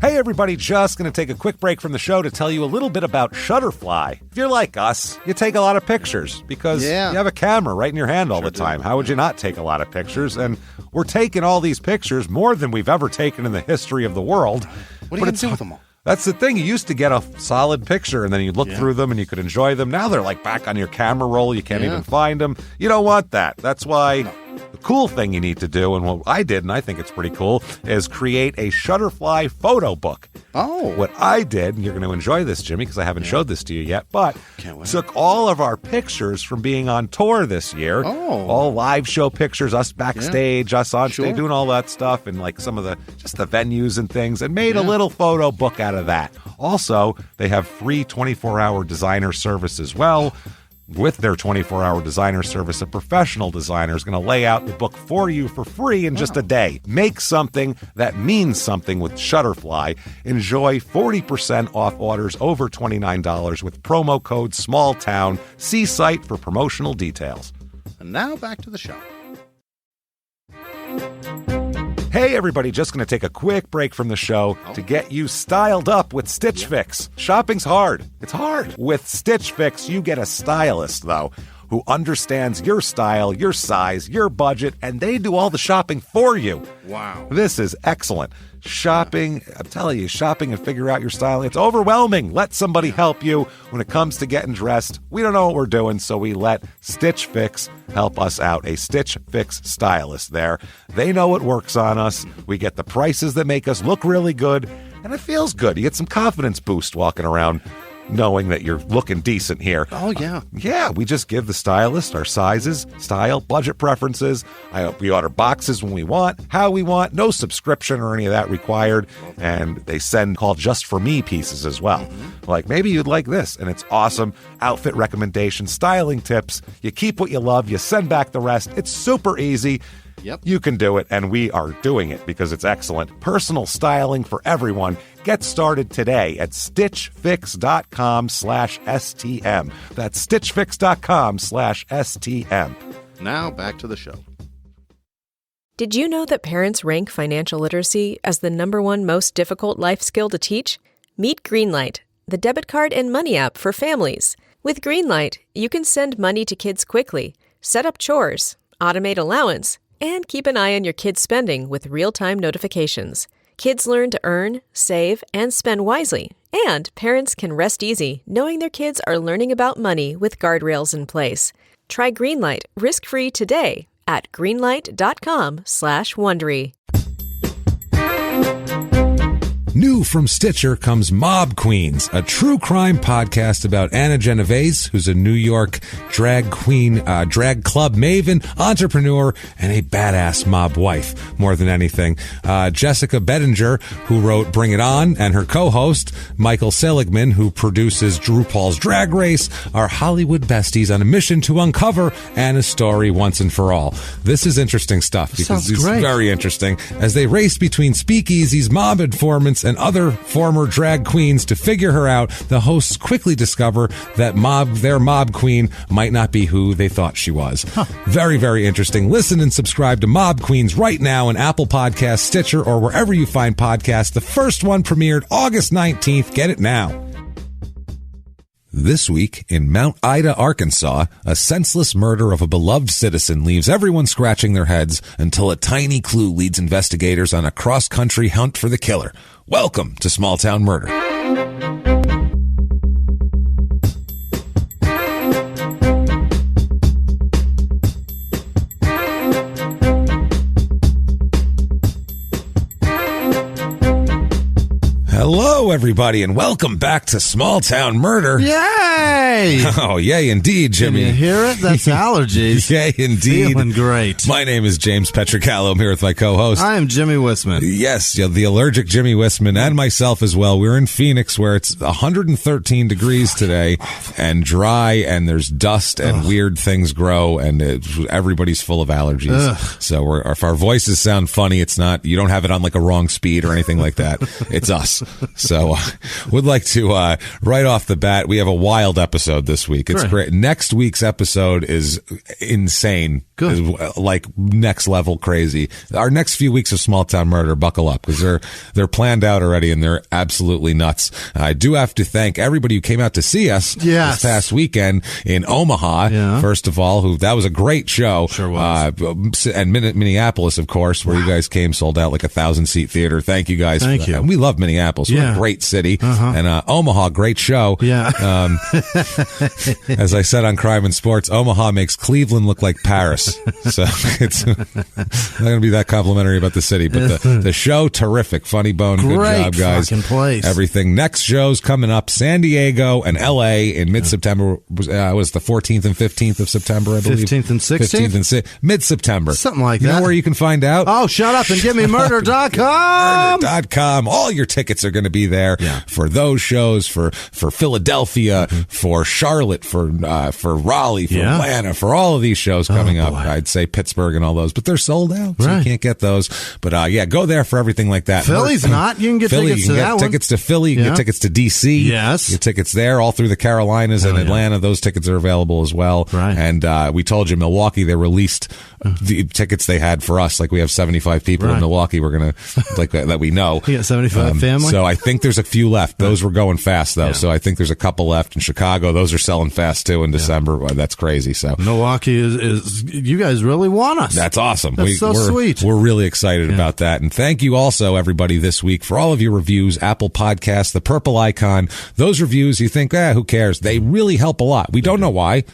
Hey everybody, just going to take a quick break from the show to tell you a little bit about Shutterfly. If you're like us, you take a lot of pictures because you have a camera right in your hand all the time. How would you not take a lot of pictures? And we're taking all these pictures, more than we've ever taken in the history of the world. What are you going to do with them all? That's the thing. You used to get a solid picture, and then you'd look through them, and you could enjoy them. Now they're like back on your camera roll. You can't even find them. You don't want that. That's why the cool thing you need to do, and what I did, and I think it's pretty cool, is create a Shutterfly photo book. Oh. What I did, and you're going to enjoy this, Jimmy, because I haven't showed this to you yet, but took all of our pictures from being on tour this year. Oh. All live show pictures, us backstage, us on stage, doing all that stuff, and like some of the venues and things, and made a little photo book out of that. Also, they have free 24-hour designer service as well. With their 24-hour designer service, a professional designer is going to lay out the book for you for free in just a day. Make something that means something with Shutterfly. Enjoy 40% off orders over $29 with promo code SMALLTOWN. See site for promotional details. And now back to the show. Hey everybody, just going to take a quick break from the show to get you styled up with Stitch Fix. Shopping's hard. It's hard. With Stitch Fix, you get a stylist, though, who understands your style, your size, your budget, and they do all the shopping for you. Wow. This is excellent. Shopping, I'm telling you, shopping and figure out your style, it's overwhelming. Let somebody help you when it comes to getting dressed. We don't know what we're doing, so we let Stitch Fix help us out. A Stitch Fix stylist there. They know what works on us. We get the prices that make us look really good, and it feels good. You get some confidence boost walking around knowing that you're looking decent here. Oh, yeah. Yeah, we just give the stylist our sizes, style, budget preferences. We order boxes when we want, how we want, no subscription or any of that required. And they send called Just For Me pieces as well. Like, maybe you'd like this, and it's awesome. Outfit recommendations, styling tips. You keep what you love, you send back the rest. It's super easy. Yep. You can do it, and we are doing it because it's excellent. Personal styling for everyone. Get started today at stitchfix.com/STM. That's stitchfix.com/STM. Now back to the show. Did you know that parents rank financial literacy as the #1 most difficult life skill to teach? Meet Greenlight, the debit card and money app for families. With Greenlight, you can send money to kids quickly, set up chores, automate allowance, and keep an eye on your kids' spending with real-time notifications. Kids learn to earn, save, and spend wisely. And parents can rest easy knowing their kids are learning about money with guardrails in place. Try Greenlight risk-free today at greenlight.com/Wondery. New from Stitcher comes Mob Queens, a true crime podcast about Anna Genovese, who's a New York drag queen, drag club maven, entrepreneur, and a badass mob wife, more than anything. Jessica Bettinger, who wrote Bring It On, and her co-host, Michael Seligman, who produces RuPaul's Drag Race, are Hollywood besties on a mission to uncover Anna's story once and for all. This is interesting stuff because it's very interesting as they race between speakeasies, mob informants, and other former drag queens to figure her out. The hosts quickly discover that their mob queen might not be who they thought she was. Very, very interesting. Listen and subscribe to Mob Queens right now in Apple Podcasts, Stitcher, or wherever you find podcasts. The first one premiered August 19th. Get it now. This week, in Mount Ida, Arkansas, a senseless murder of a beloved citizen leaves everyone scratching their heads until a tiny clue leads investigators on a cross-country hunt for the killer. Welcome to Small Town Murder. Hello, everybody, and welcome back to Small Town Murder. Yay! Oh, yay indeed, Jimmy. Can you hear it? That's allergies. Yay indeed. Feeling great. My name is James Pietragallo. I'm here with my co-host. I am Jimmy Whisman. Yes, the allergic Jimmy Whisman, and myself as well. We're in Phoenix, where it's 113 degrees today, and dry, and there's dust, and weird things grow, and everybody's full of allergies. So if our voices sound funny, it's not, you don't have it on like a wrong speed or anything like that. It's us. So would like to, right off the bat, we have a wild episode this week. It's great. Next week's episode is insane. Good. Is, like next level crazy. Our next few weeks of Small Town Murder, buckle up, because they're planned out already and they're absolutely nuts. I do have to thank everybody who came out to see us this past weekend in Omaha. Yeah. First of all, that was a great show. Sure was. And Minneapolis, of course, where you guys came, sold out like 1,000-seat theater. Thank you guys. Thank you. And we love Minneapolis. We're a great city. And Omaha, great show. Yeah. As I said on Crime and Sports, Omaha makes Cleveland look like Paris. So it's not going to be that complimentary about the city, but the show, terrific. Funny Bone, great good job, guys. Fucking place. Everything. Next shows coming up: San Diego and L.A. in mid-September. Was the 14th and 15th of September, I believe. 15th and 16th? 15th and mid-September. Something like that. You that. know where you can find out? Oh, shut up and give me murder.com. Murder.com. All your tickets are going to be there for those shows, for Philadelphia, for Charlotte, for Raleigh, for Atlanta, for all of these shows coming up. I'd say Pittsburgh and all those, but they're sold out, so you can't get those. But go there for everything like that. Philly's not. You can get Philly, tickets to that one. Tickets to Philly. You can get tickets to D.C. Yes. You get tickets there, all through the Carolinas and Atlanta. Those tickets are available as well. Right. And we told you, Milwaukee, they released the tickets they had for us. Like, we have 75 people in Milwaukee. We're going to, like, that we know. You got 75 family? So I think there's a few left. Those were going fast, though. So I think there's a couple left in Chicago. Those are selling fast, too, in December. Well, that's crazy. So Milwaukee is you guys really want us. That's awesome. That's so sweet. We're really excited about that. And thank you also, everybody, this week for all of your reviews. Apple Podcasts, the purple icon. Those reviews, you think, who cares? They really help a lot. We don't know why.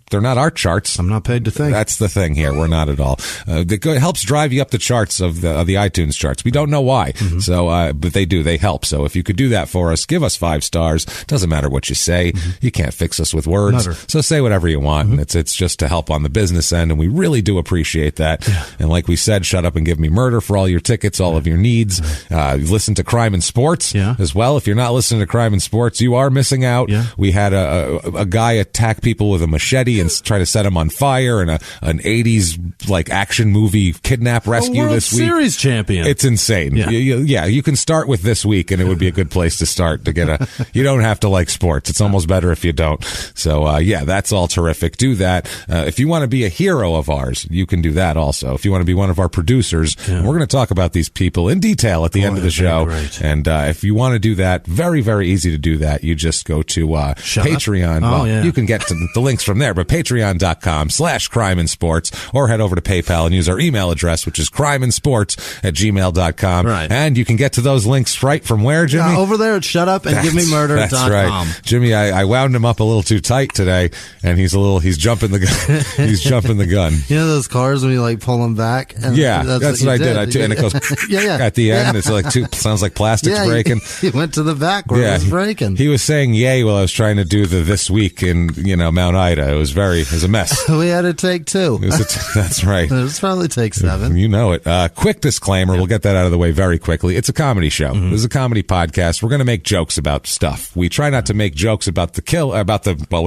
They're not our charts. I'm not paid to think. That's the thing here. We're not at all. It helps drive you up the charts of the iTunes charts. We don't know why. So, but they do. They help. So if you could do that for us, give us 5 stars. Doesn't matter what you say. You can't fix us with words. Never. So say whatever you want. And it's just to help on the business end. And we really do appreciate that. And like we said, shut up and give me murder for all your tickets, all of your needs. Listen to Crime and Sports as well. If you're not listening to Crime and Sports, you are missing out. We had a guy attack people with a machete and try to set them on fire, and an 80s like action movie kidnap rescue World this week. Series champion. It's insane. You can start with this week, and it would be a good place to start to get you don't have to like sports. It's almost better if you don't. So that's all terrific. Do that. If you want to be a hero of ours, you can do that also. If you want to be one of our producers, and we're going to talk about these people in detail at the end of the show. Great. And if you want to do that, very, very easy to do that. You just go to Patreon. You can get to the links from there, but patreon.com/crime and sports, or head over to PayPal and use our email address, which is crimeandsports@gmail.com. Right. And you can get to those links right from where, Jimmy? Over there at shutupandgivememurder.com. That's right. Jimmy, I wound him up a little too tight today, and he's jumping the gun. He's jumping the gun. You know those cars when you like pull them back? And that's what I did. And it goes at the end. It's like sounds like plastic's breaking. He went to the back where it was breaking. He was saying yay while I was trying to do the This Week in Mount Ida. It was a mess. We had to take 2. That's right. It was probably take 7. You know it. Quick disclaimer. We'll get that out of the way very quickly. It's a comedy show. This is a comedy podcast. We're going to make jokes about stuff. We try not to make jokes about we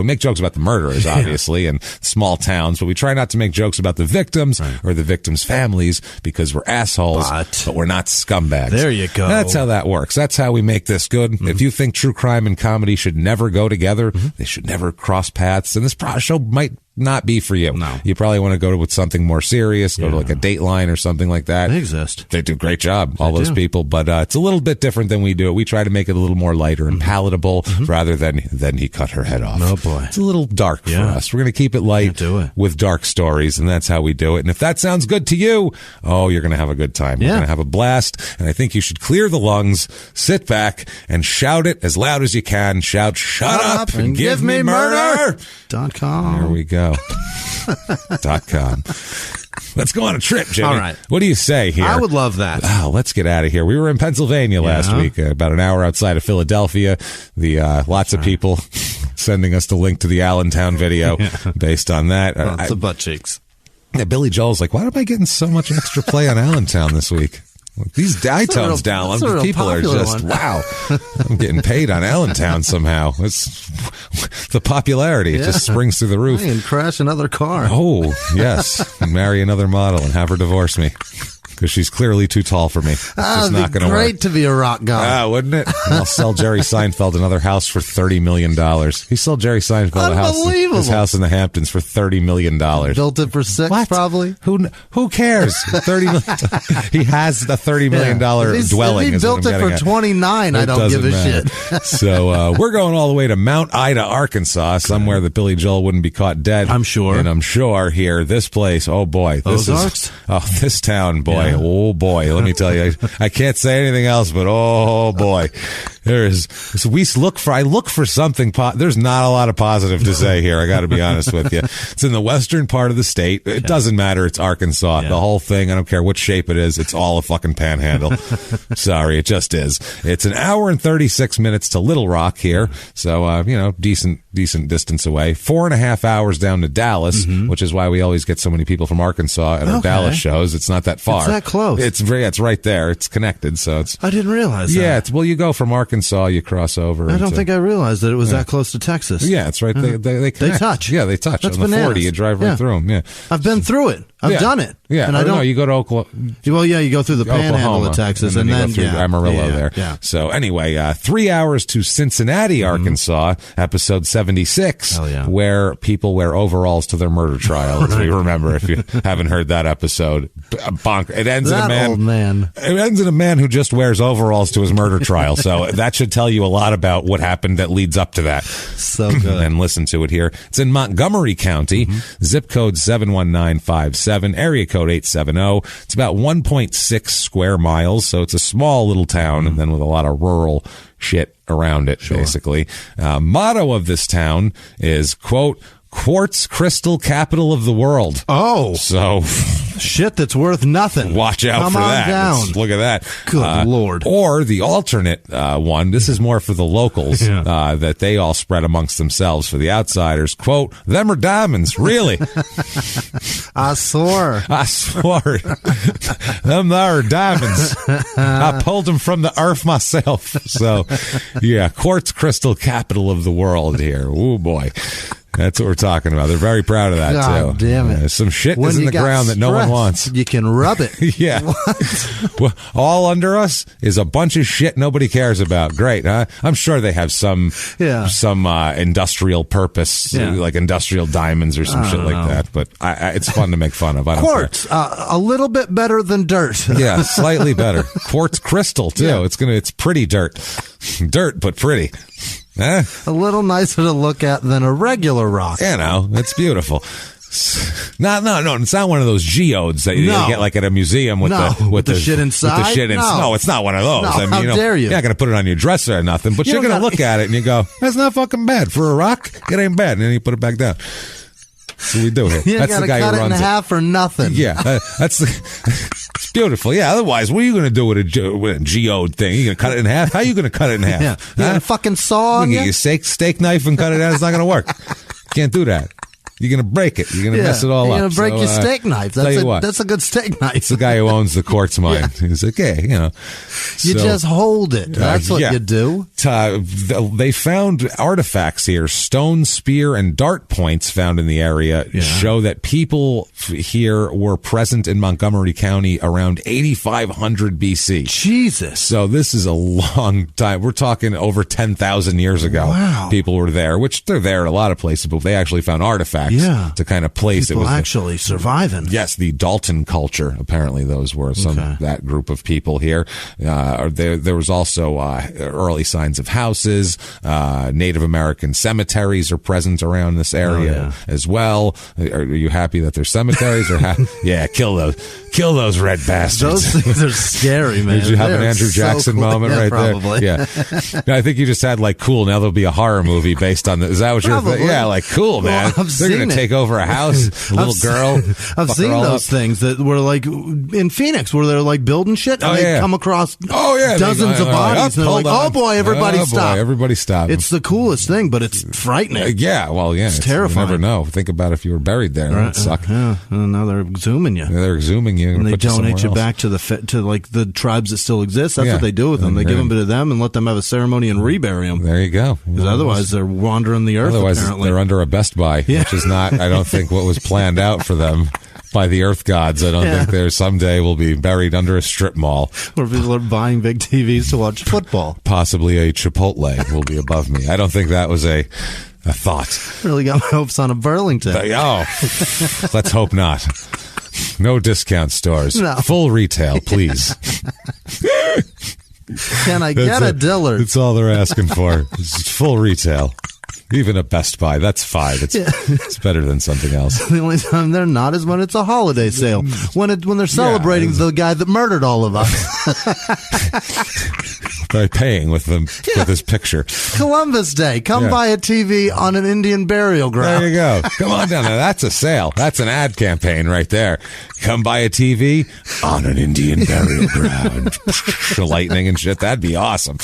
make jokes about the murderers, obviously, and small towns, but we try not to make jokes about the victims or the victims' families because we're assholes, but we're not scumbags. There you go. That's how that works. That's how we make this good. If you think true crime and comedy should never go together, they should never cross paths, and this show might not be for you. No. You probably want to go with something more serious, go to like a Dateline or something like that. They exist. They do a great job, all those people, but it's a little bit different than we do it. We try to make it a little more lighter and palatable rather than he cut her head off. Oh, boy. It's a little dark for us. We're going to keep it light with dark stories, and that's how we do it. And if that sounds good to you, you're going to have a good time. We're going to have a blast, and I think you should clear the lungs, sit back, and shout it as loud as you can. Shout, shut up and give me murder.com. There we go. .com. Let's go on a trip, Jimmy. All right. What do you say here? I would love that. Let's get out of here. We were in Pennsylvania last week, about an hour outside of Philadelphia. Lots of people sending us the link to the Allentown video based on that. Lots of butt cheeks. Yeah, Billy Joel's like, why am I getting so much extra play on Allentown this week? These iTunes downloads, people are just, wow, I'm getting paid on Allentown somehow. The popularity just springs through the roof. I can crash another car. Oh, yes. And marry another model and have her divorce me. because she's clearly too tall for me. It's just not going to work. Great to be a rock god. Wouldn't it? I'll sell Jerry Seinfeld another house for $30 million. He sold Jerry Seinfeld his house in the Hamptons for $30 million. Built it for $6, probably. Who cares? $30 million. He has the $30 million dwelling. If he built it for $29, I don't give a shit. So we're going all the way to Mount Ida, Arkansas, somewhere that Billy Joel wouldn't be caught dead. I'm sure. And I'm sure here, this place, oh boy. This town, boy. Yeah. Oh boy. Let me tell you, I can't say anything else, but oh boy. I look for something. There's not a lot of positive to say here. I got to be honest with you. It's in the western part of the state. It doesn't matter. It's Arkansas. The whole thing. I don't care what shape it is. It's all a fucking panhandle. Sorry, it just is. It's an hour and 36 minutes to Little Rock here. So, decent distance away. 4.5 hours down to Dallas, which is why we always get so many people from Arkansas at our Dallas shows. It's not that far. It's that close. It's right there. It's connected. So it's. I didn't realize that. Yeah. You go from Arkansas, you cross over. I don't think I realized that it was that close to Texas. Yeah, it's right. They connect. They touch. Yeah, they touch. That's on the bananas. 40, you drive right through them. Yeah, I've been through it. I've done it. Yeah, and I don't. You go to Oklahoma. Well, yeah, you go through the panhandle Oklahoma, of Texas, and then you go through Amarillo there. Yeah. So anyway, 3 hours to Cincinnati, Arkansas, episode 76, where people wear overalls to their murder trial. As we remember, if you haven't heard that episode, it ends It ends in a man who just wears overalls to his murder trial. So that should tell you a lot about what happened that leads up to that. So good. And listen to it here. It's in Montgomery County, zip code 71957, area code 870. It's about 1.6 square miles, so it's a small little town, and then with a lot of rural shit around it, basically. Motto of this town is, quote, quartz crystal capital of the world. Oh. So shit that's worth nothing. Watch out for that. Down. Look at that. Good Lord. Or the alternate one, this is more for the locals, that they all spread amongst themselves. For the outsiders, quote, them are diamonds, really. I swore. Them are diamonds. I pulled them from the earth myself. So, quartz crystal capital of the world here. Oh, boy. That's what we're talking about. They're very proud of that, God too. Damn it. Some shit is in the ground that no one wants. You can rub it. Yeah. Well, all under us is a bunch of shit nobody cares about. Great, huh? I'm sure they have some industrial purpose, like industrial diamonds or some shit like that. But it's fun to make fun of. I don't Quartz, a little bit better than dirt. Yeah, slightly better. Quartz crystal, too. Yeah. It's pretty dirt. Dirt, but pretty. A little nicer to look at than a regular rock. It's beautiful. No, it's not one of those geodes that you get like at a museum with the shit inside. With the shit No, it's not one of those. No, how dare you? You're not going to put it on your dresser or nothing, but you're going to look at it and you go, that's not fucking bad. For a rock, it ain't bad. And then you put it back down. That's what we do here. That's the guy who runs it. Cut it in half for nothing. Yeah, it's beautiful. Yeah, otherwise, what are you going to do with a geode thing? You going to cut it in half? How are you going to cut it in half? You got a fucking saw on you? You steak knife and cut it out. It's not going to work. Can't do that. You're going to break it. You're going to mess it all up. You're going to break your steak knife. That's a good steak knife. It's the guy who owns the quartz mine. He's like, you just hold it. That's what you do. They found artifacts here. Stone, spear, and dart points found in the area show that people here were present in Montgomery County around 8500 BC. Jesus. So this is a long time. We're talking over 10,000 years ago. Wow. People were there, which they're there in a lot of places, but they actually found artifacts. To kind of place people it was actually surviving. Yes, the Dalton culture. Apparently, those were that group of people here. There was also early signs of houses. Native American cemeteries are present around this area as well. Are you happy that there's cemeteries? Or kill those red bastards. Those things are scary, man. Did you have an Andrew Jackson moment right probably. there? Yeah, I think you just had cool. Now there'll be a horror movie based on this. Is that what you're thinking? Yeah, cool, man. Well, they're going to take over a house, a little girl. I've seen those things that were in Phoenix where they're building shit and they come across dozens of bodies. And they're like, oh boy, everybody stop. Everybody stop. It's the coolest thing, but it's frightening. It's terrifying. You never know. Think about if you were buried there. That'd suck. Yeah. Now they're exhuming you. They're exhuming you. And they donate you back to the tribes that still exist. That's what they do with them. They give them to them and let them have a ceremony and rebury them. There you go. Because otherwise they're wandering the earth. Otherwise apparently. they're under a Best Buy, which is not, I don't think, what was planned out for them. by the earth gods. I don't think there someday will be buried under a strip mall. Where people are buying big TVs to watch football. Possibly a Chipotle will be above me. I don't think that was a thought. Really got my hopes on a Burlington. Let's hope not. No discount stores. No. Full retail, please. Can I get a Dillard? That's all they're asking for. It's full retail. Even a Best Buy, that's fine. It's better than something else. The only time they're not is when it's a holiday sale. When they're celebrating the guy that murdered all of us. By paying with his picture. Columbus Day. Come buy a TV on an Indian burial ground. There you go. Come on down there. That's a sale. That's an ad campaign right there. Come buy a TV on an Indian burial ground. Lightning and shit. That'd be awesome.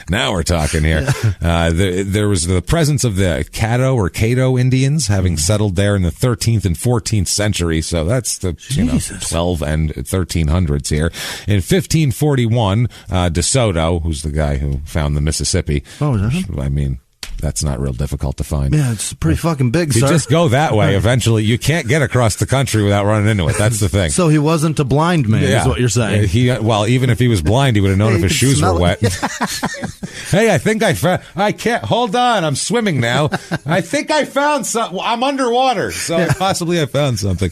Now we're talking here. There was the presence of the Caddo Indians having settled there in the 13th and 14th century. So that's the 12 and 1300s here. In 1541, DeSoto, who's the guy who found the Mississippi. Oh, is that him? I mean, that's not real difficult to find. Yeah, it's pretty fucking big, you sir. just go that way. Eventually, you can't get across the country without running into it. That's the thing. So he wasn't a blind man, is what you're saying. Even if he was blind, he would have known if his shoes were wet. Hey, I think I can't. Hold on, I'm swimming now. I think I found something. I'm underwater, so possibly I found something.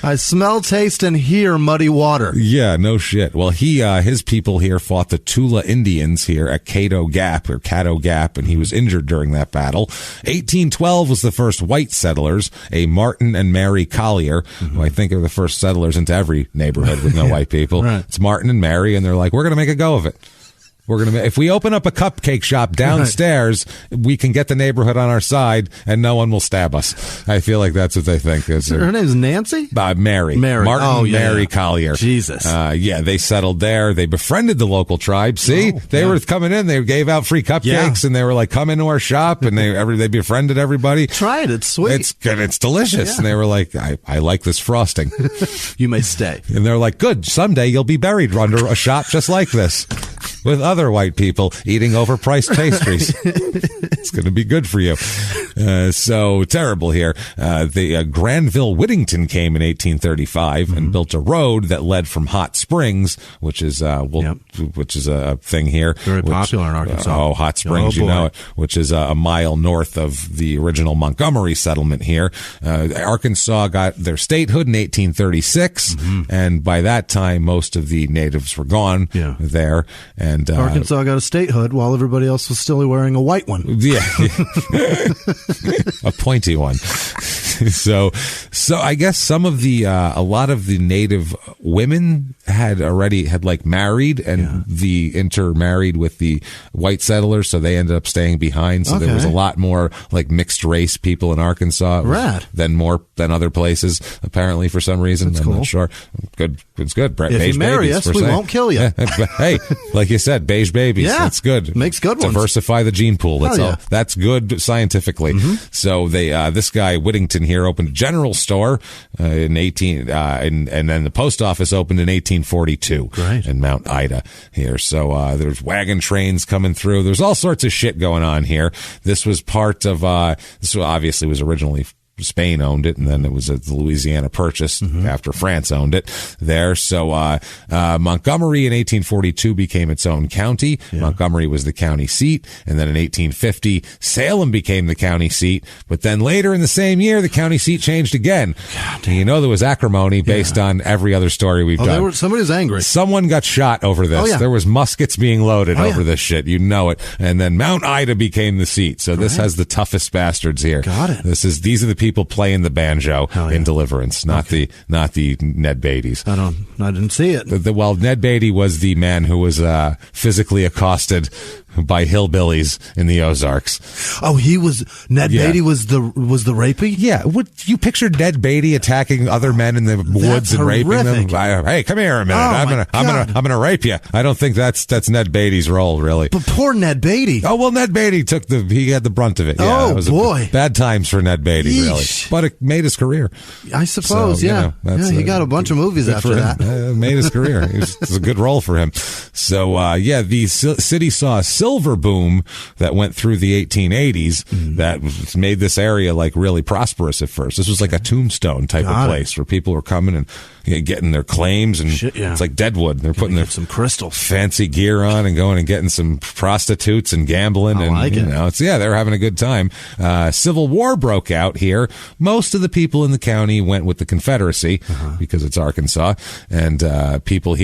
I smell, taste, and hear muddy water. Yeah, no shit. Well, his people here fought the Tula Indians here at Caddo Gap, and he was injured during that battle. 1812 was the first white settlers, a Martin and Mary Collier, who I think are the first settlers into every neighborhood with no white people. Right. It's Martin and Mary, and they're like, we're going to make a go of it. If we open up a cupcake shop downstairs, we can get the neighborhood on our side, and no one will stab us. I feel like that's what they think. Her name's Nancy? Mary. Martin Mary Collier. Jesus. They settled there. They befriended the local tribe. See? They were coming in. They gave out free cupcakes, and they were like, come into our shop, and they befriended everybody. Try it. It's sweet. It's good. It's delicious. Yeah. And they were like, I like this frosting. You may stay. And they're like, good. Someday you'll be buried under a shop just like this, with other white people eating overpriced pastries. It's going to be good for you. So terrible here. The Granville Whittington came in 1835 and built a road that led from Hot Springs, which is a thing here. Very popular in Arkansas. Hot Springs, you know it, which is a mile north of the original Montgomery settlement here. Arkansas got their statehood in 1836, and by that time, most of the natives were gone there. And Arkansas got a statehood while everybody else was still wearing a white one. Yeah. A pointy one. So I guess some of a lot of the native women had married and intermarried with the white settlers, so they ended up staying behind. So there was a lot more like mixed race people in Arkansas than other places, apparently, for some reason. I'm not sure. Good. It's good. If you marry us, we won't kill you. Hey, like you said, beige babies. Yeah. That's good. Makes good ones. Diversify the gene pool. That's good scientifically. So this guy Whittington here opened a general store in and then the post office opened in 1842 in Mount Ida here. So there's wagon trains coming through. There's all sorts of shit going on here. This was part of this obviously was originally Spain owned it, and then it was a Louisiana purchase after France owned it there. So Montgomery in 1842 became its own county. Yeah. Montgomery was the county seat, and then in 1850 Salem became the county seat. But then later in the same year, the county seat changed again. And there was acrimony based on every other story we've done. Somebody was angry. Someone got shot over this. There was muskets being loaded over this shit. You know it. And then Mount Ida became the seat. So this has the toughest bastards here. Got it. These are the people playing the banjo in Deliverance, not the Ned Beatty's. I didn't see it. Ned Beatty was the man who was physically accosted by hillbillies in the Ozarks. Oh, Ned Beatty was the rapey? Yeah. You pictured Ned Beatty attacking other men in the woods and raping them? Hey, come here a minute. I'm gonna rape you. I don't think that's Ned Beatty's role, really. But poor Ned Beatty. Oh, well, Ned Beatty he had the brunt of it. Yeah, it was boy. Bad times for Ned Beatty, really. But it made his career. I suppose, he got a bunch of movies after that. Made his career. It was a good role for him. So, the city saw a silver boom that went through the 1880s that made this area like really prosperous at first. This was like a tombstone type of place where people were coming and getting their claims, and it's like Deadwood. They're putting their some crystals, fancy gear on, and going and getting some prostitutes and gambling. They were having a good time. Civil War broke out here. Most of the people in the county went with the Confederacy because it's Arkansas, and people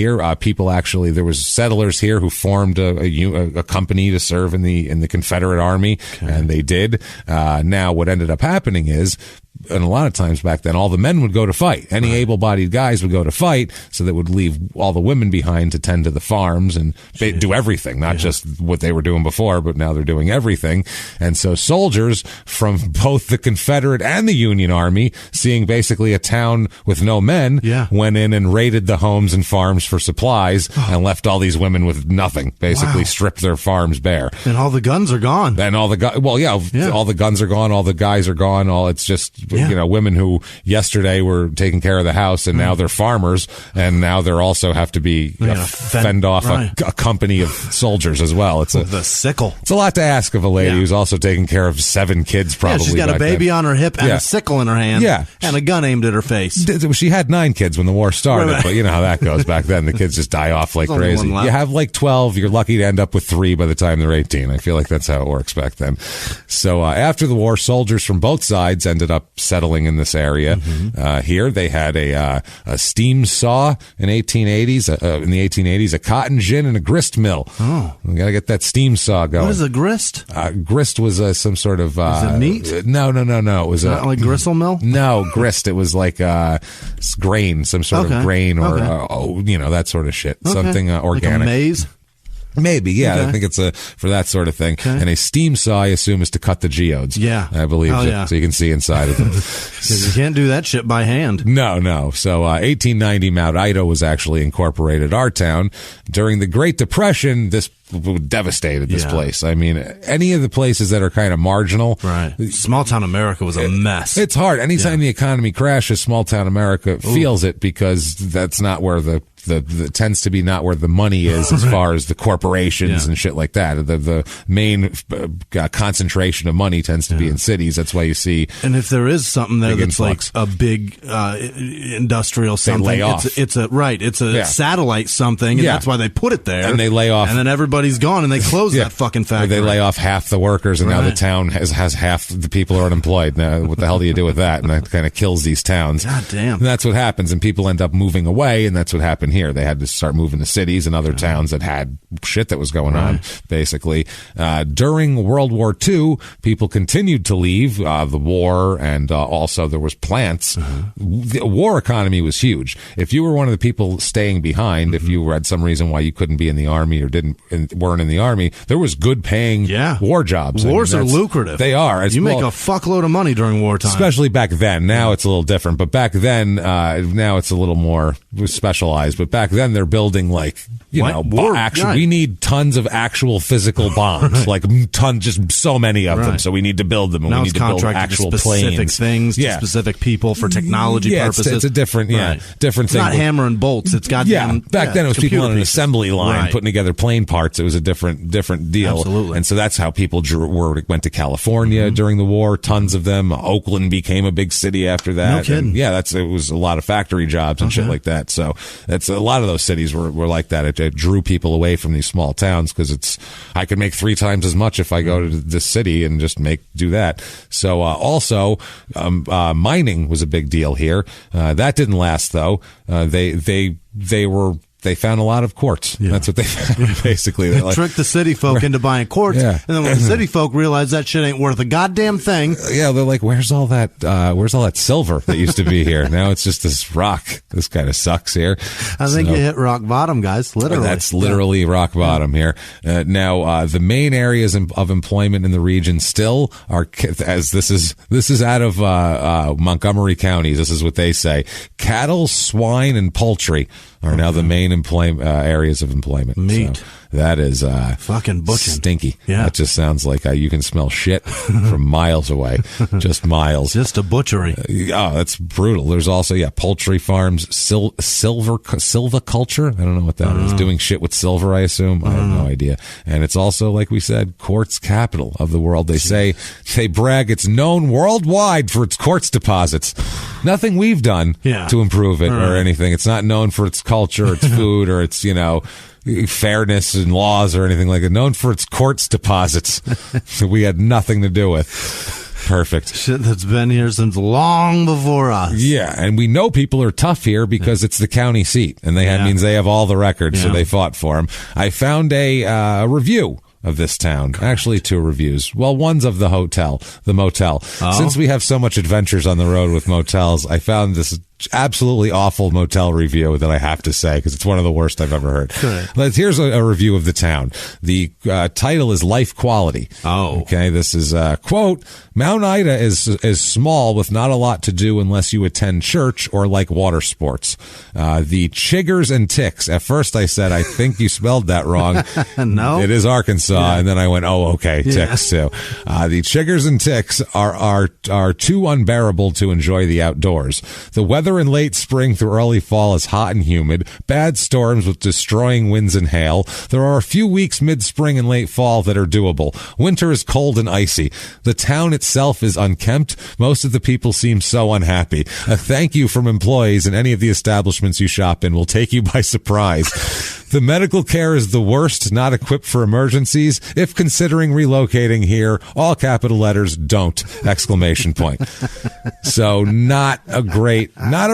actually, there was settlers here who formed a company to serve in the Confederate Army, and they did. Now, what ended up happening is, and a lot of times back then, all the men would go to fight. Any able-bodied guys would go to fight, so that would leave all the women behind to tend to the farms and do everything, not just what they were doing before, but now they're doing everything. And so soldiers from both the Confederate and the Union Army, seeing basically a town with no men, went in and raided the homes and farms for supplies and left all these women with nothing, basically stripped their farms bare. And all the guns are gone. And all the all the guns are gone, all the guys are gone, it's just... women who yesterday were taking care of the house and now they're farmers, and now they're also have to be fend off a company of soldiers as well. It's the sickle. It's a lot to ask of a lady who's also taking care of 7 kids. Probably she's got a baby on her hip and a sickle in her hand, and a gun aimed at her face. She had 9 kids when the war started, but you know how that goes back then. The kids just die off like crazy. You have like 12. You're lucky to end up with 3 by the time they're 18. I feel like that's how it works back then. So after the war, soldiers from both sides ended up settling in this area. Here they had a steam saw in the 1880s, a cotton gin, and a grist mill. We got to get that steam saw going. What is a grist? Grist was some sort of is it meat? No. It was not like gristle mill. No, grist. It was like grain, some sort of grain, or that sort of shit. Something organic. Like a maize. Maybe, I think it's for that sort of thing. And a steam saw, I assume, is to cut the geodes. I believe. So you can see inside of them. Because you can't do that shit by hand. No. So 1890, Mount Ida was actually incorporated our town. During the Great Depression, this devastated this place. I mean, any of the places that are kind of marginal. Right. Small town America was a mess. It's hard. Anytime the economy crashes, small town America feels it, because that's not where the tends to be not where the money is as far as the corporations and shit like that. The main concentration of money tends to be in cities. That's why you see. And if there is something there that's influx, like a big industrial something, they lay off. It's a satellite something, and that's why they put it there. And they lay off, and then everybody's gone, and they close that fucking factory. Or they lay off half the workers, and now the town has half the people are unemployed. Now, what the hell do you do with that? And that kind of kills these towns. God damn. And that's what happens, and people end up moving away, and that's what happened here. They had to start moving to cities and other towns that had shit that was going on, basically. During World War II, people continued to leave the war, and also there was plants. The war economy was huge. If you were one of the people staying behind, if you had some reason why you couldn't be in the army or weren't in the army, there was good paying war jobs. Wars are lucrative. They are. You make a fuckload of money during wartime. Especially back then. Now it's a little different, but back then, now it's a little more specialized. But back then, they're building we need tons of actual physical bombs, like just so many of them. So we need to build them, and now we need to build actual specific planes. Things to specific people for technology purposes. It's a different, different it's thing. Not hammer and bolts. It's got back then it was people on an assembly line putting together plane parts. It was a different deal. Absolutely. And so that's how people went to California during the war. Tons of them. Oakland became a big city after that. No kidding. And it was a lot of factory jobs and shit like that. So that's a lot of those cities were like that. It drew people away from these small towns, because I could make 3 times as much if I go to this city and just do that. So also mining was a big deal here. That didn't last though. They found a lot of quartz. That's what they found, basically. They tricked the city folk into buying quartz, and then when the city folk realized that shit ain't worth a goddamn thing, they're like, "Where's all that silver that used to be here? Now it's just this rock. This kind of sucks here." I think you hit rock bottom, guys. Literally, that's literally rock bottom here. Now, the main areas of employment in the region still are, as this is out of Montgomery counties. This is what they say: cattle, swine, and poultry are now the main areas of employment. Meat. So that is fucking butchering. Stinky. Yeah. That just sounds like you can smell shit from miles away. Just miles. Just a butchery. Oh, that's brutal. There's also, poultry farms, silviculture. I don't know what that is. Doing shit with silver, I assume. I have no idea. And it's also, like we said, quartz capital of the world. They brag it's known worldwide for its quartz deposits. Nothing we've done to improve it or anything. It's not known for its culture, its food, or its, fairness and laws or anything like that. Known for its quartz deposits that we had nothing to do with. Perfect. Shit that's been here since long before us. Yeah, and we know people are tough here because it's the county seat, and that means they have all the records, so they fought for them. I found a review of this town. Actually, 2 reviews. Well, one's of the motel. Oh. Since we have so much adventures on the road with motels, I found this absolutely awful motel review that I have to say because it's one of the worst I've ever heard. Good. Here's a review of the town. The title is Life Quality. Oh. Okay, this is, quote, Mount Ida is small with not a lot to do unless you attend church or like water sports. The chiggers and ticks. At first I said, I think you spelled that wrong. No. It is Arkansas. And then I went, oh, okay, ticks too. The chiggers and ticks are too unbearable to enjoy the outdoors. The weather in late spring through early fall is hot and humid, bad storms with destroying winds and hail. There are a few weeks mid-spring and late fall that are doable. Winter is cold and icy. The town itself is unkempt. Most of the people seem so unhappy. A thank you from employees in any of the establishments you shop in will take you by surprise. The medical care is the worst, not equipped for emergencies. If considering relocating here, all capital letters, don't! ! So not a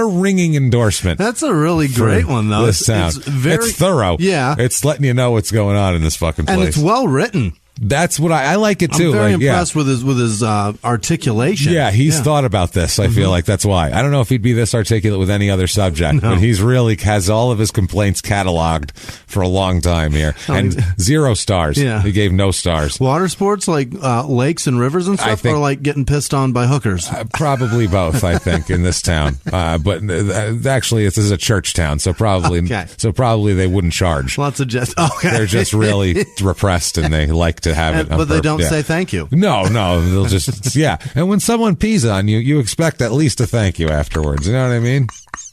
ringing endorsement. That's a really great one, though. This town. It's thorough. Yeah. It's letting you know what's going on in this fucking place. And it's well written. That's what I like it too. I'm very impressed with his articulation. Yeah, he's thought about this. I feel like that's why. I don't know if he'd be this articulate with any other subject, but he's really has all of his complaints cataloged for a long time here. And 0 stars. Yeah. He gave no stars. Water sports like lakes and rivers and stuff, or like getting pissed on by hookers? Probably both, I think, in this town. But actually, this is a church town, so probably they wouldn't charge. Lots of They're just really repressed, and they like to have it. But they don't say thank you. No, they'll just, And when someone pees on you, you expect at least a thank you afterwards. You know what I mean?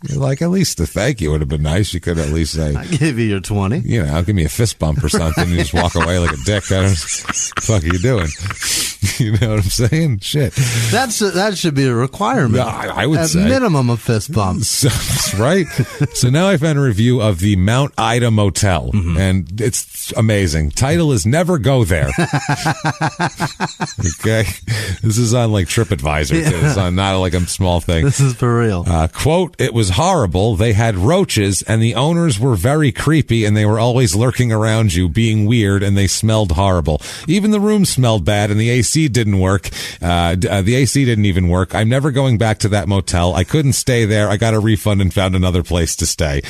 You're like, at least a thank you would have been nice. You could at least say, I gave you your 20. Give me a fist bump or something. And you just walk away like a dick. What the fuck are you doing? You know what I'm saying? Shit. That should be a requirement. I would say. At minimum a fist bump. Right? So now I found a review of the Mount Ida Motel, and it's amazing. Title is Never Go There. Okay? This is on like TripAdvisor, too. It's on not like a small thing. This is for real. Quote, it was horrible. They had roaches, and the owners were very creepy, and they were always lurking around you, being weird, and they smelled horrible. Even the room smelled bad, and the AC didn't work. The AC didn't even work. I'm never going back to that motel. I couldn't stay there. I got a refund and found another place to stay.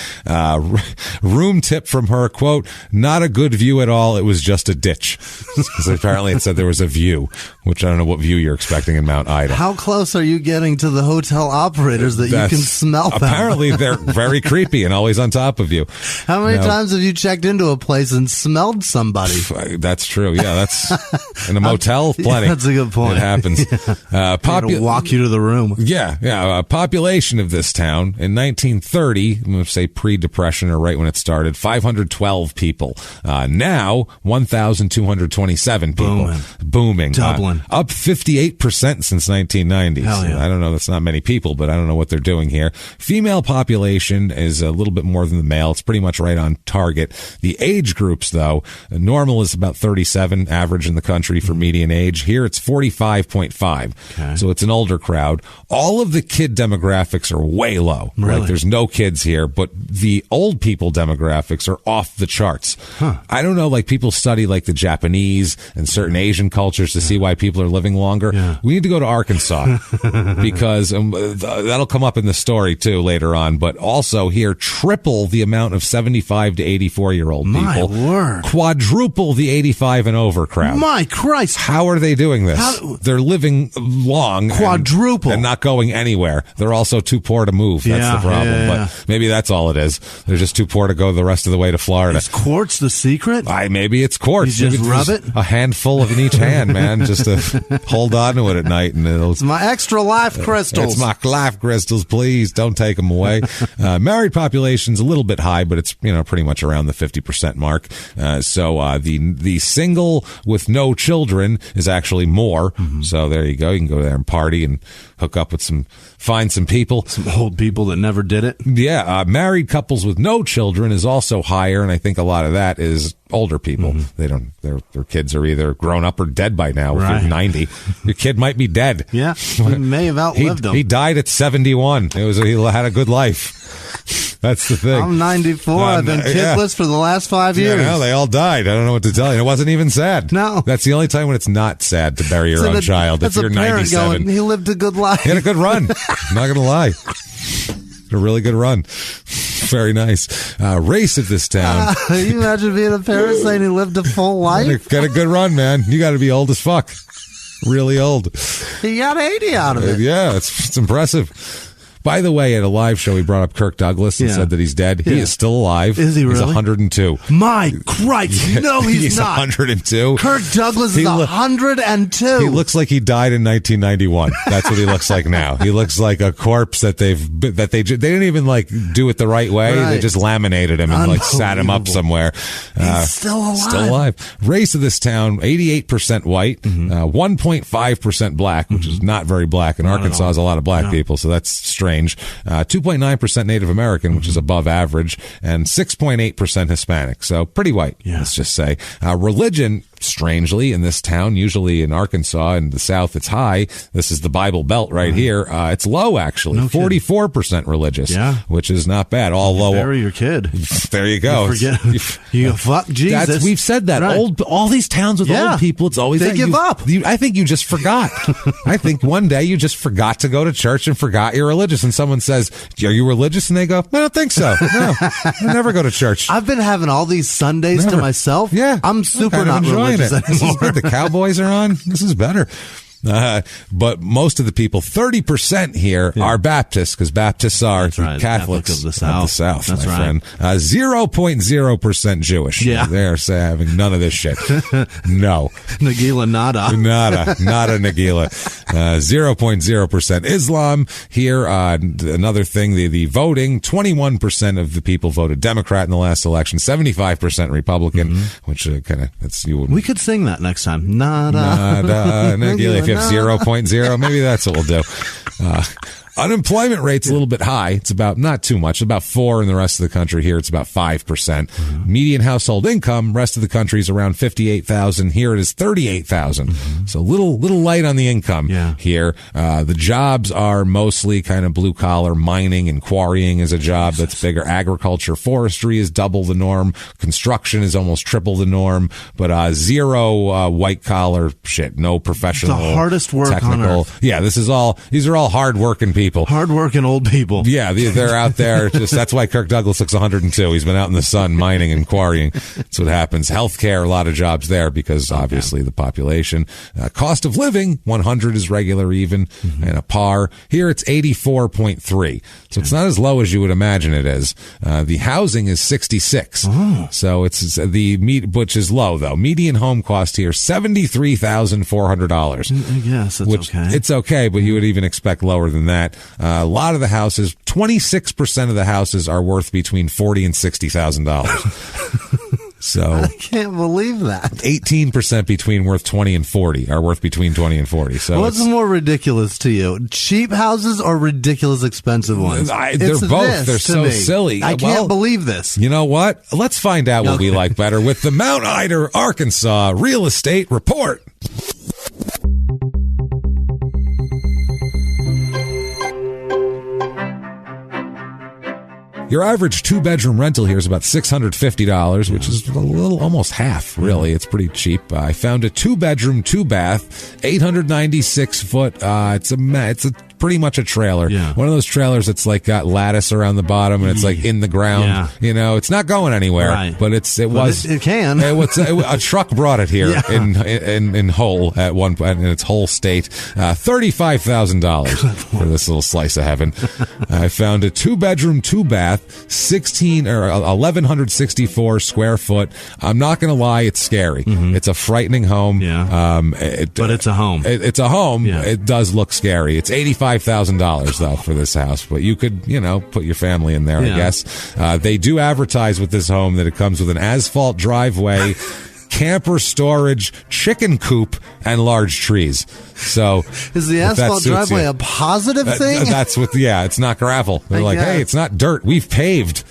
Room tip from her, quote, not a good view at all. It was just a ditch. Because apparently it said there was a view, which I don't know what view you're expecting in Mount Ida. How close are you getting to the hotel operators that you can smell them? Apparently they're very creepy and always on top of you. How many times have you checked into a place and smelled somebody? That's true. Yeah, that's in a motel. Plenty. That's a good point. It happens. Walk you to the room. Yeah. Population of this town in 1930, I'm going to say pre-depression or right when it started, 512 people. Now 1,227 people. Booming. Dublin. Up 58% since 1990. Hell yeah. So I don't know. That's not many people, but I don't know what they're doing here. Female population is a little bit more than the male. It's pretty much right on target. The age groups, though, normal is about 37, average in the country for median age. Here it's 45.5. Okay. So it's an older crowd. All of the kid demographics are way low. Really? Like there's no kids here, but the old people demographics are off the charts. I don't know, like people study like the Japanese and certain Asian cultures to see why people are living longer. We need to go to Arkansas because that'll come up in the story too later on, but also here triple the amount of 75 to 84-year-old people. My word. Quadruple the 85 and over crowd. My Christ. How are they doing this? They're living long. Quadruple. And not going anywhere. They're also too poor to move. That's the problem. Yeah. But maybe that's all it is. They're just too poor to go the rest of the way to Florida. Is quartz the secret? Maybe it's quartz. You just rub it? A handful in each hand, man, just to hold on to it at night. And it's my extra life crystals. It's my life crystals. Please don't take them away. Married population's a little bit high, but it's pretty much around the 50% mark. So the single with no children is actually more. Mm-hmm. So there you go. You can go there and party and hook up with find some people. Some old people that never did it. Yeah. Married couples with no children is also higher, and I think a lot of that is older people. Mm-hmm. Their kids are either grown up or dead by now. If you're 90, your kid might be dead. Yeah. He may have outlived them. He died at 71. He had a good life. That's the thing. I'm 94. I've been kidless for the last 5 years. Yeah, they all died. I don't know what to tell you. It wasn't even sad. No. That's the only time when it's not sad to bury your own child. If you're 97. He lived a good life. He had a good run. I'm not going to lie. A really good run. Very nice. Race of this town. Can you imagine being a parent saying he lived a full life? Got a good run, man. You got to be old as fuck. Really old. He got 80 out of it. Yeah, it's impressive. By the way, at a live show, he brought up Kirk Douglas and said that he's dead. Yeah. He is still alive. Is he really? He's 102. My Christ. No, he's not. 102. Kirk Douglas is 102. He looks like he died in 1991. That's what he looks like now. He looks like a corpse that they didn't even do it the right way. Right. They just laminated him and sat him up somewhere. He's still alive. Still alive. Race of this town, 88% white, 1.5% black, which is not very black. In Arkansas, there's a lot of black people, so that's strange. 2.9% Native American, which is above average, and 6.8% Hispanic. So pretty white, let's just say. Religion, strangely, in this town, usually in Arkansas and the South, it's high. This is the Bible Belt right here. It's low, actually. 44% religious, which is not bad. All low. Bury your kid. There you go. You fuck Jesus. We've said that. Right. All these towns with old people, it's always they give up. I think you just forgot. I think one day you just forgot to go to church and forgot you're religious. And someone says, "Are you religious?" And they go, "I don't think so. No, I never go to church." I've been having all these Sundays to myself. Yeah, I'm super not religious anymore. This is good. The Cowboys are on. This is better. But most of the people, 30% here, are Baptists, because Baptists are Catholics of the South. That's my friend. 0.0% Jewish. Yeah. They're having none of this shit. No. Nagila nada. Nada Nagila. 0.0% Islam. Here, another thing, the voting, 21% of the people voted Democrat in the last election, 75% Republican, which we could sing that next time. Nada Nagila. If 0.0, maybe that's what we'll do. Unemployment rate's a little bit high. It's about, not too much, about 4 in the rest of the country. Here it's about 5%. Median household income, rest of the country is around 58,000. Here it is 38,000. So little light on the income here. The jobs are mostly kind of blue collar. Mining and quarrying is a job that's bigger. Agriculture, forestry is double the norm. Construction is almost triple the norm. But zero white collar shit. No professional. The hardest work technical. On earth. Yeah, these are all hard working people. Hard-working old people. Yeah, they're out there. That's why Kirk Douglas looks 102. He's been out in the sun mining and quarrying. That's what happens. Healthcare, a lot of jobs there because obviously the population. Cost of living, 100 is regular even, and a par. Here it's 84.3. So it's not as low as you would imagine it is. The housing is 66. So it's which is low though. Median home cost here, $73,400. I guess it's okay. It's okay, but you would even expect lower than that. A lot of the houses, 26% of the houses are worth between $40,000 and $60,000. So I can't believe that. 18% between worth 20 and 40 are worth between 20 and 40. So what's more ridiculous to you? Cheap houses or ridiculous expensive ones? They're both. They're so silly. I can't believe this. You know what? Let's find out what we like better with the Mount Ida, Arkansas Real Estate Report. Your average 2-bedroom rental here is about $650, which is a little, almost half, really. It's pretty cheap. I found a 2-bedroom, 2-bath, 896 foot. It's a pretty much a trailer. Yeah. One of those trailers that's like got lattice around the bottom and it's like in the ground. Yeah. You know, it's not going anywhere. Right. But it can. A truck brought it here in Hull at one point in its whole state. $35,000 for this little slice of heaven. I found a 2-bedroom, 2-bath, 1,164 square foot. I'm not going to lie, it's scary. Mm-hmm. It's a frightening home. Yeah. But it's a home. It's a home. Yeah. It does look scary. It's $85,000 though for this house, but you could, put your family in there, I guess. They do advertise with this home that it comes with an asphalt driveway, camper storage, chicken coop, and large trees. So is the asphalt driveway a positive thing? That's what. Yeah, it's not gravel. They're like, hey, it's not dirt. We've paved.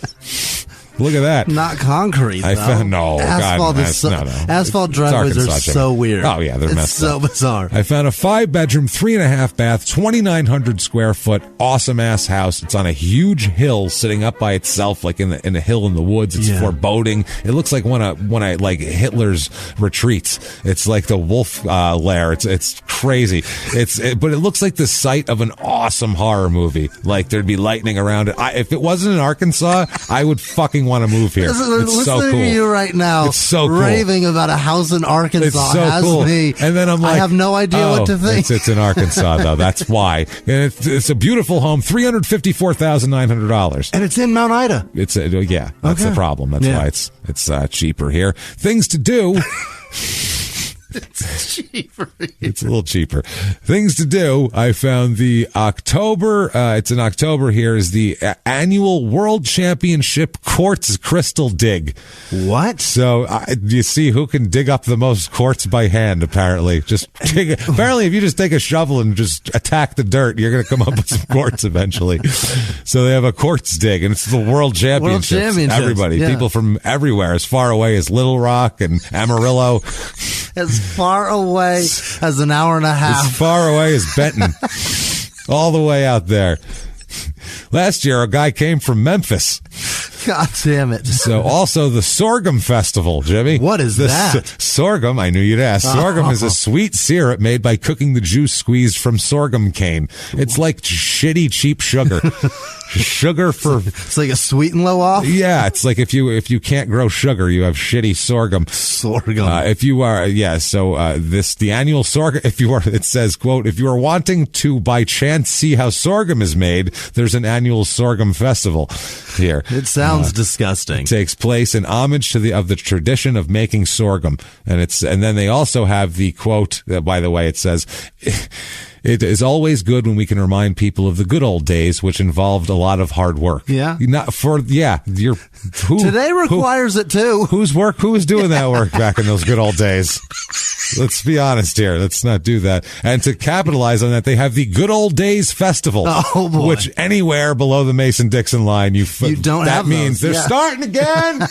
Look at that. Not concrete, though. Asphalt driveways are so weird. Oh, yeah, they're messed up. It's so bizarre. I found a 5-bedroom, 3.5-bath, 2,900 square foot, awesome-ass house. It's on a huge hill sitting up by itself, like in a hill in the woods. It's foreboding. It looks like one of Hitler's retreats. It's like the wolf lair. It's crazy. But it looks like the site of an awesome horror movie. Like there'd be lightning around it. If it wasn't in Arkansas, I would fucking want to move here. It's so cool. To you right now, it's so cool. Raving about a house in Arkansas. It's so cool. Me. And then I'm like, I have no idea what to think. It's in Arkansas though. That's why. And it's a beautiful home. $354,900. And it's in Mount Ida. That's the problem. That's why it's cheaper here. Things to do. It's cheaper. It's a little cheaper. Things to do. I found the October. It's in October here. Is the annual World Championship quartz crystal dig. What? So you see who can dig up the most quartz by hand? Apparently, apparently, if you just take a shovel and just attack the dirt, you're going to come up with some quartz eventually. So they have a quartz dig, and it's the World Championships. Everybody, people from everywhere, as far away as Little Rock and Amarillo. As far away as an hour and a half. As far away as Benton. All the way out there. Last year, a guy came from Memphis. God damn it. So also the Sorghum Festival, Jimmy. What is that? Sorghum, I knew you'd ask. Sorghum is a sweet syrup made by cooking the juice squeezed from sorghum cane. It's like shitty, cheap sugar. Sugar for... It's like a sweet and low off? Yeah, it's like if you can't grow sugar, you have shitty sorghum. If you are, the annual sorghum, it says, quote, if you are wanting to by chance see how sorghum is made, there's an annual sorghum festival here. It sounds disgusting. It takes place in homage to the tradition of making sorghum. And then they also have the quote, by the way, it says, it is always good when we can remind people of the good old days, which involved a lot of hard work. Yeah. Today requires it too. Who was doing that work back in those good old days? Let's be honest here. Let's not do that. And to capitalize on that, they have the Good Old Days Festival. Oh, boy. Which anywhere below the Mason-Dixon line, you don't have that means those. They're starting again.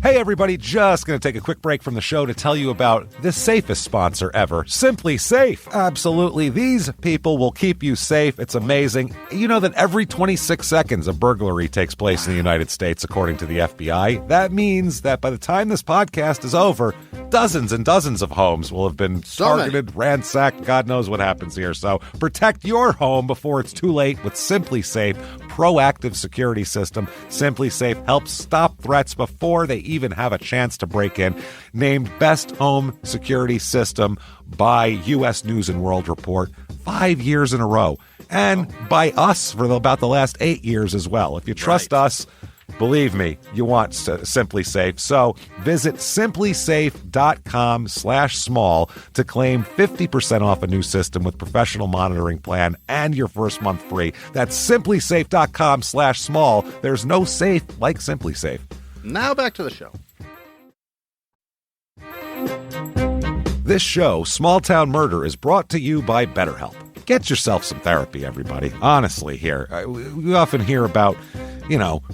Hey everybody, just going to take a quick break from the show to tell you about the safest sponsor ever, Simply Safe. Absolutely, these people will keep you safe. It's amazing. You know that every 26 seconds a burglary takes place in the United States, according to the FBI. That means that by the time this podcast is over, dozens and dozens of homes will have been targeted, ransacked, God knows what happens here. So protect your home before it's too late with Simply Safe proactive security system. Simply Safe helps stop threats before they even have a chance to break in. Named Best Home Security System by U.S. News and World Report 5 years in a row. And by us for about the last 8 years as well. If you trust us, believe me, you want Simply Safe. So visit simplysafe.com/small to claim 50% off a new system with professional monitoring plan and your first month free. That's simplysafe.com/small. There's no safe like Simply Safe. Now back to the show. This show, Small Town Murder, is brought to you by BetterHelp. Get yourself some therapy, everybody. Honestly, here. We often hear about,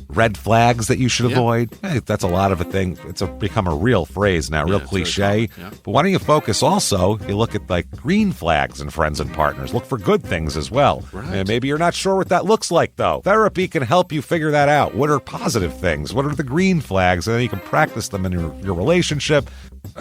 red flags that you should avoid. Hey, that's a lot of a thing. It's become a real phrase now, real cliche. But why don't you focus also, you look at green flags in friends and partners. Look for good things as well. Right. And maybe you're not sure what that looks like, though. Therapy can help you figure that out. What are positive things? What are the green flags? And then you can practice them in your relationship.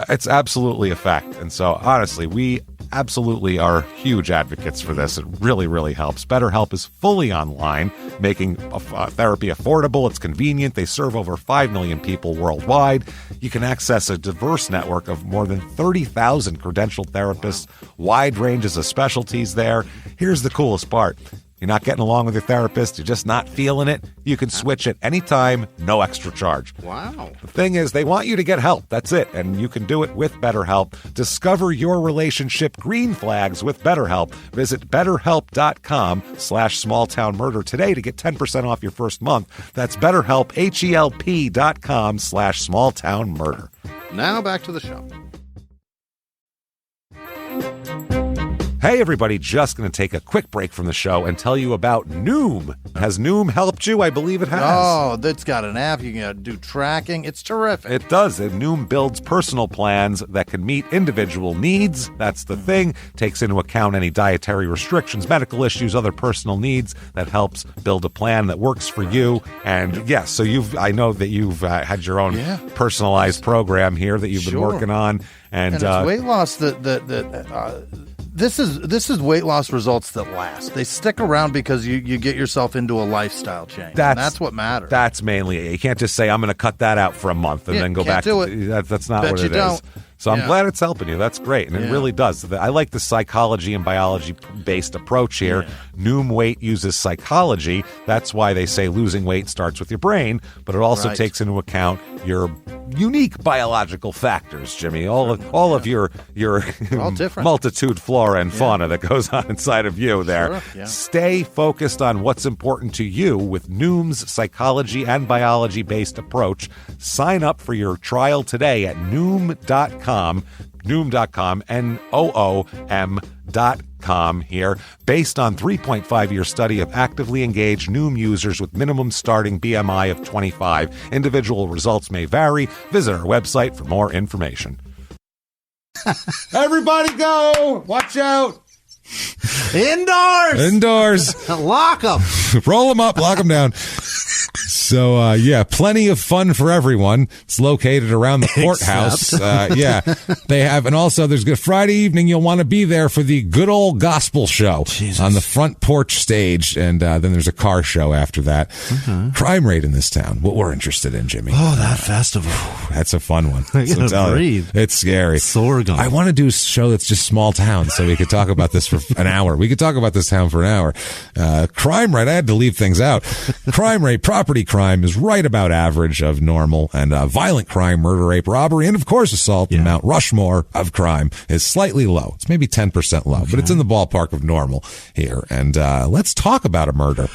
It's absolutely a fact. And so, honestly, we absolutely are huge advocates for this. It really, really helps. BetterHelp is fully online, making therapy affordable. It's convenient. They serve over 5 million people worldwide. You can access a diverse network of more than 30,000 credentialed therapists, wide ranges of specialties there. Here's the coolest part. You're not getting along with your therapist, you're just not feeling it, you can switch at any time, no extra charge. Wow. The thing is, they want you to get help. That's it. And you can do it with BetterHelp. Discover your relationship green flags with BetterHelp. Visit BetterHelp.com/smalltownmurder today to get 10% off your first month. That's BetterHelp, HELP.com/smalltownmurder. Now back to the show. Hey, everybody, just going to take a quick break from the show and tell you about Noom. Has Noom helped you? I believe it has. Oh, it's got an app. You can do tracking. It's terrific. It does. Noom builds personal plans that can meet individual needs. That's the thing. Takes into account any dietary restrictions, medical issues, other personal needs. That helps build a plan that works for you. And yes, so I know that you've had your own personalized program here that you've been working on. And it's weight loss This is weight loss results that last. They stick around because you get yourself into a lifestyle change. That's what matters. That's mainly it. You can't just say, I'm going to cut that out for a month and then go back to it. That's not what it is. So I'm glad it's helping you. That's great. And it really does. I like the psychology and biology-based approach here. Yeah. Noom Weight uses psychology. That's why they say losing weight starts with your brain, but it also takes into account your unique biological factors, Jimmy. All of your multitude flora and fauna that goes on inside of you there. Sure, yeah. Stay focused on what's important to you with Noom's psychology and biology-based approach. Sign up for your trial today at Noom.com, Noom.com here. Based on 3.5-year study of actively engaged Noom users with minimum starting BMI of 25. Individual results may vary. Visit our website for more information. Everybody go! Watch out! Indoors! Lock them! Roll them up, lock them down. So, plenty of fun for everyone. It's located around the courthouse. They have, and also there's Good Friday evening. You'll want to be there for the good old gospel show on the front porch stage. And then there's a car show after that. Mm-hmm. Crime rate in this town. What we're interested in, Jimmy. Oh, that festival. That's a fun one. I gotta breathe. It's scary. Sorghum. I want to do a show that's just small town so we could talk about this for an hour. We could talk about this town for an hour. Crime rate, I had to leave things out. Crime rate, property crime is right about average of normal, and violent crime, murder, rape, robbery, and of course assault, the Mount Rushmore of crime is slightly low. It's maybe 10% low, but it's in the ballpark of normal here. And let's talk about a murder.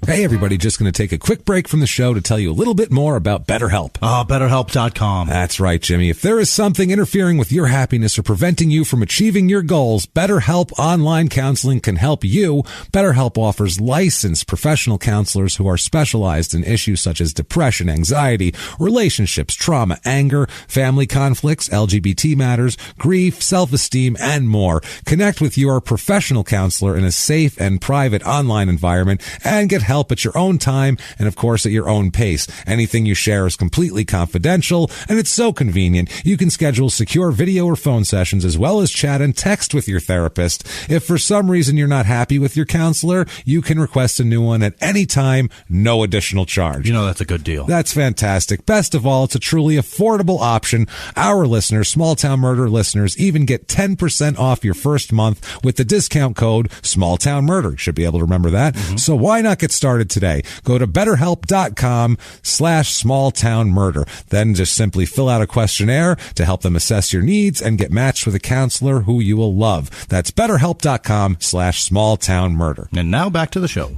Hey, everybody, just going to take a quick break from the show to tell you a little bit more about BetterHelp. Oh, BetterHelp.com. That's right, Jimmy. If there is something interfering with your happiness or preventing you from achieving your goals, BetterHelp Online Counseling can help you. BetterHelp offers licensed professional counselors who are specialized in issues such as depression, anxiety, relationships, trauma, anger, family conflicts, LGBT matters, grief, self-esteem, and more. Connect with your professional counselor in a safe and private online environment and get help at your own time and, of course, at your own pace. Anything you share is completely confidential, and it's so convenient. You can schedule secure video or phone sessions as well as chat and text with your therapist. If for some reason you're not happy with your counselor, you can request a new one at any time, no additional charge. You know, that's a good deal. That's fantastic. Best of all, it's a truly affordable option. Our listeners, Small Town Murder listeners, even get 10% off your first month with the discount code Small Town Murder. You should be able to remember that. Mm-hmm. So why not get started today? Go to BetterHelp.com/smalltownmurder. Then just simply fill out a questionnaire to help them assess your needs and get matched with a counselor who you will love. That's BetterHelp.com/smalltownmurder. And now back to the show.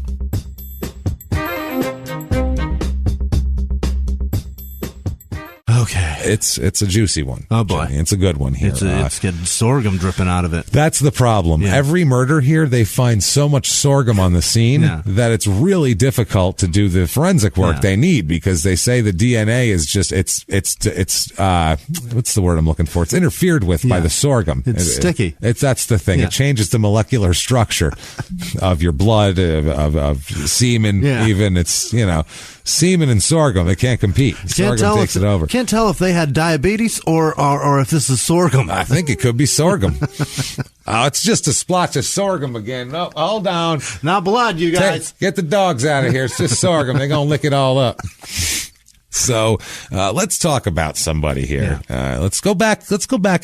Okay. It's a juicy one. Oh, boy. Jimmy. It's a good one here. It's getting sorghum dripping out of it. That's the problem. Yeah. Every murder here, they find so much sorghum on the scene that it's really difficult to do the forensic work they need, because they say the DNA is just, it's what's the word I'm looking for? It's interfered with by the sorghum. It's sticky. That's the thing. Yeah. It changes the molecular structure of your blood, of semen, even. It's, semen and sorghum. They can't compete. Sorghum takes it over. Can't tell if they had diabetes or if this is sorghum. I think it could be sorghum. Oh, it's just a splotch of sorghum again. No, hold on. Not blood, you guys. Get the dogs out of here. It's just sorghum. They're going to lick it all up. So let's talk about somebody here. Yeah. Let's go back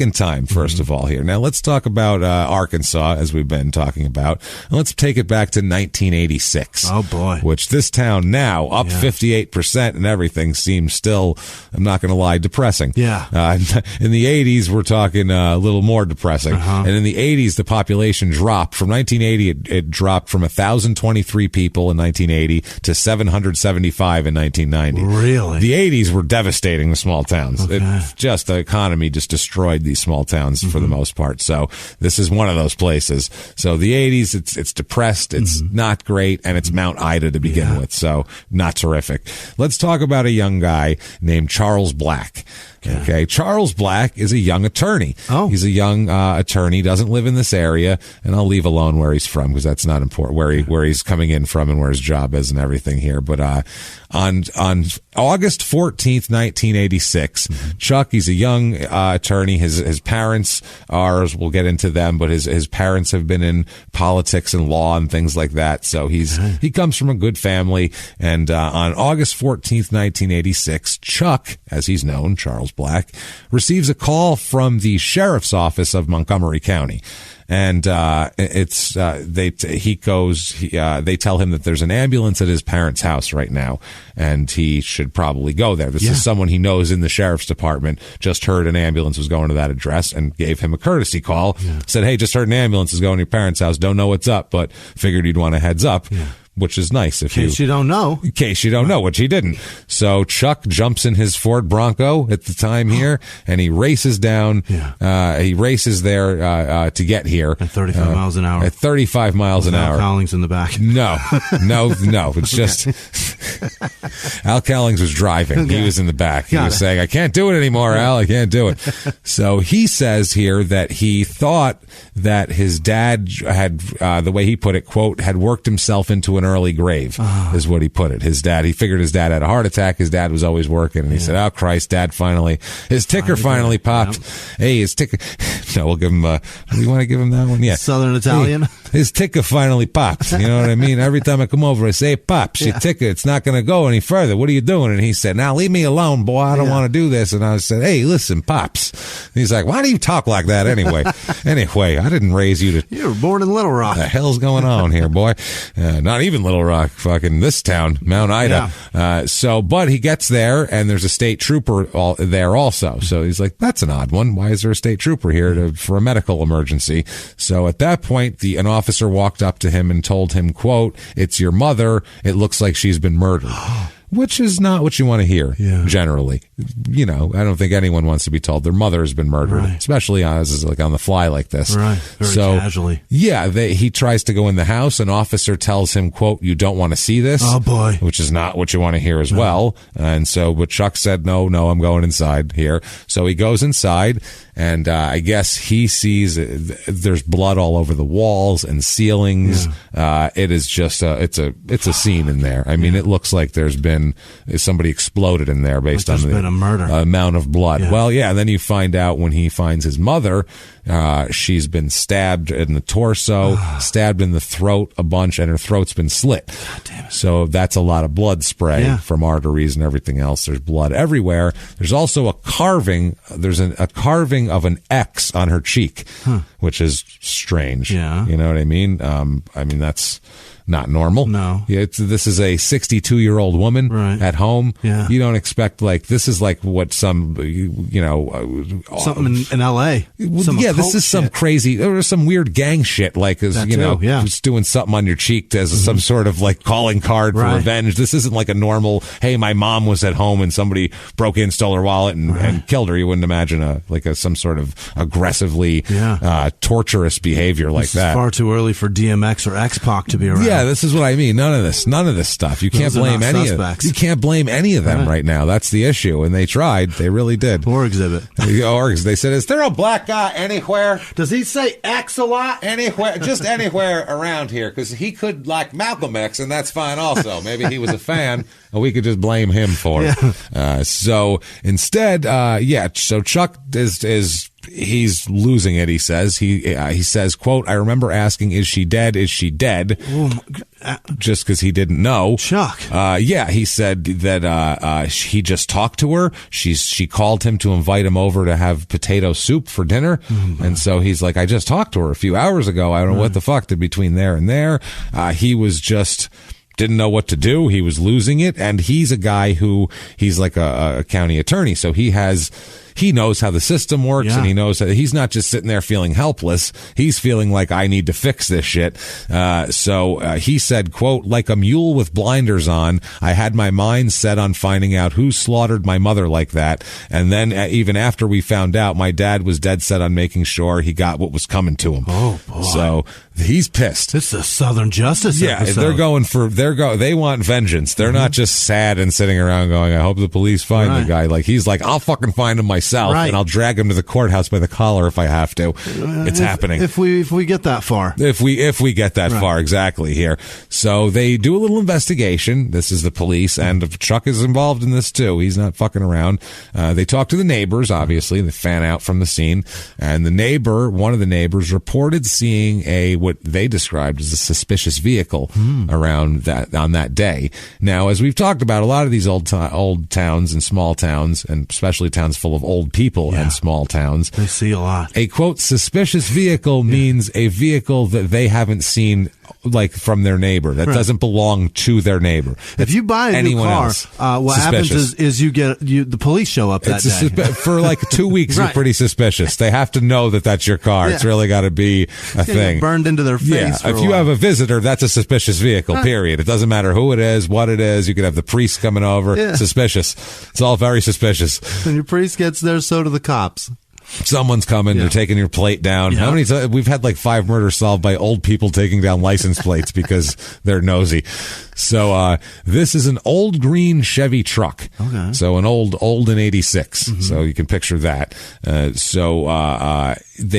in time, first of all, here. Now, let's talk about Arkansas, as we've been talking about. And let's take it back to 1986. Oh, boy. Which this town now, up 58% and everything, seems still, I'm not going to lie, depressing. Yeah. In the 80s, we're talking a little more depressing. Uh-huh. And in the 80s, the population dropped. From 1980, it dropped from 1,023 people in 1980 to 775 in 1990. Really? The 80s were devastating the small towns. Okay. The economy just destroyed these small towns for the most part. So this is one of those places. So the 80s, it's depressed, it's not great, and it's Mount Ida to begin with. So not terrific. Let's talk about a young guy named Charles Black. Okay. Charles Black is a young attorney. Oh. He's a young attorney, doesn't live in this area, and I'll leave alone where he's from because that's not important, where he's coming in from and where his job is and everything here. But on August 14th, 1986, Chuck, he's a young attorney. His parents are, we'll get into them, but his parents have been in politics and law and things like that. So he comes from a good family. And on August 14th, 1986, Chuck, as he's known, Charles Black, receives a call from the sheriff's office of Montgomery County. And they tell him that there's an ambulance at his parents' house right now, and he should probably go there. This is someone he knows in the sheriff's department, just heard an ambulance was going to that address and gave him a courtesy call. Said, hey, just heard an ambulance is going to your parents' house. Don't know what's up, but figured you'd want a heads up. Which is nice in case you don't know. In case you don't know, which he didn't. So Chuck jumps in his Ford Bronco at the time here, and he races down. He races there to get here. At 35 miles an hour. At 35 miles an hour. Al Cowlings in the back. No. It's just Al Cowlings was driving. He was in the back. He was saying, I can't do it anymore, Al. I can't do it. So he says here that he thought that his dad had, the way he put it, quote, had worked himself into an early grave, is what he put it. He figured his dad had a heart attack. His dad was always working, and he said, oh, Christ, Dad his ticker finally popped. Yep. Hey, his ticker. No, we'll give him, do you want to give him that one? Yeah. Southern Italian. Hey, his ticker finally popped. You know what I mean? Every time I come over, I say, Pops, your ticker, it's not going to go any further. What are you doing? And he said, now leave me alone, boy. I don't want to do this. And I said, hey, listen, Pops. And he's like, why do you talk like that anyway? Anyway, I didn't raise you to. You were born in Little Rock. What the hell's going on here, boy? Not even Little Rock, fucking this town, Mount Ida. But he gets there, and there's a state trooper there also. So he's like, that's an odd one. Why is there a state trooper here for a medical emergency? So at that point, an officer walked up to him and told him, quote, it's your mother. It looks like she's been murdered. Which is not what you want to hear, generally. I don't think anyone wants to be told their mother has been murdered, especially like on the fly like this. Right, very casually. Yeah, he tries to go in the house. An officer tells him, quote, you don't want to see this. Oh, boy. Which is not what you want to hear as well. And so, but Chuck said, no, I'm going inside here. So he goes inside, and I guess he sees there's blood all over the walls and ceilings. It is just it's a scene in there. I mean, it looks like there's been somebody exploded in there based on the been a murder. Amount of blood. Well, and then you find out when he finds his mother, she's been stabbed in the torso, stabbed in the throat a bunch, and her throat's been slit. God damn it. So that's a lot of blood spray from arteries and everything else. There's blood everywhere. There's also a carving. There's a carving of an X on her cheek, which is strange. Yeah. You know what I mean? That's not normal. No. This is a 62-year-old woman at home. Yeah. You don't expect, this is like what some, something in L.A. This is some crazy, or some weird gang shit, just doing something on your cheek as some sort of calling card for revenge. This isn't like a normal, hey, my mom was at home and somebody broke in, stole her wallet and killed her. You wouldn't imagine some sort of aggressively torturous behavior like this that. Is far too early for DMX or X-Pac to be around. Yeah, Yeah, this is what I mean. None of this stuff. You can't blame any of them. You can't blame any of them right now. That's the issue. And they tried. They really did. Or exhibit. Or they said, is there a black guy anywhere? Does he say X a lot? Anywhere, just anywhere around here, because he could like Malcolm X, and that's fine also. Maybe he was a fan, and we could just blame him for it. So instead, so Chuck is he's losing it. He says he says, quote, I remember asking, is she dead? Is she dead? Just because he didn't know. Chuck. He said that he just talked to her. She called him to invite him over to have potato soup for dinner. And so he's like, I just talked to her a few hours ago. I don't know what the fuck did between there and there. He was just didn't know what to do. He was losing it. And he's a guy who he's like a county attorney. So he knows how the system works, and he knows that he's not just sitting there feeling helpless. He's feeling like, I need to fix this shit. So he said, quote, like a mule with blinders on, I had my mind set on finding out who slaughtered my mother like that. And then even after we found out, my dad was dead set on making sure he got what was coming to him. Oh, boy. So he's pissed. This is a Southern Justice episode. They want vengeance. They're not just sad and sitting around going, I hope the police find the guy. Like, he's like, I'll fucking find him myself, and I'll drag him to the courthouse by the collar if I have to. It's happening. If we get that far. If we get that far, exactly here. So they do a little investigation. This is the police, and Chuck is involved in this too. He's not fucking around. They talk to the neighbors, obviously. They fan out from the scene, and one of the neighbors reported seeing what they described as a suspicious vehicle around on that day. Now, as we've talked about, a lot of these old towns and small towns, and especially towns full of old people and small towns, they see a lot. A quote suspicious vehicle means a vehicle that they haven't seen, like from their neighbor, that doesn't belong to their neighbor. If you buy a new car, what happens is the police show up that day. For like 2 weeks. You're pretty suspicious. They have to know that that's your car. It's really got to be a thing. Get burned into their face. If you have a visitor, that's a suspicious vehicle. Period. It doesn't matter who it is, what it is. You could have the priest coming over. Suspicious. It's all very suspicious. When your priest gets there, so do the cops. Someone's coming. They're taking your plate down. How many times we've had like 5 murders solved by old people taking down license plates because they're nosy. So this is an old green Chevy truck. Okay. So an old in 86. So you can picture that. They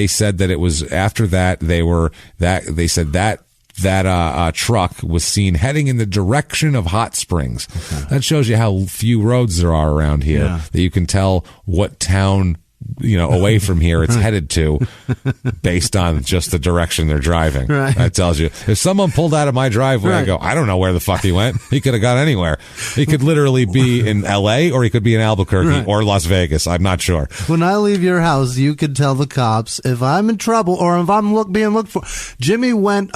said that it was after that they said that truck was seen heading in the direction of Hot Springs. That shows you how few roads there are around here, that you can tell what town away from here it's headed to based on just the direction they're driving. That tells you. If someone pulled out of my driveway, I go, I don't know where the fuck he went. He could have gone anywhere. He could literally be in LA, or he could be in Albuquerque or Las Vegas. I'm not sure. When I leave your house, you can tell the cops if I'm in trouble or if I'm being looked for. Jimmy went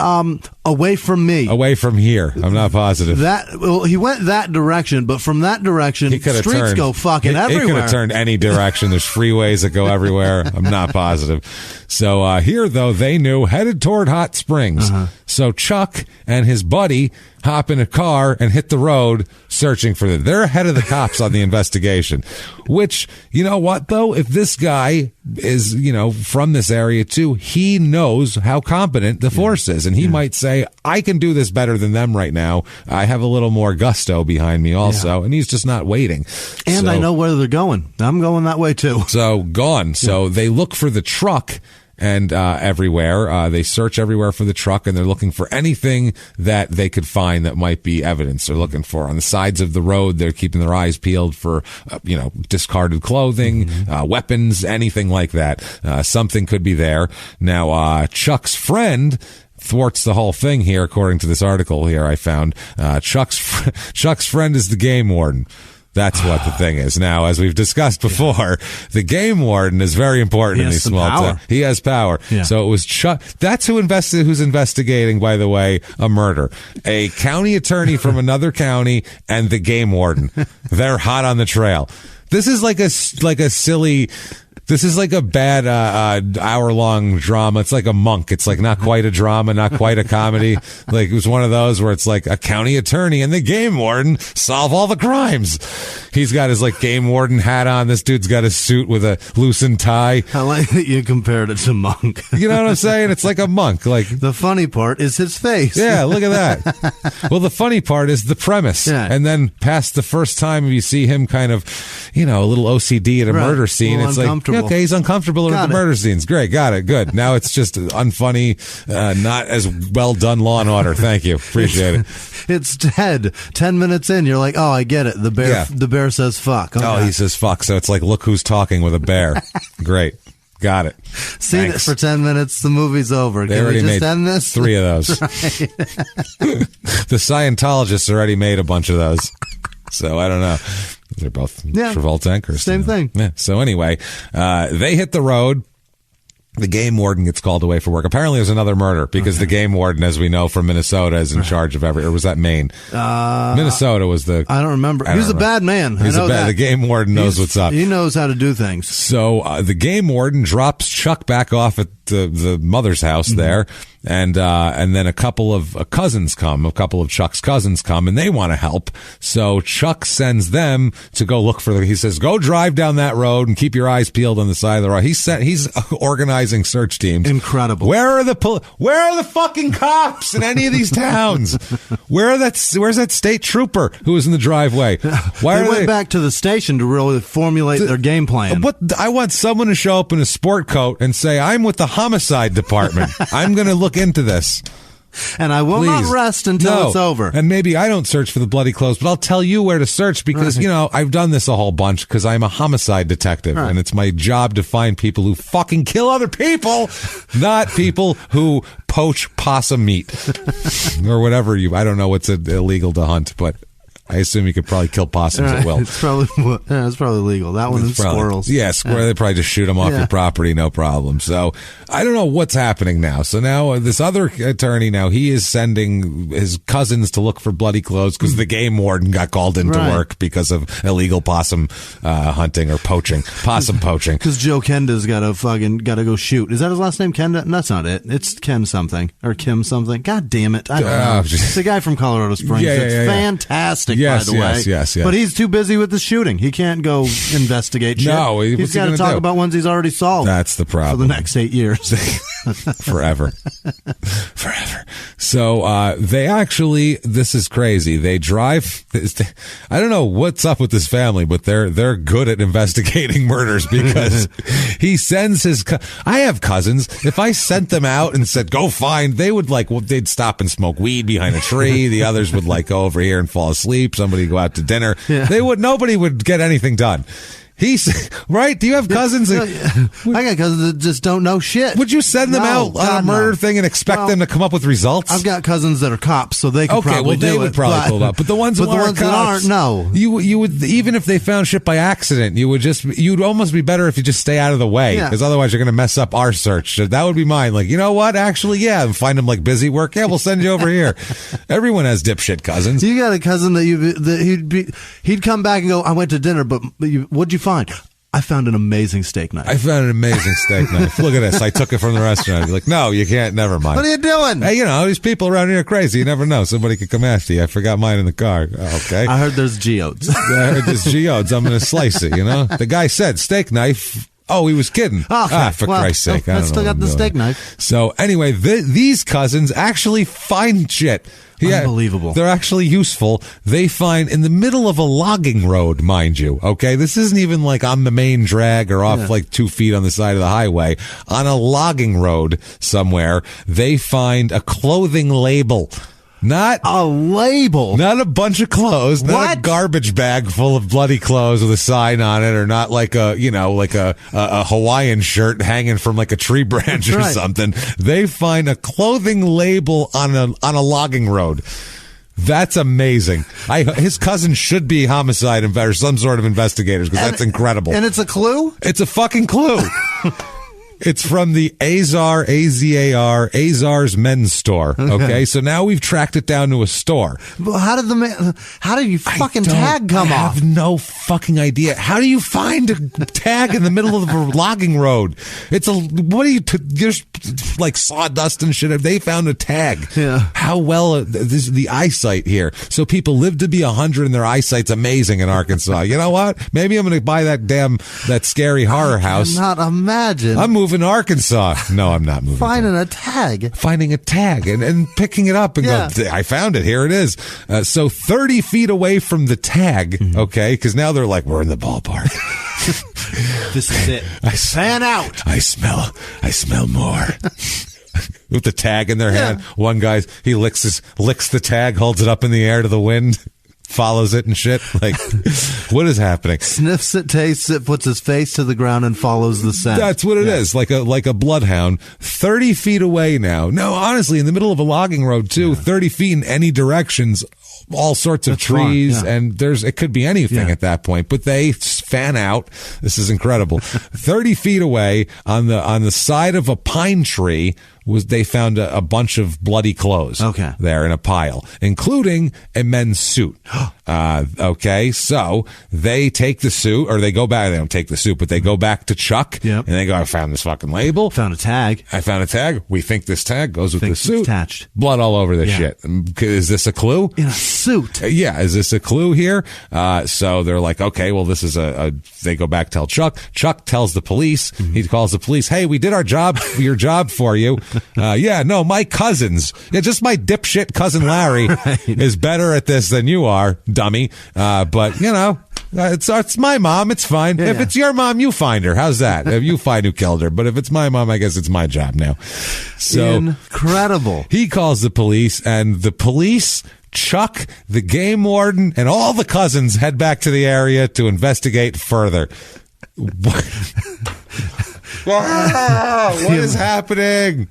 away from me. Away from here. I'm not positive. He went that direction, but from that direction, streets go fucking everywhere. He could have turned any direction. There's freeways that go everywhere. I'm not positive. So here, though, they knew, headed toward Hot Springs. So Chuck and his buddy hop in a car and hit the road searching for them. They're ahead of the cops on the investigation, which, you know what, though? If this guy is, from this area, too, he knows how competent the force is. And he might say, I can do this better than them right now. I have a little more gusto behind me also. And he's just not waiting. And I know where they're going. I'm going that way, too. So gone. So they look for the truck. And everywhere. They search everywhere for the truck, and they're looking for anything that they could find that might be evidence. They're looking for on the sides of the road. They're keeping their eyes peeled for, discarded clothing, weapons, anything like that. Something could be there. Now, Chuck's friend thwarts the whole thing here, according to this article here I found. Chuck's friend is the game warden. That's what the thing is. Now, as we've discussed before, the game warden is very important in these small towns. He has power. So it was Chuck. That's who's investigating, by the way, a murder. A county attorney from another county and the game warden. They're hot on the trail. This is like a silly This is like a bad hour-long drama. It's like a Monk. It's like not quite a drama, not quite a comedy. Like it was one of those where it's like a county attorney and the game warden solve all the crimes. He's got his like game warden hat on. This dude's got a suit with a loosened tie. I like that you compared it to Monk. You know what I'm saying? It's like a Monk. Like the funny part is his face. Yeah, look at that. Well, the funny part is the premise. Yeah. And then past the first time you see him kind of, a little OCD at a murder scene, it's like, okay, he's uncomfortable at the murder scenes. Great, got it, good. Now it's just unfunny, not as well done Law and Order. Thank you, appreciate it. It's Ted. 10 minutes in, you're like, oh, I get it. The bear says fuck. Okay. Oh, he says fuck, so it's like, look who's talking with a bear. Great. Got it. Seen it for 10 minutes. The movie's over. They already made end this? 3 of those. Right. The Scientologists already made a bunch of those. So I don't know. They're both Travolta anchors. Same thing. Yeah. So anyway, they hit the road. The game warden gets called away for work. Apparently there's another murder because the game warden, as we know from Minnesota, is in charge of or was that Maine? Minnesota was the... I don't remember. He's a bad man. The game warden knows what's up. He knows how to do things. So the game warden drops Chuck back off at the mother's house there. And then a couple of cousins come, a couple of Chuck's cousins come, and they want to help. So Chuck sends them to go look for he says, go drive down that road and keep your eyes peeled on the side of the road. He's organizing search teams. Incredible. Where are the fucking cops in any of these towns? Where's that state trooper who was in the driveway? They went back to the station to really formulate their game plan. I want someone to show up in a sport coat and say, I'm with the homicide department. I'm going to look into this. And I will not rest until it's over. And maybe I don't search for the bloody clothes, but I'll tell you where to search because, I've done this a whole bunch because I'm a homicide detective and it's my job to find people who fucking kill other people, not people who poach possum meat or whatever I don't know what's illegal to hunt, but I assume you could probably kill possums at will. It's probably legal. That one is squirrels. Yeah, they probably just shoot them off your property, no problem. So I don't know what's happening now. So now this other attorney, he is sending his cousins to look for bloody clothes because the game warden got called into work because of illegal possum hunting or poaching, possum poaching. Because Joe Kenda's got to go shoot. Is that his last name, Kenda? That's not it. It's Ken something or Kim something. God damn it! I don't know. It's the guy from Colorado Springs. It's fantastic. Yes, by the way. Yes. But he's too busy with the shooting. He can't go investigate shit. No, he's got to talk about ones he's already solved. That's the problem. For the next 8 years. Forever. So this is crazy. They drive. I don't know what's up with this family, but they're good at investigating murders because he sends I have cousins. If I sent them out and said, go find, they'd stop and smoke weed behind a tree. The others would go over here and fall asleep. Somebody go out to dinner. Yeah. Nobody would get anything done. He's right. Do you have cousins? I got cousins that just don't know shit. Would you send them out on a murder thing and expect them to come up with results? I've got cousins that are cops, so they could probably do it. They would probably pull it up. But the ones, that aren't, no. You would, even if they found shit by accident, you'd almost be better if you just stay out of the way because otherwise you're going to mess up our search. That would be mine. You know what? Actually, and find them busy work. Yeah, we'll send you over here. Everyone has dipshit cousins. You got a cousin that he'd come back and go, I went to dinner, but what'd you find? I found an amazing steak knife. Look at this. I took it from the restaurant. You're like, no, you can't. Never mind. What are you doing? Hey, these people around here are crazy. You never know. Somebody could come after you. I forgot mine in the car. Okay. I heard there's geodes. I'm going to slice it, The guy said steak knife. Oh, he was kidding. Okay. For Christ's sake. I still got the steak knife. So anyway, these cousins actually find shit. Unbelievable. They're actually useful. They find in the middle of a logging road, mind you. Okay. This isn't even on the main drag or off 2 feet on the side of the highway. On a logging road somewhere, they find a clothing label. Not a label. Not a bunch of clothes. Not a garbage bag full of bloody clothes with a sign on it, or not a Hawaiian shirt hanging from a tree branch or something. They find a clothing label on a logging road. That's amazing. His cousin should be homicide or some sort of investigators because that's incredible. And it's a clue? It's a fucking clue. It's from the Azar's men's store. Okay, so now we've tracked it down to a store. Well, how did you fucking tag come off? I have no fucking idea. How do you find a tag in the middle of a logging road? There's like sawdust and shit. They found a tag. Yeah. How well this is the eyesight here. So people live to be 100 and their eyesight's amazing in Arkansas. You know what? Maybe I'm going to buy that scary horror house. Not imagine. I'm moving to Arkansas. No, I'm not moving. Finding a tag and picking it up and go, I found it. Here it is. So 30 feet away from the tag. Okay. Cause now they're like, we're in the ballpark. This is it. Fan out. I smell more. With the tag in their hand. One guy, he licks the tag, holds it up in the air to the wind, follows it and shit. Like, what is happening? Sniffs it, tastes it, puts his face to the ground and follows the scent. That's what it is. Like a bloodhound. 30 feet away now. No, honestly, in the middle of a logging road too, 30 feet in any directions. All sorts of trees, and it could be anything at that point, but they fan out. This is incredible. 30 feet away on the side of a pine tree they found a bunch of bloody clothes there in a pile, including a men's suit. Okay, so they take the suit, or they go back. They don't take the suit, but they go back to Chuck, and they go, I found this fucking label. Found a tag. I found a tag. We think this tag goes with the suit. Attached. Blood all over the shit. Is this a clue? In a suit. Yeah, is this a clue here? So they're like, okay, well, this is they go back, tell Chuck. Chuck tells the police. He calls the police. Hey, we did your job for you. My cousins. Yeah, just my dipshit cousin Larry is better at this than you are, dummy. But it's my mom. It's fine. If it's your mom, you find her. How's that? If you find who killed her. But if it's my mom, I guess it's my job now. So incredible. He calls the police, and the police, Chuck, the game warden, and all the cousins head back to the area to investigate further. What is happening?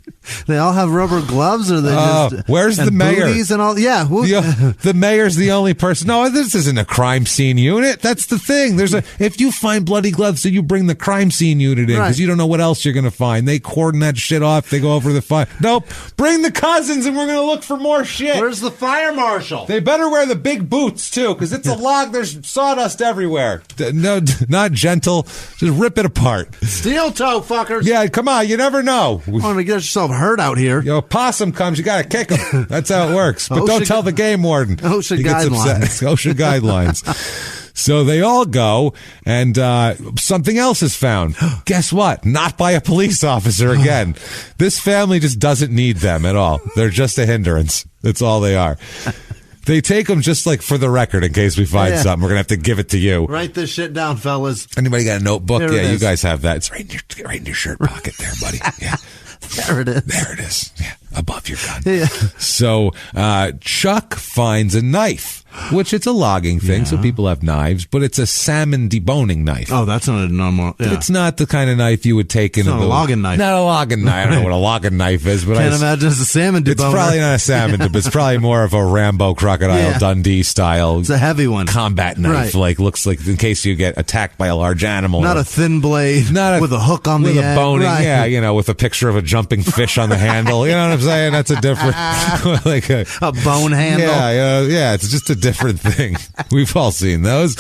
They all have rubber gloves, or they just where's the mayor and all? The mayor's the only person. No, this isn't a crime scene unit. That's the thing. If you find bloody gloves, so you bring the crime scene unit in, because you don't know what else you're going to find. They cordon that shit off. They go over the fire. Nope, bring the cousins, and we're going to look for more shit. Where's the fire marshal? They better wear the big boots too, because it's a log. There's sawdust everywhere. No, not gentle. Just rip it apart. Steel toe, fuckers. Yeah, come on. You never know. Want to get yourself hurt out here. Possum comes, you got to kick him. That's how it works. But don't tell the game warden. OSHA he gets guidelines. upset. OSHA guidelines. So they all go, and something else is found. Guess what? Not by a police officer again. This family just doesn't need them at all. They're just a hindrance. That's all they are. They take them just like for the record in case we find something. We're going to have to give it to you. Write this shit down, fellas. Anybody got a notebook? You guys have that. It's right in your shirt pocket there, buddy. Yeah. There it is. There it is. Yeah, above your gun. Yeah. So Chuck finds a knife, which it's a logging thing, so people have knives, but it's a salmon deboning knife. Oh, that's not a normal. Yeah. It's not the kind of knife you would take in a logging knife. Not a logging knife. I don't know what a logging knife is, but can't imagine it's a salmon deboner. It's probably not a salmon, but it's probably more of a Rambo Crocodile Dundee style. It's a heavy one. Combat knife, looks like in case you get attacked by a large animal. Not a thin blade. With a hook on the end. With a boning, with a picture of a jumping fish on the handle. You know what I'm saying? That's a different, like a bone handle. Yeah, it's just a different thing. We've all seen those.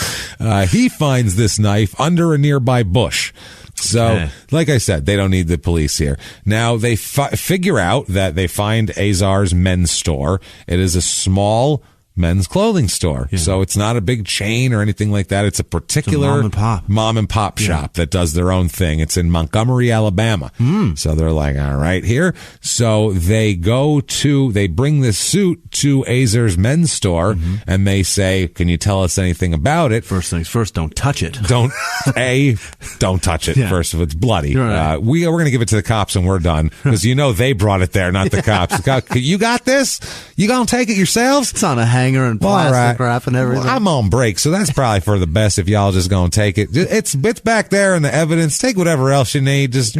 He finds this knife under a nearby bush. So, like I said, they don't need the police here. Now, they figure out that they find Azar's men's store. It is a small men's clothing store. So it's not a big chain or anything like that. It's a particular mom and pop shop that does their own thing. It's in Montgomery, Alabama. So they're like, all right, here. So they bring this suit to Azar's men's store and they say, can you tell us anything about it? First things first, don't touch it. Don't touch it. First, if it's bloody. Right. We're going to give it to the cops and we're done, because they brought it there, not the cops. You got this? You going to take it yourselves? It's on a hanger and plastic wrap and everything. Well, I'm on break, so that's probably for the best if y'all just gonna take it. It's back there in the evidence. Take whatever else you need. Just,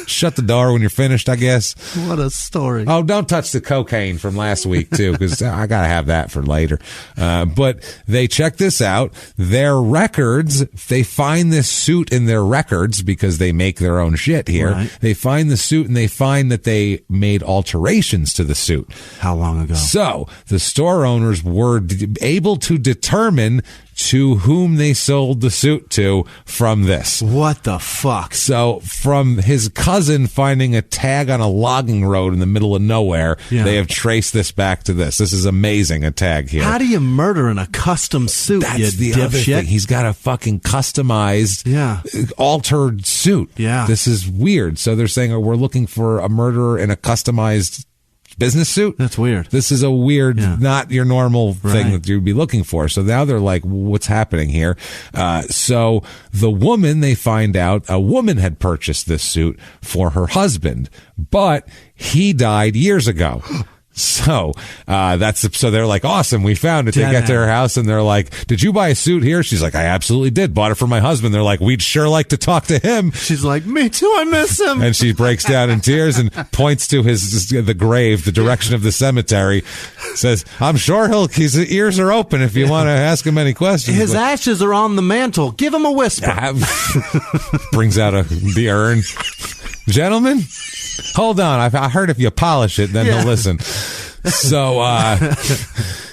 Shut the door when you're finished, I guess. What a story. Oh, don't touch the cocaine from last week, too, because I got to have that for later. But they check this out. Their records, they find this suit in their records because they make their own shit here. Right. They find the suit and they find that they made alterations to the suit. How long ago? So the store owners were able to determine to whom they sold the suit to from this. What the fuck? So from his cousin finding a tag on a logging road in the middle of nowhere, they have traced this back to this. This is amazing, a tag here. How do you murder in a custom suit, That's the other thing. He's got a fucking customized, altered suit. Yeah. This is weird. So they're saying, we're looking for a murderer in a customized business suit. That's weird. This is a weird, not your normal thing that you'd be looking for. So now they're like, what's happening here? So the woman, they find out a woman had purchased this suit for her husband, but he died years ago. So so they're like, awesome, we found it. They get to her house and they're like, did you buy a suit here? She's like, I absolutely did. Bought it for my husband. They're like, we'd sure like to talk to him. She's like, me too, I miss him. And she breaks down in tears and points to the grave, the direction of the cemetery, says, I'm sure his ears are open if you want to ask him any questions. His ashes are on the mantle. Give him a whisper. Brings out the urn. Gentlemen, hold on. I heard if you polish it, then he'll listen.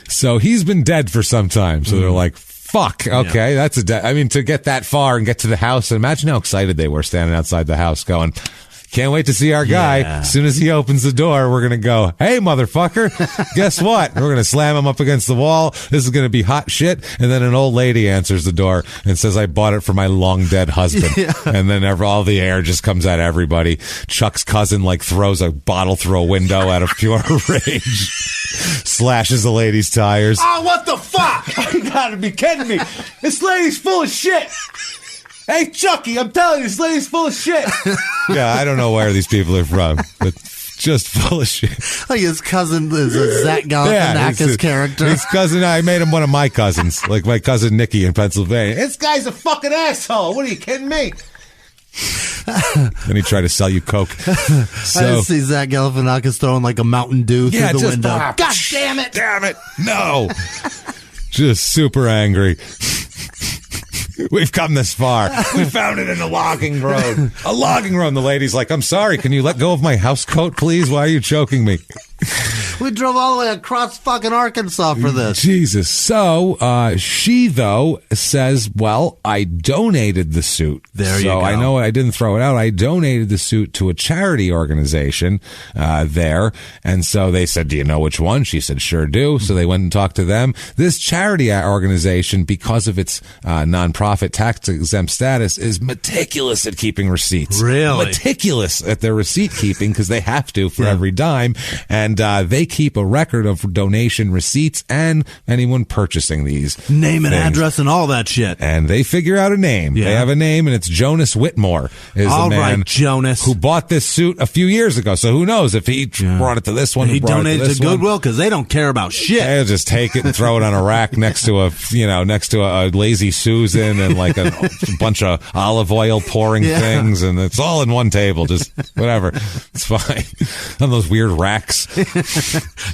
So he's been dead for some time. So they're like, fuck. Okay, that's to get that far and get to the house. And imagine how excited they were standing outside the house going, can't wait to see our guy. As soon as he opens the door, we're going to go, hey, motherfucker, guess what? We're going to slam him up against the wall. This is going to be hot shit. And then an old lady answers the door and says, I bought it for my long dead husband. And then all the air just comes at everybody. Chuck's cousin throws a bottle through a window out of pure rage. Slashes the lady's tires. Oh, what the fuck? You gotta be kidding me. This lady's full of shit. Hey, Chucky, I'm telling you, this lady's full of shit. Yeah, I don't know where these people are from, but just full of shit. Like his cousin is a Zach Galifianakis character. His cousin, I made him one of my cousins, like my cousin Nicky in Pennsylvania. This guy's a fucking asshole. What are you kidding me? Then he tried to sell you Coke. I just see Zach Galifianakis throwing a Mountain Dew through the window. God damn it. Damn it. No. Just super angry. We've come this far. We found it in a logging road. A logging road. And the lady's like, I'm sorry. Can you let go of my house coat, please? Why are you choking me? We drove all the way across fucking Arkansas for this. Jesus. So she, though, says, well, I donated the suit. There you go. So I know I didn't throw it out. I donated the suit to a charity organization there. And so they said, do you know which one? She said, sure do. So they went and talked to them. This charity organization, because of its nonprofit tax-exempt status, is meticulous at keeping receipts. Really? Meticulous at their receipt keeping because they have to for every dime. And they keep a record of donation receipts and anyone purchasing these. Name and address and all that shit. And they figure out a name. Yeah. They have a name, and it's Jonas Whitmore. All right, Jonas. Who bought this suit a few years ago. So who knows if he brought it to this one. He donated to Goodwill because they don't care about shit. They'll just take it and throw it on a rack next to a Lazy Susan and a bunch of olive oil pouring things, and it's all in one table. Just whatever. It's fine. On those weird racks.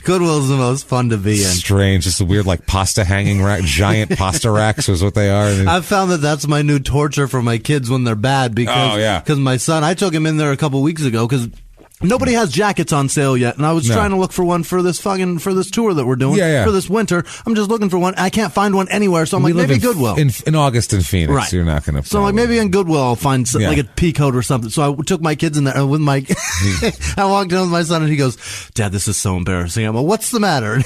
Goodwill's the most fun to be in. Strange. Just a weird pasta hanging rack. Giant pasta racks is what they are. I've found that's my new torture for my kids when they're bad because my son, I took him in there a couple weeks ago because nobody has jackets on sale yet, and I was trying to look for one for this tour that we're doing for this winter. I'm just looking for one. I can't find one anywhere, so I'm maybe Goodwill. In August in Phoenix, right. You're not going to. So maybe in Goodwill I'll find a pea coat or something. So I took my kids in there with my. I walked in with my son, and he goes, "Dad, this is so embarrassing." I'm like, "What's the matter?" And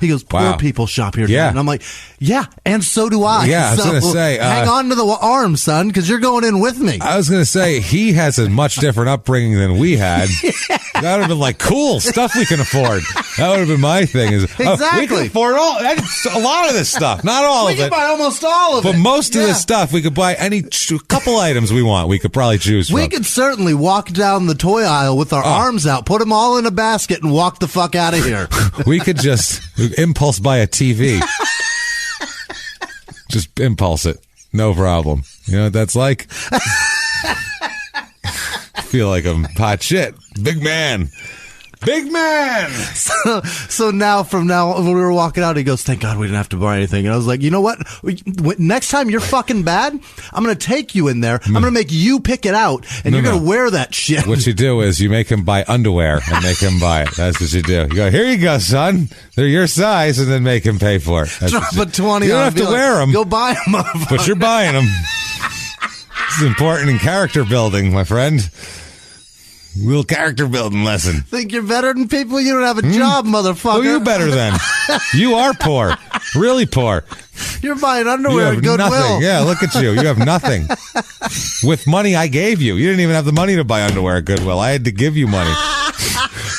he goes, "Poor people shop here." Yeah, and I'm like, "Yeah, and so do I." Yeah, I was going to say, hang on to the arm, son, because you're going in with me. I was going to say he has a much different upbringing than we had. That would have been cool stuff we can afford. That would have been my thing. Exactly. We can afford a lot of this stuff. Not all of it. We could buy almost all of it. But most of this stuff, we could buy a couple items we want. We could probably choose from. We could certainly walk down the toy aisle with our arms out, put them all in a basket, and walk the fuck out of here. We could just impulse buy a TV. Just impulse it. No problem. You know what that's like? feel like I'm hot shit. Big man. Big man. So now, from now, when we were walking out, he goes, "Thank God we didn't have to buy anything." And I was like, you know what? Next time you're fucking bad, I'm going to take you in there. I'm going to make you pick it out, and you're going to wear that shit. What you do is you make him buy underwear and make him buy it. That's what you do. You go, here you go, son. They're your size, and then make him pay for it. Drop a 20 You don't have to wear them. Go buy them, motherfucker. But you're buying them. This is important in character building, my friend. Real character building lesson. Think you're better than people? You don't have a job, motherfucker. Who are you better than? You are poor. Really poor. You're buying underwear at Goodwill. Nothing. Yeah, look at you. You have nothing. With money I gave you. You didn't even have the money to buy underwear at Goodwill. I had to give you money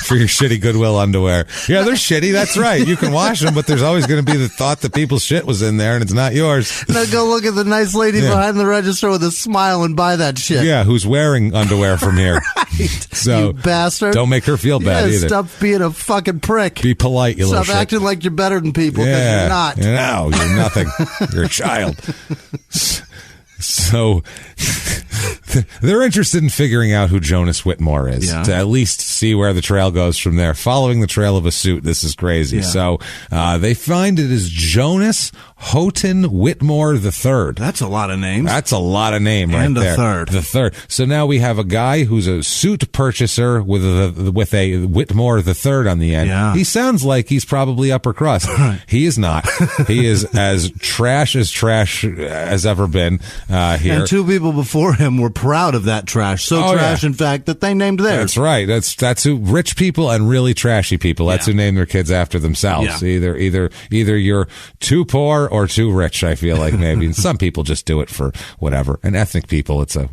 for your shitty Goodwill underwear. Yeah, they're shitty. That's right. You can wash them, but there's always going to be the thought that people's shit was in there and it's not yours. Now go look at the nice lady behind the register with a smile and buy that shit. Yeah, who's wearing underwear from here. Right. So, you bastard. Don't make her feel bad either. Stop being a fucking prick. Be polite, you little shit. Stop acting like you're better than people, because you're not. No, you're nothing. You're a child. So they're interested in figuring out who Jonas Whitmore is, to at least see where the trail goes from there. Following the trail of a suit, this is crazy. So they find it is Jonas Houghton Whitmore III. That's a lot of names. That's a lot of name right and there. And the third. So now we have a guy who's a suit purchaser with a Whitmore III on the end. Yeah. He sounds like he's probably upper crust. He is not. He is as trash as ever been here. And two people before him were proud of that trash. So trash, in fact, that they named theirs. That's right. That's who rich people and really trashy people. That's who name their kids after themselves. Yeah. Either you're too poor or too rich, I feel like, maybe. And some people just do it for whatever. And ethnic people, it's a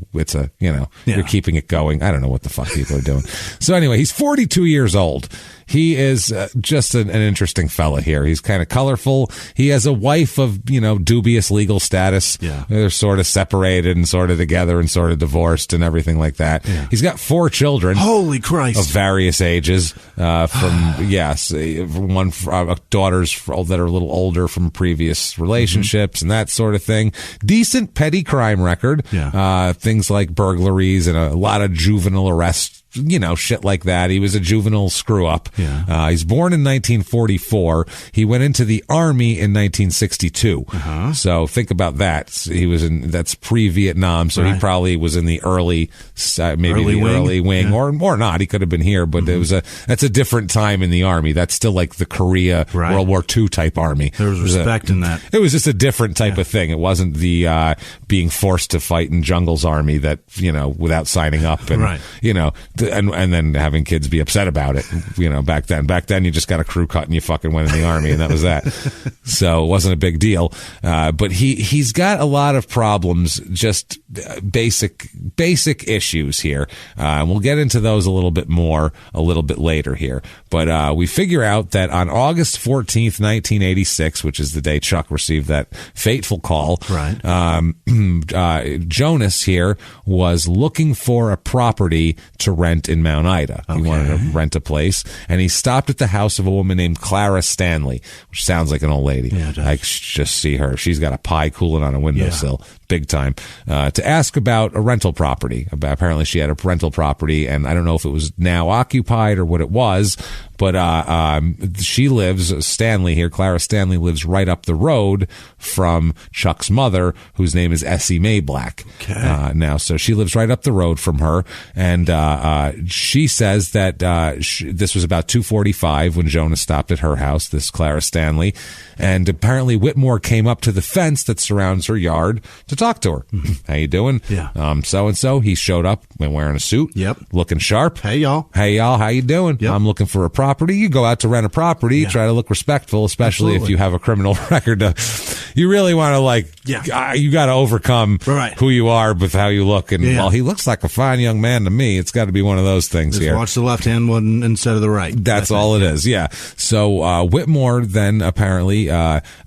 you're keeping it going. I don't know what the fuck people are doing. So anyway, he's 42 years old. He is just an interesting fella here. He's kind of colorful. He has a wife of, dubious legal status. Yeah. They're sort of separated and sort of together and sort of divorced and everything like that. Yeah. He's got 4 children. Holy Christ. Of various ages. From one daughters that are a little older from previous relationships and that sort of thing. Decent petty crime record. Yeah. Things like burglaries and a lot of juvenile arrests. Shit like that. He was a juvenile screw up. Yeah. He's born in 1944. He went into the Army in 1962. So think about that. That's pre-Vietnam. So he probably was in the early wing or not. He could have been here, but that's a different time in the Army. That's still like the Korea World War II type Army. There was respect in that. It was just a different type of thing. It wasn't the being forced to fight in jungles Army that, without signing up and, and then having kids be upset about it, back then you just got a crew cut and you fucking went in the Army and that was that. So it wasn't a big deal. But he's got a lot of problems, just basic issues here. And we'll get into those a little bit more a little bit later here. But we figure out that on August 14th, 1986, which is the day Chuck received that fateful call, Jonas here was looking for a property to rent in Mount Ida. He wanted to rent a place, and he stopped at the house of a woman named Clara Stanley, which sounds like an old lady. Yeah, I just see her. She's got a pie cooling on a windowsill, big time, to ask about a rental property. Apparently she had a rental property, and I don't know if it was now occupied or what it was, but she lives, Clara Stanley lives right up the road from Chuck's mother, whose name is Essie Mae Black. Now, so she lives right up the road from her, and she says that this was about 2:45 when Jonas stopped at her house, this Clara Stanley, and apparently Whitmore came up to the fence that surrounds her yard to talk to her. How you doing? Yeah. So-and-so. He showed up wearing a suit. Yep. Looking sharp. Hey, y'all. How you doing? Yep. I'm looking for a property. You go out to rent a property, try to look respectful, especially if you have a criminal record. You really want to you got to overcome who you are with how you look. And well, he looks like a fine young man to me. It's got to be one of those things here. Watch the left hand one instead of the right. That's all it is. Yeah. So Whitmore then apparently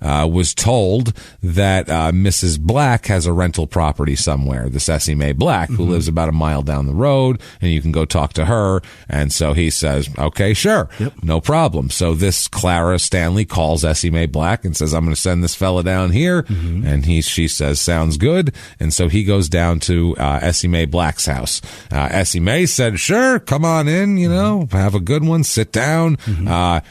was told that Mrs. Black has a rental property somewhere, this Essie Mae Black, who lives about a mile down the road, and you can go talk to her. And so he says, okay, sure, no problem. So this Clara Stanley calls Essie Mae Black and says, I'm going to send this fella down here. And she says, sounds good. And so he goes down to Essie Mae Black's house. Essie Mae said, sure, come on in, have a good one, sit down.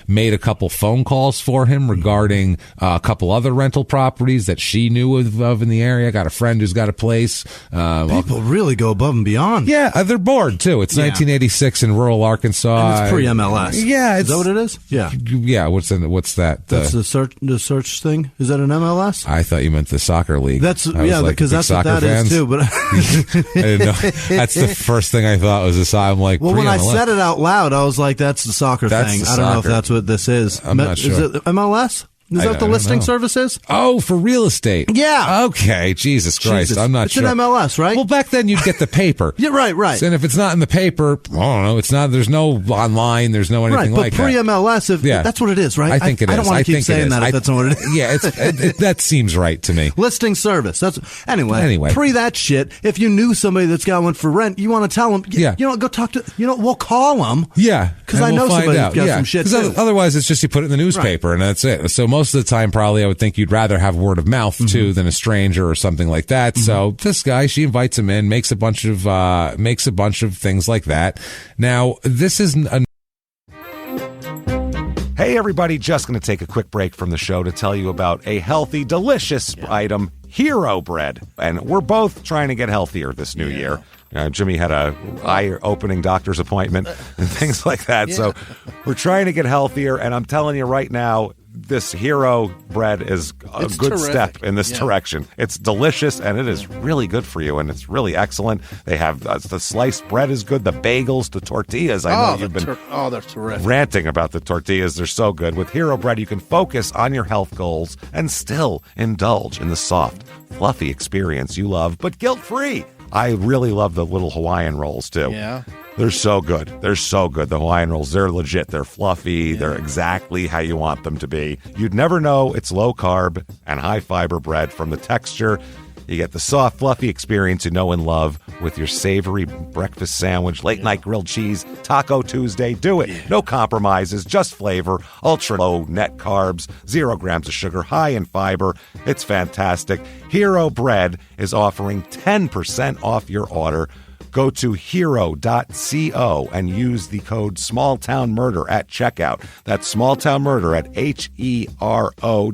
Made a couple phone calls for him regarding a couple other rental properties that she knew of in the area. Got a friend who's got a place. People really go above and beyond. Yeah, they're bored too. It's 1986 in rural Arkansas. And it's pre-MLS. Yeah, is that what it is? Yeah. Yeah. What's that? That's the search thing. Is that an MLS? I thought you meant the soccer league. Because that's what that is too. But I didn't know. That's the first thing I thought was this. I'm like, well, when I said it out loud, I was like, that's the soccer thing. I don't know if that's what this is. I'm not sure. Is it MLS? Is that what the listing service is? Oh, for real estate. Yeah. Okay. Jesus Christ. I'm not sure. It's an MLS, right? Well, back then you'd get the paper. Yeah, right. And if it's not in the paper, I don't know. It's not. There's no online. There's no anything like that. But pre-MLS, that's what it is, right? I think it is. I don't want to keep saying that if that's not what it is. Yeah, that seems right to me. Listing service. Anyway. Pre that shit. If you knew somebody that's got one for rent, you want to tell them. Go talk to. We'll call them. Yeah, because I know somebody that's got some shit too. Otherwise, it's just you put it in the newspaper and that's it. So most of the time, probably I would think you'd rather have word of mouth too than a stranger or something like that. So this guy, she invites him in, makes a bunch of things like that. Now this is Hey everybody, just going to take a quick break from the show to tell you about a healthy, delicious item, Hero Bread. And we're both trying to get healthier this new year. Jimmy had a eye-opening doctor's appointment and things like that. So we're trying to get healthier, and I'm telling you right now, this Hero Bread is a good step in this direction. It's delicious, and it is really good for you, and it's really excellent. They have the sliced bread is good, the bagels, the tortillas. I know you've been they're terrific. Ranting about the tortillas. They're so good. With Hero Bread, you can focus on your health goals and still indulge in the soft, fluffy experience you love, but guilt-free. I really love the little Hawaiian rolls, too. Yeah. They're so good. They're so good. The Hawaiian rolls, they're legit. They're fluffy. They're exactly how you want them to be. You'd never know it's low-carb and high-fiber bread from the texture. You get the soft, fluffy experience you know and love with your savory breakfast sandwich, late-night grilled cheese, Taco Tuesday. Do it. No compromises, just flavor, ultra-low net carbs, 0 grams of sugar, high in fiber. It's fantastic. Hero Bread is offering 10% off your order. Go to hero.co and use the code SmallTownMurder at checkout. That's SmallTownMurder at HERO.co.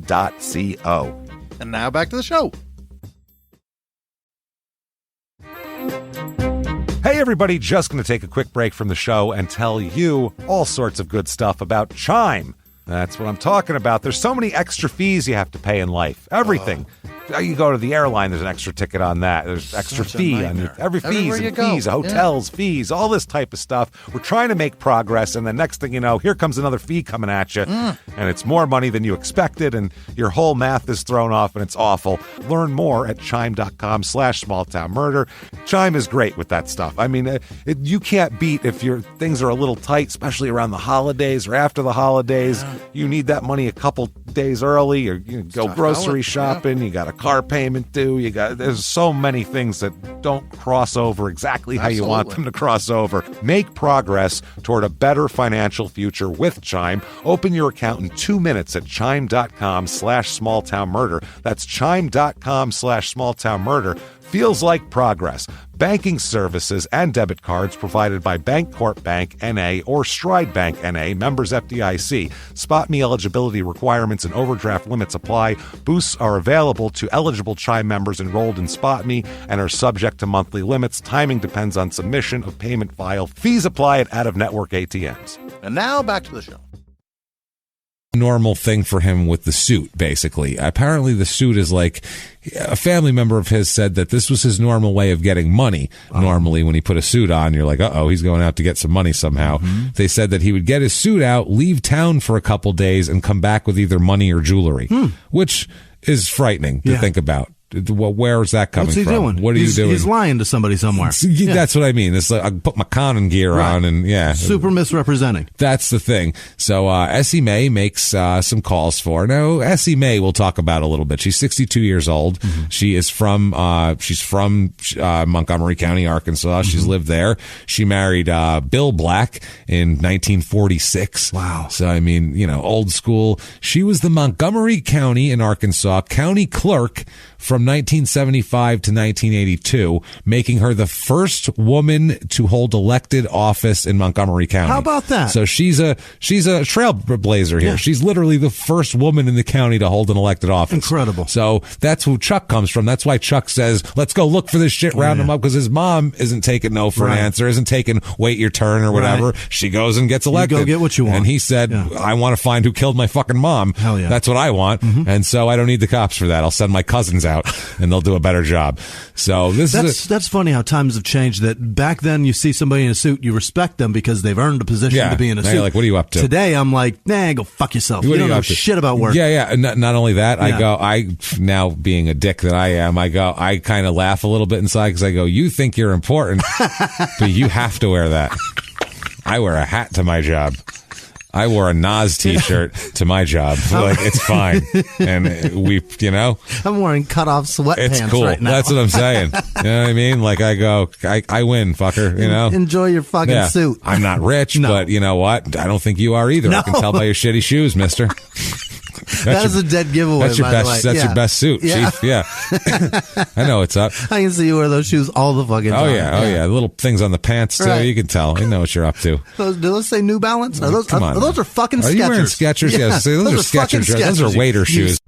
And now back to the show. Hey everybody, just going to take a quick break from the show and tell you all sorts of good stuff about Chime. That's what I'm talking about. There's so many extra fees you have to pay in life. Everything. You go to the airline, there's an extra ticket on that. There's extra fee on every fees and fees, hotels, fees, all this type of stuff. We're trying to make progress, and the next thing you know, here comes another fee coming at you, and it's more money than you expected, and your whole math is thrown off, and it's awful. Learn more at chime.com/smalltownmurder. Chime is great with that stuff. I mean, you can't beat if your things are a little tight, especially around the holidays or after the holidays. Yeah. You need that money a couple days early, or you go grocery shopping. You got a car payment due. There's so many things that don't cross over exactly how you want them to cross over. Make progress toward a better financial future with Chime. Open your account in 2 minutes at chime.com/smalltownmurder. That's chime.com/smalltownmurder. Feels like progress. Banking services and debit cards provided by Bancorp Bank N.A. or Stride Bank N.A., members FDIC. Spot Me eligibility requirements and overdraft limits apply. Boosts are available to eligible Chime members enrolled in Spot Me and are subject to monthly limits. Timing depends on submission of payment file. Fees apply at out-of-network ATMs. And now back to the show. Normal thing for him with the suit, basically. Apparently the suit is like, a family member of his said that this was his normal way of getting money. Normally when he put a suit on, you're like, he's going out to get some money somehow. They said that he would get his suit out, leave town for a couple days, and come back with either money or jewelry, which is frightening to think about. Where is that coming What's he from? doing? What are you doing? He's lying to somebody somewhere. That's what I mean. It's like I put my conning gear on, and super misrepresenting. That's the thing. So Essie Mae makes some calls for her. Now, Essie Mae we'll talk about a little bit. She's 62 years old. Mm-hmm. She is from Montgomery County, Arkansas. Mm-hmm. She's lived there. She married Bill Black in 1946. Wow. So I mean, old school. She was the Montgomery County in Arkansas county clerk from 1975 to 1982, making her the first woman to hold elected office in Montgomery County. How about that? So she's a trailblazer here. Yeah. She's literally the first woman in the county to hold an elected office. Incredible. So that's who Chuck comes from. That's why Chuck says, let's go look for this shit, round him up, because his mom isn't taking no for an answer, isn't taking wait your turn or whatever. Right. She goes and gets elected. You go get what you want. And he said, I want to find who killed my fucking mom. Hell yeah. That's what I want. Mm-hmm. And so I don't need the cops for that. I'll send my cousins out and they'll do a better job. So that's funny how times have changed. That back then you see somebody in a suit, you respect them because they've earned a position to be in a suit. Like, what are you up to? Today I'm like, go fuck yourself. You don't know shit about work. Yeah. Not only that, I now being a dick that I am, I kind of laugh a little bit inside because I go, you think you're important, but you have to wear that. I wear a hat to my job. I wore a Nas t-shirt to my job. Like, it's fine. And I'm wearing cut-off sweatpants cool. right now. That's what I'm saying. You know what I mean? Like, I go, I win, fucker, Enjoy your fucking suit. I'm not rich, but you know what? I don't think you are either. No. I can tell by your shitty shoes, mister. That is a dead giveaway. That's your best. That's your best suit, Chief. Yeah, I know what's up. I can see you wear those shoes all the fucking time. Oh yeah. The little things on the pants too. Right. You can tell. You know what you're up to. Do those say New Balance? Those are fucking Skechers. Are you wearing Skechers? Yeah, those are Skechers. Those are waiter shoes.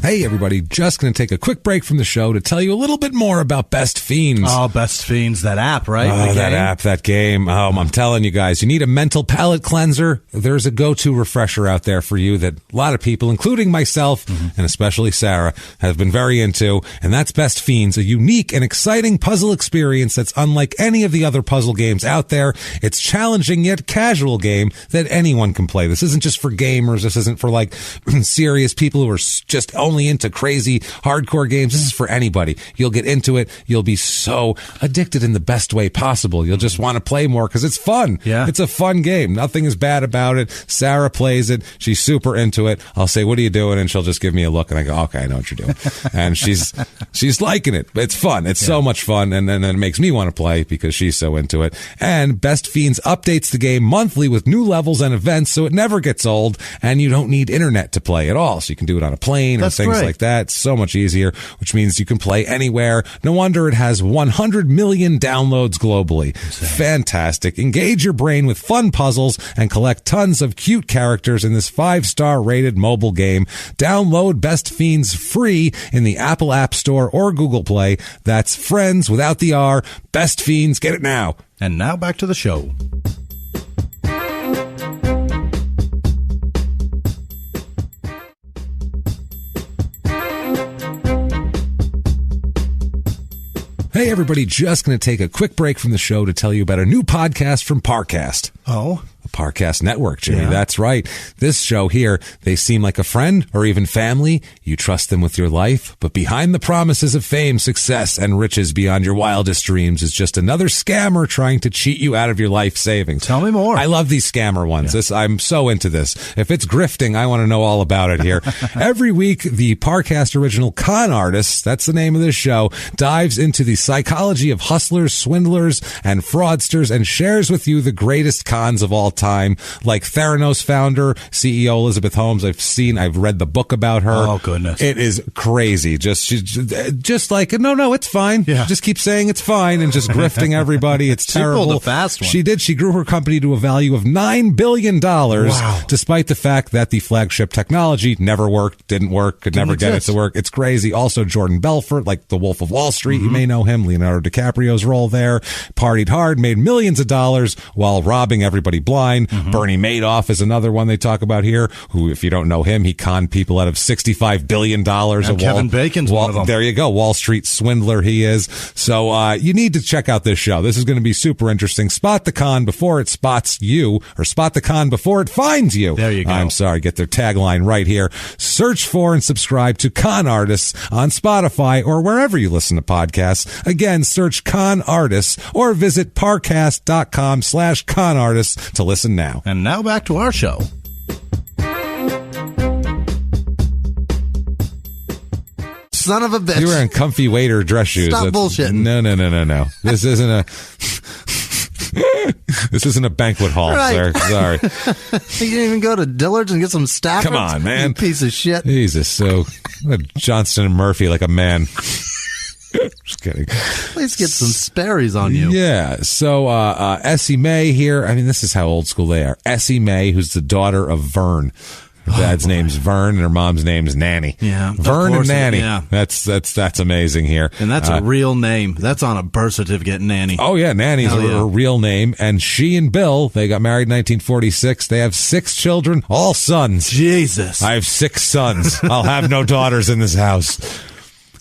Hey, everybody, just going to take a quick break from the show to tell you a little bit more about Best Fiends. Oh, Best Fiends, that app, right? Oh, that app, that game. I'm telling you guys, you need a mental palate cleanser. There's a go-to refresher out there for you that a lot of people, including myself, and especially Sarah, have been very into, and that's Best Fiends, a unique and exciting puzzle experience that's unlike any of the other puzzle games out there. It's challenging yet casual game that anyone can play. This isn't just for gamers. This isn't for like serious people who are just only into crazy hardcore games. This is for anybody. You'll get into it. You'll be so addicted in the best way possible. You'll just want to play more because it's fun. Yeah. It's a fun game. Nothing is bad about it. Sarah plays it. She's super into it. I'll say, what are you doing? And she'll just give me a look and I go, okay, I know what you're doing. And she's liking it. It's fun. It's so much fun. And then it makes me want to play because she's so into it. And Best Fiends updates the game monthly with new levels and events so it never gets old and you don't need internet to play at all. So you can do it on a plane or things like that. It's so much easier, which means you can play anywhere. No wonder it has 100 million downloads globally. Fantastic. Engage your brain with fun puzzles and collect tons of cute characters in this 5-star rated mobile game. Download Best Fiends free in the Apple App Store or Google Play. That's Friends without the R. Best Fiends. Get it now. And now back to the show. Hey, everybody, just going to take a quick break from the show to tell you about a new podcast from Parcast. Oh? The Parcast Network, Jimmy. Yeah. That's right. This show here, they seem like a friend or even family. You trust them with your life, but behind the promises of fame, success, and riches beyond your wildest dreams is just another scammer trying to cheat you out of your life savings. Tell me more. I love these scammer ones. I'm so into this. If it's grifting, I want to know all about it here. Every week, the Parcast original Con Artists, that's the name of this show, dives into the psychology of hustlers, swindlers, and fraudsters and shares with you the greatest cons of all time, like Theranos founder, CEO Elizabeth Holmes. I've read the book about her. Oh, goodness. It is crazy. Just like, no, it's fine. Yeah. Just keep saying it's fine and just grifting everybody. It's terrible. She pulled a fast one. She did. She grew her company to a value of $9 billion, despite the fact that the flagship technology never worked, didn't work, could never get it to work. It's crazy. Also, Jordan Belfort, like the Wolf of Wall Street, you may know him, Leonardo DiCaprio's role there, partied hard, made millions of dollars while robbing everybody blind. line. Mm-hmm. Bernie Madoff is another one they talk about here, who, if you don't know him, he conned people out of $65 billion. Kevin Bacon's one of them. There you go. Wall Street swindler he is. So you need to check out this show. This is going to be super interesting. Spot the con before it spots you, or spot the con before it finds you. There you go. I'm sorry. Get their tagline right here. Search for and subscribe to Con Artists on Spotify or wherever you listen to podcasts. Again, search Con Artists or visit parcast.com/conartists to listen now. And now back to our show. Son of a bitch. You're wearing comfy waiter dress shoes. Stop bullshitting. No. This isn't a... This isn't a banquet hall, sir. Sorry. You didn't even go to Dillard's and get some Staffords? Come on, man. You piece of shit. Jesus, so Johnston and Murphy like a man. Just kidding. Please get some Sperry's on you. Yeah. So Essie Mae here. I mean, this is how old school they are. Essie Mae, who's the daughter of Vern. Her dad's name's Vern and her mom's name's Nanny. Yeah. Vern and Nanny. Yeah. That's amazing here. And that's a real name. That's on a birth certificate, Nanny. Oh, yeah. Nanny's her real name. And she and Bill, they got married in 1946. They have 6 children, all sons. Jesus. I have 6 sons. I'll have no daughters in this house.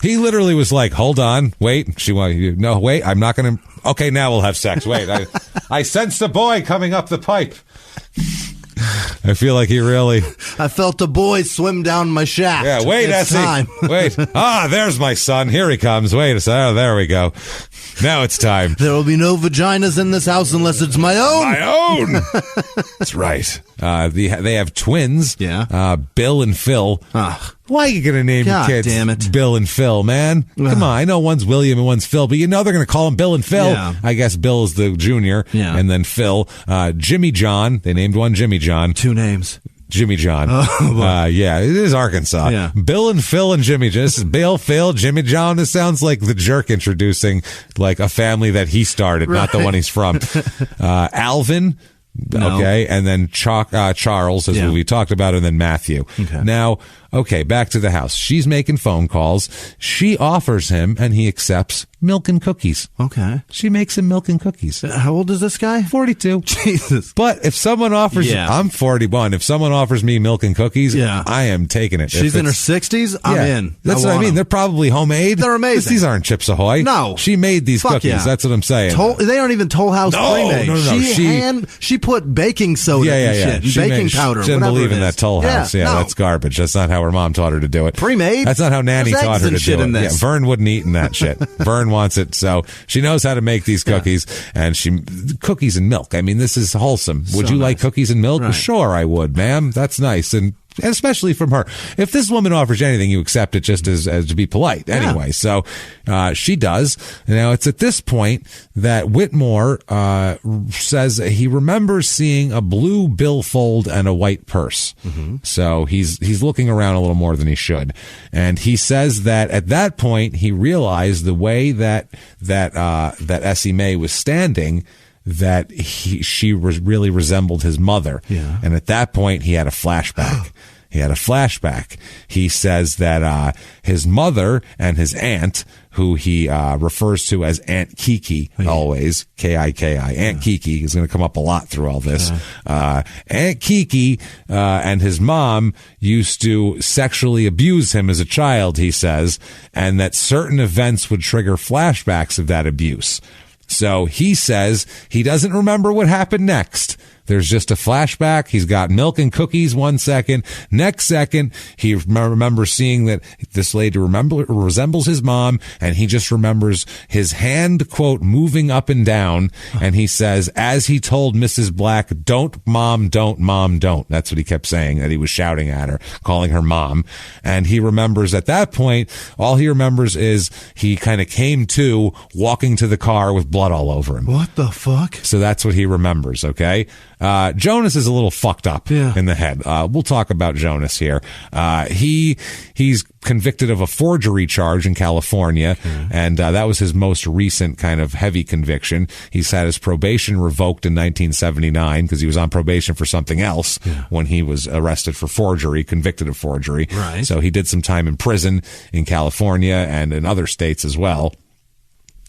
He literally was like, hold on, wait. Wait, I'm not going to. Okay, now we'll have sex. Wait, I sensed a boy coming up the pipe. I feel like he really... I felt a boy swim down my shaft. Yeah, wait, it's Essie. Time. Wait. There's my son. Here he comes. Wait a second. Oh, there we go. Now it's time. There will be no vaginas in this house unless it's my own. My own. That's right. They have twins. Yeah. Bill and Phil. Why are you going to name your kids damn it. Bill and Phil, man? Come on. I know one's William and one's Phil, but you know they're going to call them Bill and Phil. Yeah. I guess Bill is the junior. Yeah. And then Phil. Jimmy John. They named one Jimmy John. 2 names. Jimmy John. Yeah, it is Arkansas. Yeah. Bill and Phil and Jimmy John. This is Bill, Phil, Jimmy John. This sounds like the jerk introducing like a family that he started, not the one he's from. Alvin. No. Okay, and then Charles, as we talked about, and then Matthew. Okay. Now, back to the house. She's making phone calls. She offers him, and he accepts, milk and cookies. Okay. She makes him milk and cookies. How old is this guy? 42. Jesus. But if someone offers... I'm 41. If someone offers me milk and cookies, I am taking it. She's in her 60s? I'm in. That's what I mean. They're probably homemade. They're amazing. These aren't Chips Ahoy. No. She made these cookies. Yeah. That's what I'm saying. They aren't even Toll House pre-made. No. She put baking soda and shit, and baking powder. She didn't believe in that Toll House. That's garbage. That's not how her mom taught her to do it. Pre-made? That's not how Nanny taught her to do it. Yeah, Vern wouldn't eat in that shit. Vern wants it, so she knows how to make these cookies, and cookies and milk. I mean, this is wholesome. Would you like cookies and milk? Right. Sure, I would, ma'am. That's nice. And especially from her. If this woman offers you anything, you accept it just as to be polite anyway. So she does. Now, it's at this point that Whitmore says he remembers seeing a blue billfold and a white purse. Mm-hmm. So he's looking around a little more than he should. And he says that at that point, he realized the way that Essie Mae was standing, that she really resembled his mother. Yeah. And at that point, he had a flashback. He says that his mother and his aunt, who he refers to as Aunt Kiki, always, K-I-K-I, Aunt Kiki is going to come up a lot through all this. Aunt Kiki and his mom used to sexually abuse him as a child, he says, and that certain events would trigger flashbacks of that abuse. So he says he doesn't remember what happened next. There's just a flashback. He's got milk and cookies 1 second. Next second, he remembers seeing that this lady resembles his mom, and he just remembers his hand, quote, moving up and down. And he says, as he told Mrs. Black, don't, mom, don't. That's what he kept saying, that he was shouting at her, calling her mom. And he remembers at that point, all he remembers is he kind of came to walking to the car with blood all over him. What the fuck? So that's what he remembers, okay? Jonas is a little fucked up in the head. We'll talk about Jonas here. He's convicted of a forgery charge in California, and that was his most recent kind of heavy conviction. He's had his probation revoked in 1979 because he was on probation for something else when he was arrested for forgery, convicted of forgery. Right. So he did some time in prison in California and in other states as well.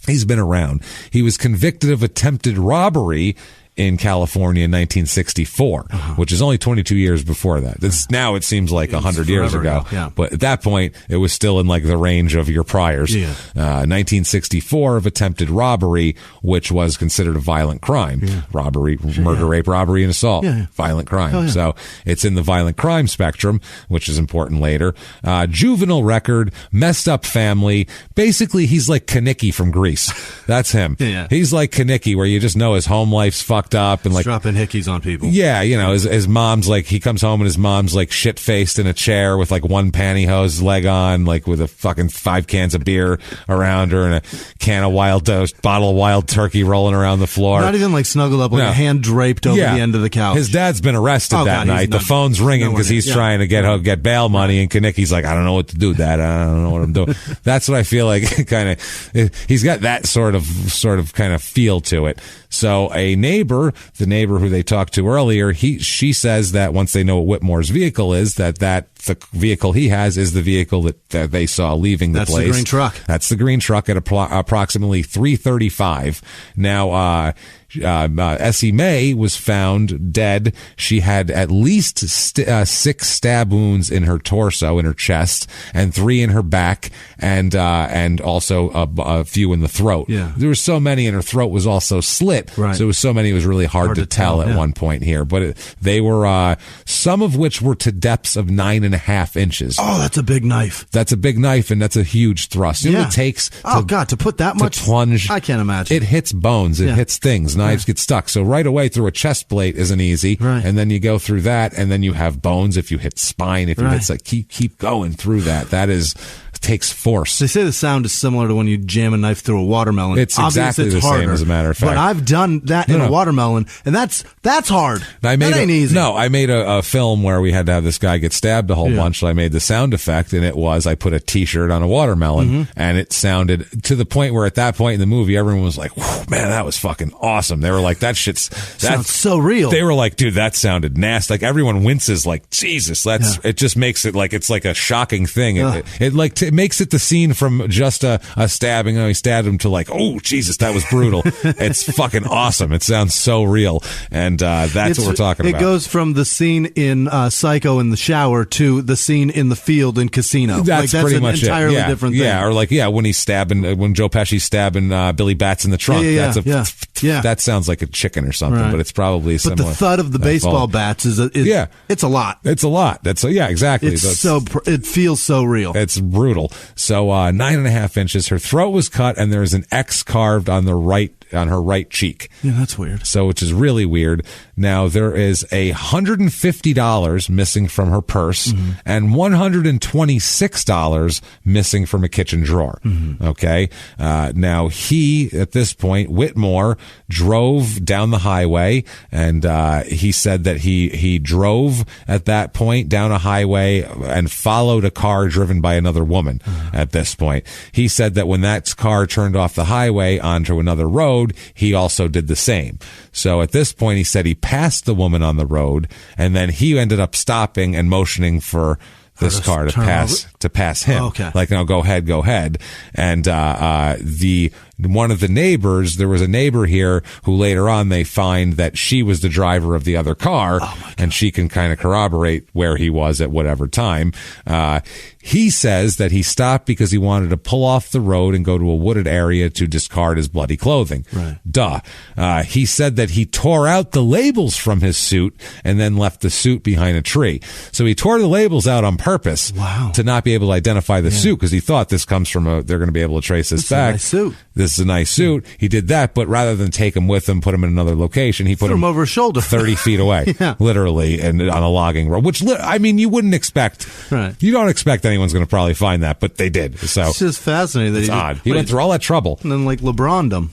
He's been around. He was convicted of attempted robbery in California in 1964, which is only 22 years before that. Now it seems like 100 years ago. Yeah. But at that point, it was still in like the range of your priors. 1964 of attempted robbery, which was considered a violent crime. Robbery, murder, rape, robbery, and assault. Violent crime. So it's in the violent crime spectrum, which is important later. Juvenile record, messed up family. Basically, he's like Kanicki from Grease. That's him. He's like Kanicki, where you just know his home life's fucked up and like dropping hickeys on people. Yeah, you know, his mom's like, he comes home and his mom's like shit faced in a chair with like one pantyhose leg on, like with a fucking 5 cans of beer around her and a can of bottle of wild turkey rolling around the floor. Not even like snuggled up, like a hand draped over the end of the couch. His dad's been arrested that night. The phone's ringing because he's trying to get bail money, and Kanicki's like, I don't know what to do, Dad. I don't know what I'm doing. That's what I feel like. Kind of, he's got that sort of kind of feel to it. So the neighbor who they talked to earlier, she says that once they know what Whitmore's vehicle is, that the vehicle he has is the vehicle that they saw leaving the place. That's the green truck. That's the green truck at approximately 3:35. Now, Essie Mae was found dead. She had at least 6 stab wounds in her torso, in her chest, and 3 in her back, and also a few in the throat. There were so many, and her throat was also slit. So it was so many, it was really hard to tell at one point here. But they were some of which were to depths of 9.5 inches. Oh, that's a big knife. That's a big knife, and that's a huge thrust. You know what it takes? To put that much plunge. I can't imagine. It hits bones. It hits things. Knives get stuck. So right away through a chest plate isn't easy. And then you go through that, and then you have bones. If you hit spine, if you hit, like, keep going through that. That takes force. They say the sound is similar to when you jam a knife through a watermelon. It's exactly the same, as a matter of fact. But I've done that in a watermelon, and that's hard. That ain't easy. No, I made a film where we had to have this guy get stabbed a whole bunch, so I made the sound effect, and I put a T-shirt on a watermelon, and it sounded to the point where at that point in the movie, everyone was like, man, that was fucking awesome. They were like, that sounds so real. They were like, dude, that sounded nasty. Like, everyone winces like, Jesus, it just makes it like, it's like a shocking thing. It makes it the scene from just a stabbing. He stabbed him to like, oh, Jesus, that was brutal. It's fucking awesome. It sounds so real. And that's what we're talking about. It goes from the scene in Psycho in the shower to the scene in the field in Casino. That's pretty much entirely different thing. Yeah, or like, when Joe Pesci's stabbing Billy Bats in the trunk. That sounds like a chicken or something, but it's probably similar. But the thud of the baseball bats is it's a lot. It's a lot. Exactly. It feels so real. It's brutal. So 9.5 inches. Her throat was cut, and there's an X carved on her right cheek. Yeah, that's weird. So, which is really weird. Now, there is $150 missing from her purse and $126 missing from a kitchen drawer. Okay. Now, at this point, Whitmore drove down the highway, and he said that he drove at that point down a highway and followed a car driven by another woman at this point. He said that when that car turned off the highway onto another road, he also did the same. So at this point, he said he passed the woman on the road, and then he ended up stopping and motioning for this car to pass him. Okay. Like, no, go ahead. And one of the neighbors, there was a neighbor here who later on they find that she was the driver of the other car, and she can kind of corroborate where he was at whatever time. He says that he stopped because he wanted to pull off the road and go to a wooded area to discard his bloody clothing. Duh. He said that he tore out the labels from his suit and then left the suit behind a tree. So he tore the labels out on purpose to not be able to identify the suit, because he thought this comes from they're going to be able to trace this back. Nice suit. This is a nice suit. He did that, but rather than take him with him, put him in another location, he put him over his shoulder 30 feet away, literally, and on a logging road, which, I mean, you wouldn't expect. You don't expect anyone's going to probably find that, but they did. So it's just fascinating. That it's odd. He went through all that trouble. And then, like, LeBron'd him.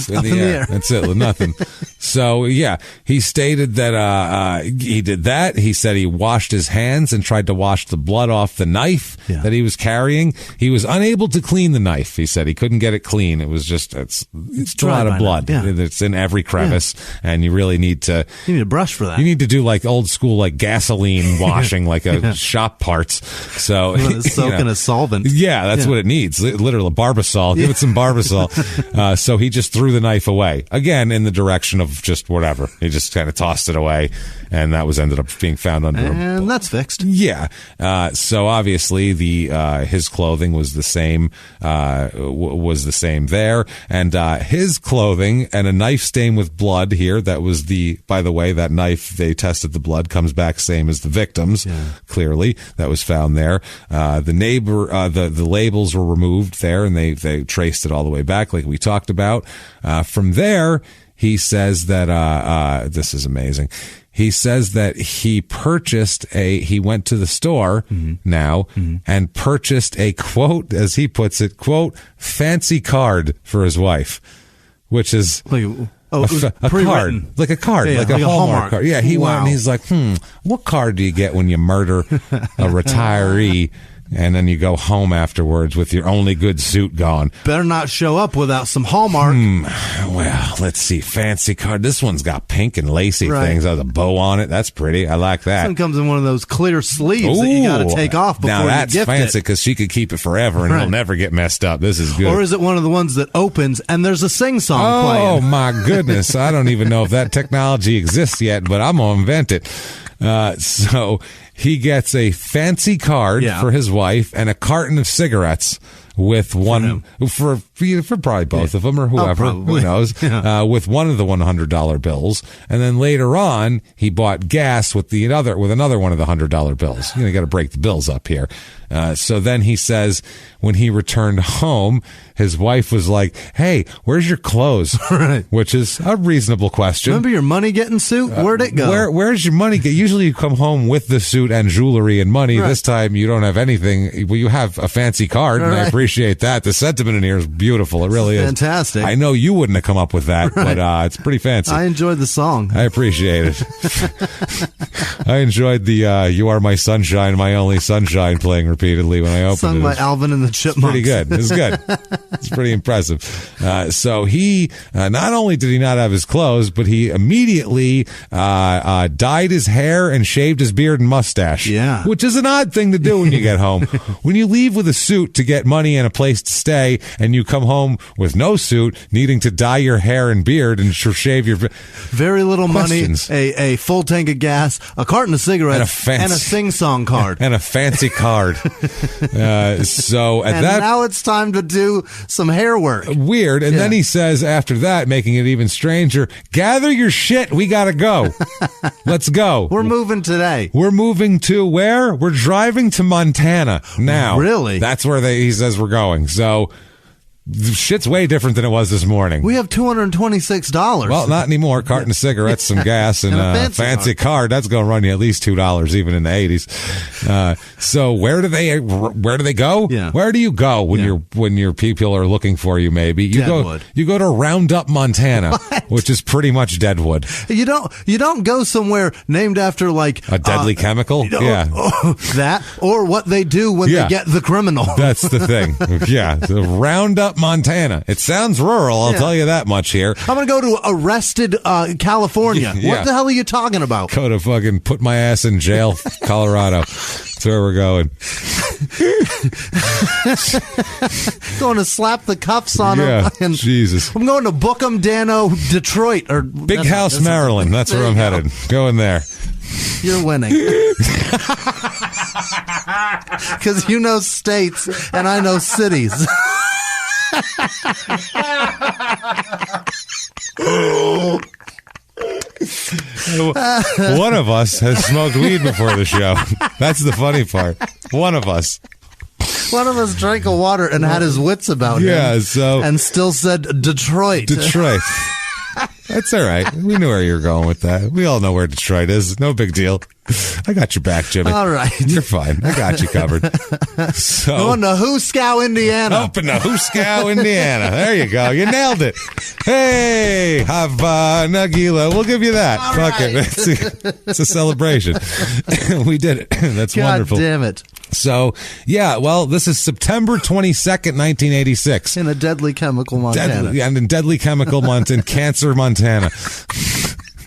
in the air. That's it. Nothing. So, yeah, he stated that he did that. He said he washed his hands and tried to wash the blood off the knife. knife that he was carrying. He was unable to clean the knife. He said he couldn't get it clean. It was just it's a lot of blood. It's in every crevice, and you really need to. You need a brush for that. You need to do like old school, like gasoline washing, like a shop parts. So soak in a solvent. Yeah, that's what it needs. Literally, Barbasol. Give it some Barbasol. So he just threw the knife away again in the direction of just whatever. He just kind of tossed it away, and that ended up being found under. And that's fixed. Yeah. So obviously his clothing was the same. Was the same there, and his clothing and a knife stain with blood here. That was by the way, that knife, they tested the blood, comes back same as the victim's. Clearly, that was found there. The neighbor, the labels were removed there, and they traced it all the way back, like we talked about. From there, he says that this is amazing. He says that he went to the store and purchased a, quote, as he puts it, quote, fancy card for his wife, which is a card, like a card, like a Hallmark card. Yeah, he went and he's like, what card do you get when you murder a retiree? And then you go home afterwards with your only good suit gone. Better not show up without some Hallmark. Well, let's see. Fancy card. This one's got pink and lacy things. There's a bow on it. That's pretty. I like that. This one comes in one of those clear sleeves that you got to take off before you gift it. Now that's fancy because she could keep it forever and it'll never get messed up. This is good. Or is it one of the ones that opens and there's a sing-song playing? Oh, my goodness. I don't even know if that technology exists yet, but I'm going to invent it. So he gets a fancy card for his wife and a carton of cigarettes with one for probably both of them or whoever, who knows, with one of the $100 bills. And then later on, he bought gas with another one of the $100 bills. You got to break the bills up here. So then he says when he returned home, his wife was like, "Hey, where's your clothes?" Which is a reasonable question. Remember your money getting suit? Where'd it go? Where's your money? Usually you come home with the suit and jewelry and money. This time you don't have anything. Well, you have a fancy card, and I appreciate that. The sentiment in here is beautiful. It really is. Fantastic. I know you wouldn't have come up with that, but it's pretty fancy. I enjoyed the song. I appreciate it. I enjoyed the "You Are My Sunshine, My Only Sunshine" playing repeatedly when I opened Sung it. by Alvin and the Chipmunks. Pretty good. It's good. It's pretty impressive. So he, not only did he not have his clothes, but he immediately dyed his hair and shaved his beard and mustache. Yeah. Which is an odd thing to do when you get home. When you leave with a suit to get money and a place to stay, and you come home with no suit, needing to dye your hair and beard and shave your... Very little Questions. money, a full tank of gas, a carton of cigarettes, and a sing-song card. And a fancy card. So at now it's time to do some hair work. Weird. And then he says after that, making it even stranger, "Gather your shit. We got to go. Let's go. We're moving today. We're moving to where? We're driving to Montana now." Really? That's where he says we're going. So shit's way different than it was this morning. We have $226. Well, not anymore. Carton of cigarettes, some gas, and a fancy card. That's going to run you at least $2, even in the 80s. So where do they go? Yeah. Where do you go when your people are looking for you? Maybe you Deadwood. go to Roundup, Montana, which is pretty much Deadwood. You don't go somewhere named after like a deadly chemical. That or what they do when they get the criminal. That's the thing. The Roundup, Montana. It sounds rural, I'll tell you that much here. I'm going to go to Arrested, California. What the hell are you talking about? Go to fucking put my ass in jail, Colorado. That's where we're going. Going to slap the cuffs on him. Jesus. I'm going to Bookham, Dano, Detroit. Or Big House, Maryland. That's where I'm headed. Going there. You're winning. Because you know states and I know cities. One of us has smoked weed before the show. That's the funny part. One of us. One of us drank a water and had his wits about him. And still said Detroit. That's all right. We knew where you were going with that. We all know where Detroit is. No big deal. I got your back, Jimmy. All right. You're fine. I got you covered. So, going to Hooskow, Indiana. Up in the Hooskow, Indiana. There you go. You nailed it. Hey, Hava Nagila. We'll give you that. Fuck it. It's a celebration. We did it. That's wonderful. God damn it. So, yeah, well, this is September 22nd, 1986. In a deadly chemical Montana. And in deadly chemical Montana, Cancer, Montana.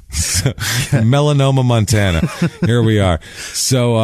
Melanoma, Montana. Here we are. So,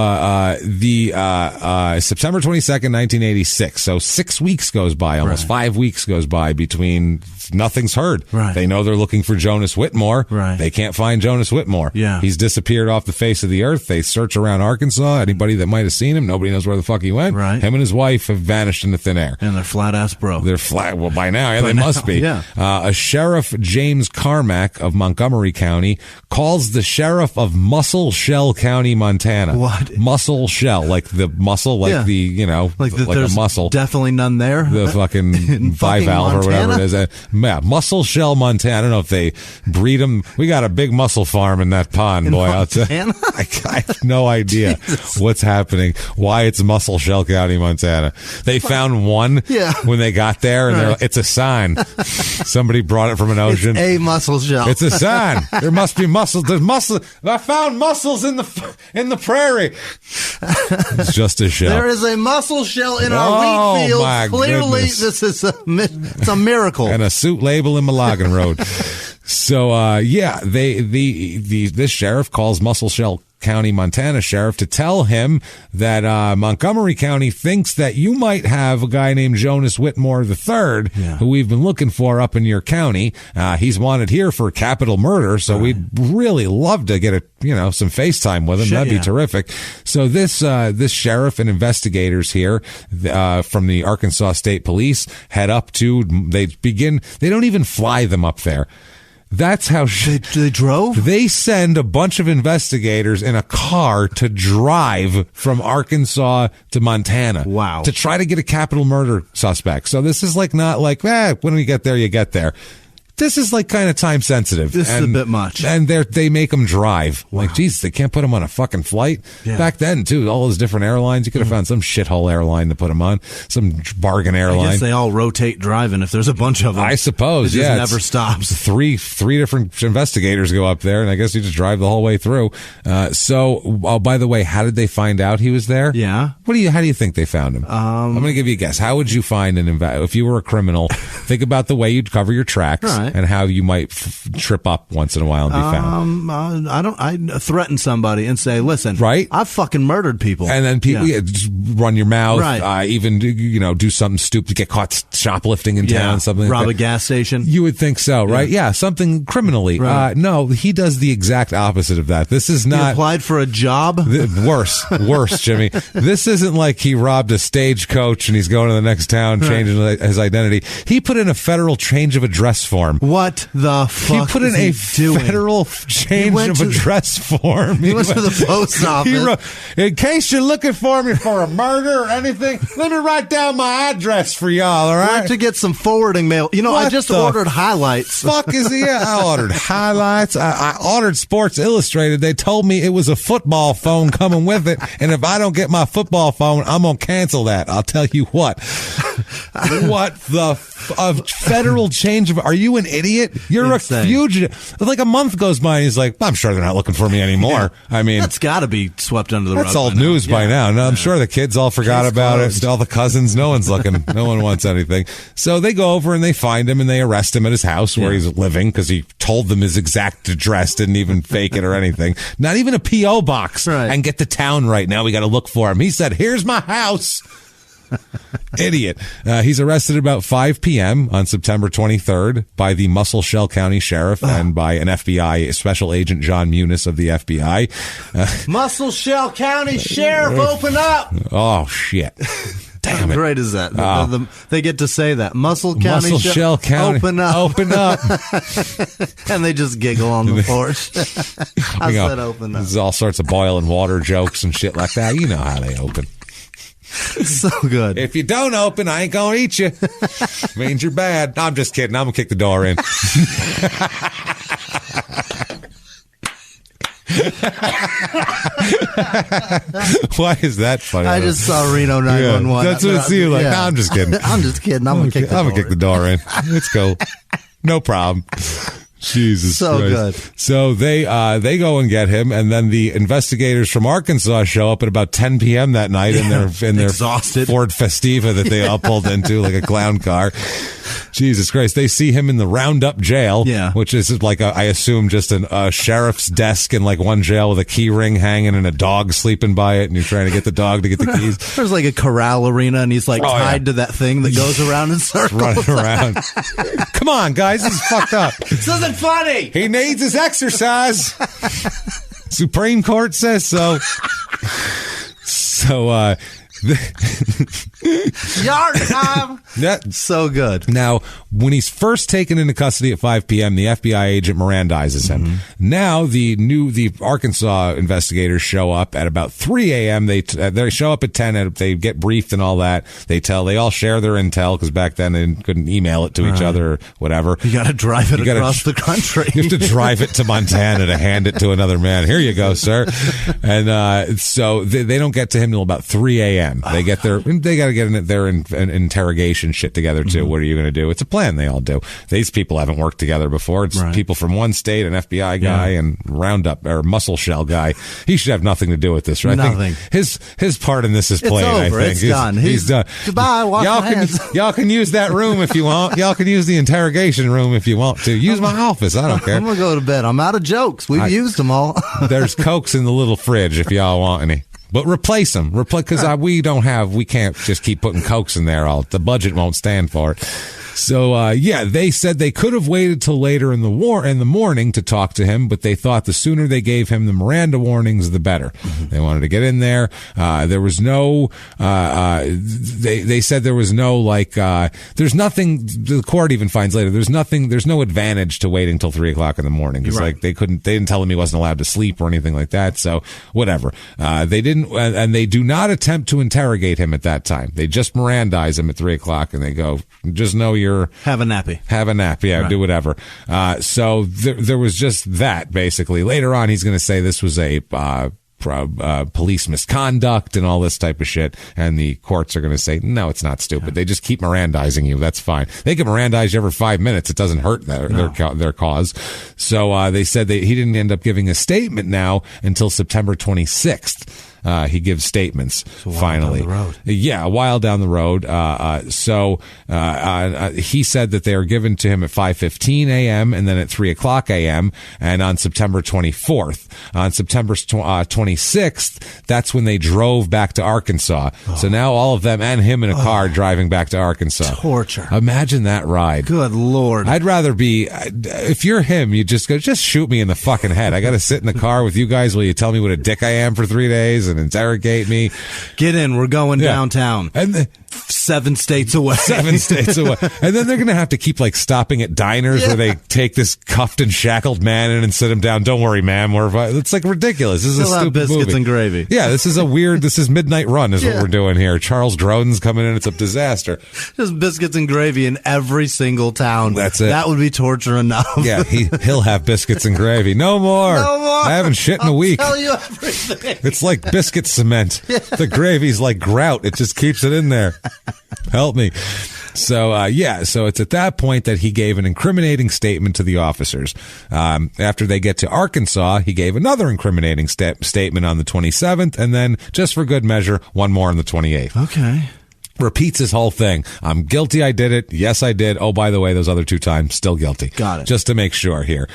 September 22nd, 1986. So 6 weeks goes by, almost 5 weeks goes by between nothing's heard. Right. They know they're looking for Jonas Whitmore. Right. They can't find Jonas Whitmore. Yeah. He's disappeared off the face of the earth. They search around Arkansas. Anybody that might have seen him, nobody knows where the fuck he went. Right. Him and his wife have vanished into thin air. And they're flat ass broke. They're flat. Well, by now, they must be. Yeah. A Sheriff James Carmack of Montgomery County calls the sheriff of Muscle Shell County, Montana. What? Muscle Shell, like the muscle, like like a muscle. Definitely none there. The fucking bivalve or whatever it is. Yeah, Muscle Shell, Montana. I don't know if they breed them. We got a big mussel farm in that pond, boy. I have no idea what's happening. Why it's Muscle Shell County, Montana. They found one when they got there, and it's a sign. Somebody brought it from an ocean. It's a mussel shell. It's a sign. There must be mussels. There's mussels. I found mussels in the prairie. It's just a shell. There is a mussel shell in our wheat field. Clearly, goodness. This is it's a miracle. And a suit label in Malagan Road. So, this sheriff calls Muscle Shell County, Montana sheriff to tell him that Montgomery County thinks that you might have a guy named Jonas Whitmore III, who we've been looking for up in your county. He's wanted here for capital murder, so we'd really love to get some FaceTime with him. That'd be terrific. So this sheriff and investigators here from the Arkansas State Police head up to. They don't even fly them up there. That's how they drove? They send a bunch of investigators in a car to drive from Arkansas to Montana. Wow. To try to get a capital murder suspect. So this is not like, when we get there, you get there. This is kind of time sensitive. This is a bit much. And they make them drive. Wow. Like, Jesus, they can't put them on a fucking flight. Yeah. Back then, too, all those different airlines, you could have found some shithole airline to put them on, some bargain airline. I guess they all rotate driving if there's a bunch of them. I suppose, it just never stops. Three different investigators go up there, and I guess you just drive the whole way through. By the way, how did they find out he was there? Yeah. How do you think they found him? I'm going to give you a guess. How would you find if you were a criminal? Think about the way you'd cover your tracks. Right. And how you might trip up once in a while and be found. I threaten somebody and say, listen, right? I've fucking murdered people. And then people just run your mouth, right. Even do something stupid, get caught shoplifting in town, something rob like that. A gas station. You would think so, right? Yeah, something criminally. Right. No, he does the exact opposite of that. This is not. He applied for a job? Worse, Jimmy. This isn't like he robbed a stagecoach and he's going to the next town changing his identity. He put in a federal change of address form. What the fuck? He put in a federal change of address form. He went to the post office. He wrote, in case you're looking for me for a murder or anything, let me write down my address for y'all, all right? To get some forwarding mail. I just ordered highlights. Fuck is he? I ordered highlights. I ordered Sports Illustrated. They told me it was a football phone coming with it, and if I don't get my football phone, I'm going to cancel that. I'll tell you what. What the federal change of... Are you an idiot? You're insane. A fugitive. Like a month goes by and he's like, I'm sure they're not looking for me anymore. Yeah. I mean... That's got to be swept under the rug. That's old news by now. No, I'm sure the kids all forgot about it. All the cousins, no one's looking. No one wants anything. So they go over and they find him and they arrest him at his house where he's living because he told them his exact address, didn't even fake it or anything. Not even a P.O. box. Right. And get the town right. Now we got to look for him. He said, here's my house. Idiot. He's arrested about 5 p.m. on September 23rd by the Muscle Shell County Sheriff and by an FBI Special Agent John Muniz of the FBI. Muscle Shell County Sheriff, open up! Oh, shit. Damn it. How great is that? They get to say that. Muscle Shell County. Open up. Open up. And they just giggle on the porch. I said open up. There's all sorts of boiling water jokes and shit like that. You know how they open. So good. If you don't open, I ain't gonna eat you. Means you're bad. No, I'm just kidding. I'm gonna kick the door in. Why is that funny? I just saw Reno 911. Yeah, that's what it seemed like. No, I'm just kidding. I'm just kidding. I'm gonna kick the door Jesus so Christ. Good. So they go and get him, and then the investigators from Arkansas show up at about 10 p.m. that night in their exhausted Ford Festiva that they all pulled into like a clown car. Jesus Christ. They see him in the Roundup jail, which is like, I assume, just a sheriff's desk in like one jail with a key ring hanging and a dog sleeping by it, and you're trying to get the dog to get the keys. There's like a corral arena, and he's like tied to that thing that goes around in circles. Running around. Come on, guys. This is fucked up. This isn't funny. He needs his exercise. Supreme Court says so. So, yard time. So good. Now, when he's first taken into custody at 5 p.m., the FBI agent Mirandizes him. Now, the Arkansas investigators show up at about 3 a.m. They show up at 10. And they get briefed and all that. They all share their intel, because back then they couldn't email it to each other or whatever. You got to drive it across the country. You have to drive it to Montana to hand it to another man. Here you go, sir. And so they don't get to him till about 3 a.m. They got to get their interrogation shit together too. What are you going to do? It's a plan they all do. These people haven't worked together before. It's people from one state, an FBI guy and Roundup or Muscle Shell guy. He should have nothing to do with this, right? Nothing. I think his part in this is plain. It's over. I think It's done. He's done. Goodbye. Wash my hands. Y'all can use that room if you want. Y'all can use the interrogation room if you want to. Use my office. I don't care. I'm gonna go to bed. I'm out of jokes. We've used them all. There's Cokes in the little fridge if y'all want any. But replace them. Because we can't just keep putting Cokes in there. The budget won't stand for it. So, they said they could have waited till later in the morning to talk to him, but they thought the sooner they gave him the Miranda warnings, the better. They wanted to get in there. There was no, they said there was no, there's nothing, the court even finds later, there's no advantage to waiting till 3 o'clock in the morning. It's like they didn't tell him he wasn't allowed to sleep or anything like that. So, whatever. They didn't, and they do not attempt to interrogate him at that time. They just Mirandize him at 3 o'clock and they go, just know you're, have a nappy. Have a nap, do whatever. So there was just that, basically. Later on, he's going to say this was a police misconduct and all this type of shit, and the courts are going to say, no, it's not stupid. They just keep Mirandizing you. That's fine. They can Mirandize you every 5 minutes. It doesn't hurt their cause. So he said he didn't end up giving a statement now until September 26th. He gives statements finally. Down the road. Yeah, a while down the road. So he said that they are given to him at 5:15 a.m. and then at 3 o'clock a.m. and on September 24th. On September 26th, that's when they drove back to Arkansas. So now all of them and him in a car driving back to Arkansas. Torture. Imagine that ride. Good Lord. I'd rather be, if you're him, you just go, just shoot me in the fucking head. I got to sit in the car with you guys while you tell me what a dick I am for 3 days and interrogate me. Get in. We're going downtown. And 7 states away. 7 states away. And then they're going to have to keep stopping at diners where they take this cuffed and shackled man in and sit him down. Don't worry, ma'am. It's ridiculous. This is a stupid biscuits movie. And gravy. Yeah, this is this is Midnight Run is what we're doing here. Charles Grodin's coming in. It's a disaster. Just biscuits and gravy in every single town. That's it. That would be torture enough. Yeah, he'll have biscuits and gravy. No more. No more. I haven't shit in a week. I'll tell you everything. It's like biscuit cement. Yeah. The gravy's like grout. It just keeps it in there. Help me. So, so it's at that point that he gave an incriminating statement to the officers. After they get to Arkansas, he gave another incriminating statement on the 27th, and then, just for good measure, one more on the 28th. Okay. Repeats his whole thing. I'm guilty. I did it. Yes, I did. Oh, by the way, those other 2 times, still guilty. Got it. Just to make sure here.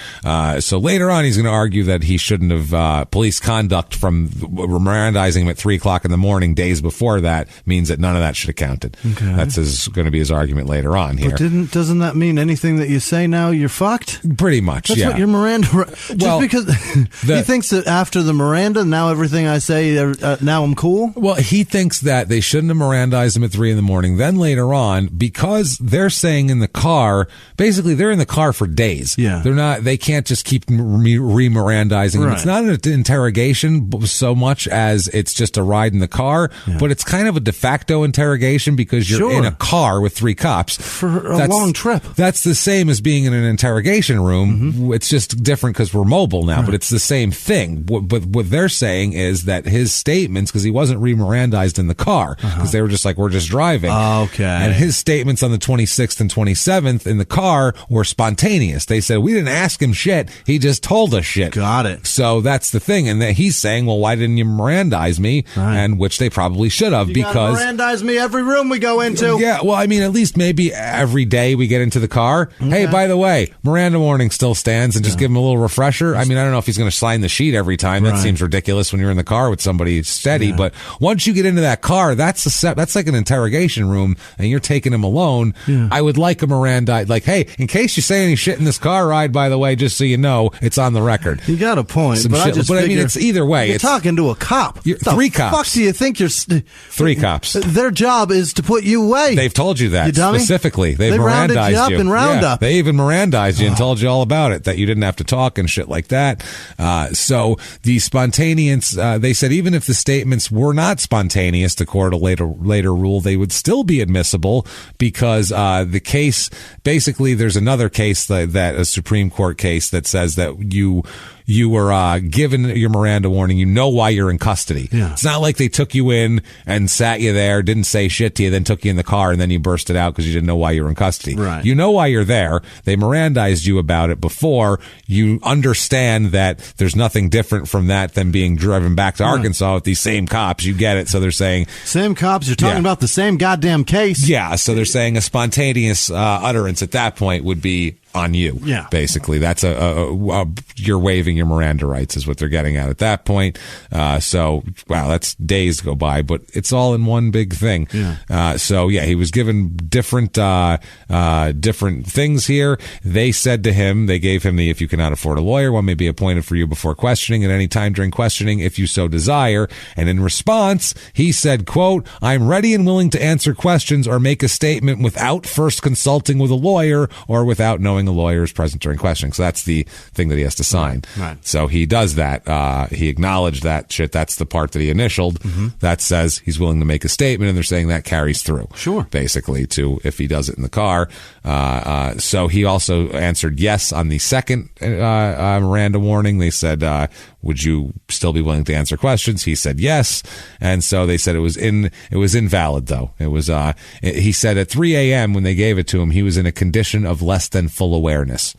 So later on, he's going to argue that he shouldn't have, police conduct from Mirandizing him at 3 o'clock in the morning days before that means that none of that should have counted. Okay. That's going to be his argument later on here. But doesn't that mean anything that you say now you're fucked? Pretty much, That's what your Miranda, because he thinks that after the Miranda, now everything I say, now I'm cool? Well, he thinks that they shouldn't have Mirandized him at 3 in the morning. Then later on, because they're saying in the car, basically they're in the car for days. Yeah. They can't just keep re-Mirandizing him. Right. It's not an interrogation so much as it's just a ride in the car, but it's kind of a de facto interrogation because you're in a car with 3 cops. For a long trip. That's the same as being in an interrogation room. Mm-hmm. It's just different because we're mobile now, but it's the same thing. But what they're saying is that his statements, because he wasn't re-Mirandized in the car, because they were just like, we're just just driving. Okay. And his statements on the 26th and 27th in the car were spontaneous. They said, we didn't ask him shit. He just told us shit. Got it. So that's the thing. And he's saying, well, why didn't you Mirandize me? Right. And which they probably should have, because Mirandize me every room we go into. Yeah. Well, I mean, at least maybe every day we get into the car. Okay. Hey, by the way, Miranda warning still stands, and just give him a little refresher. I mean, I don't know if he's going to sign the sheet every time. That seems ridiculous when you're in the car with somebody steady. But once you get into that car, that's like an interrogation room, and you're taking him alone. Yeah. I would like a Miranda, like, hey, in case you say any shit in this car ride, by the way, just so you know, it's on the record. You got a point, but I mean, it's either way. You're talking to a cop. Three cops. Fuck do you think you're? Three cops. Their job is to put you away. They've told you that specifically. They've rounded you up in Roundup. They even Mirandized you and told you all about it, that you didn't have to talk and shit like that. So the spontaneous, they said even if the statements were not spontaneous, the court later rule, they would still be admissible, because the case, basically there's another case that a Supreme Court case that says that you were given your Miranda warning. You know why you're in custody. Yeah. It's not like they took you in and sat you there, didn't say shit to you, then took you in the car, and then you bursted out because you didn't know why you were in custody. Right. You know why you're there. They Mirandized you about it before. You understand that there's nothing different from that than being driven back to Arkansas with these same cops. You get it. So they're saying... Same cops. You're talking about the same goddamn case. Yeah. So they're saying a spontaneous utterance at that point would be on you. Yeah. Basically, that's you're waiving your Miranda rights is what they're getting at that point. So, wow, that's days go by, but it's all in one big thing. Yeah. So yeah, he was given different things here. They said to him, they gave him the, if you cannot afford a lawyer, one may be appointed for you before questioning at any time during questioning, if you so desire. And in response, he said, quote, I'm ready and willing to answer questions or make a statement without first consulting with a lawyer or without knowing a lawyer is present during questioning. So that's the thing that he has to sign. Right. So he does that. He acknowledged that shit. That's the part that he initialed. That says he's willing to make a statement, and they're saying that carries through. Sure. Basically, to if he does it in the car. So he also answered yes on the second Miranda warning. They said, would you still be willing to answer questions? He said yes. And so they said it was invalid, though. It was, he said at 3 a.m. when they gave it to him, he was in a condition of less than full awareness,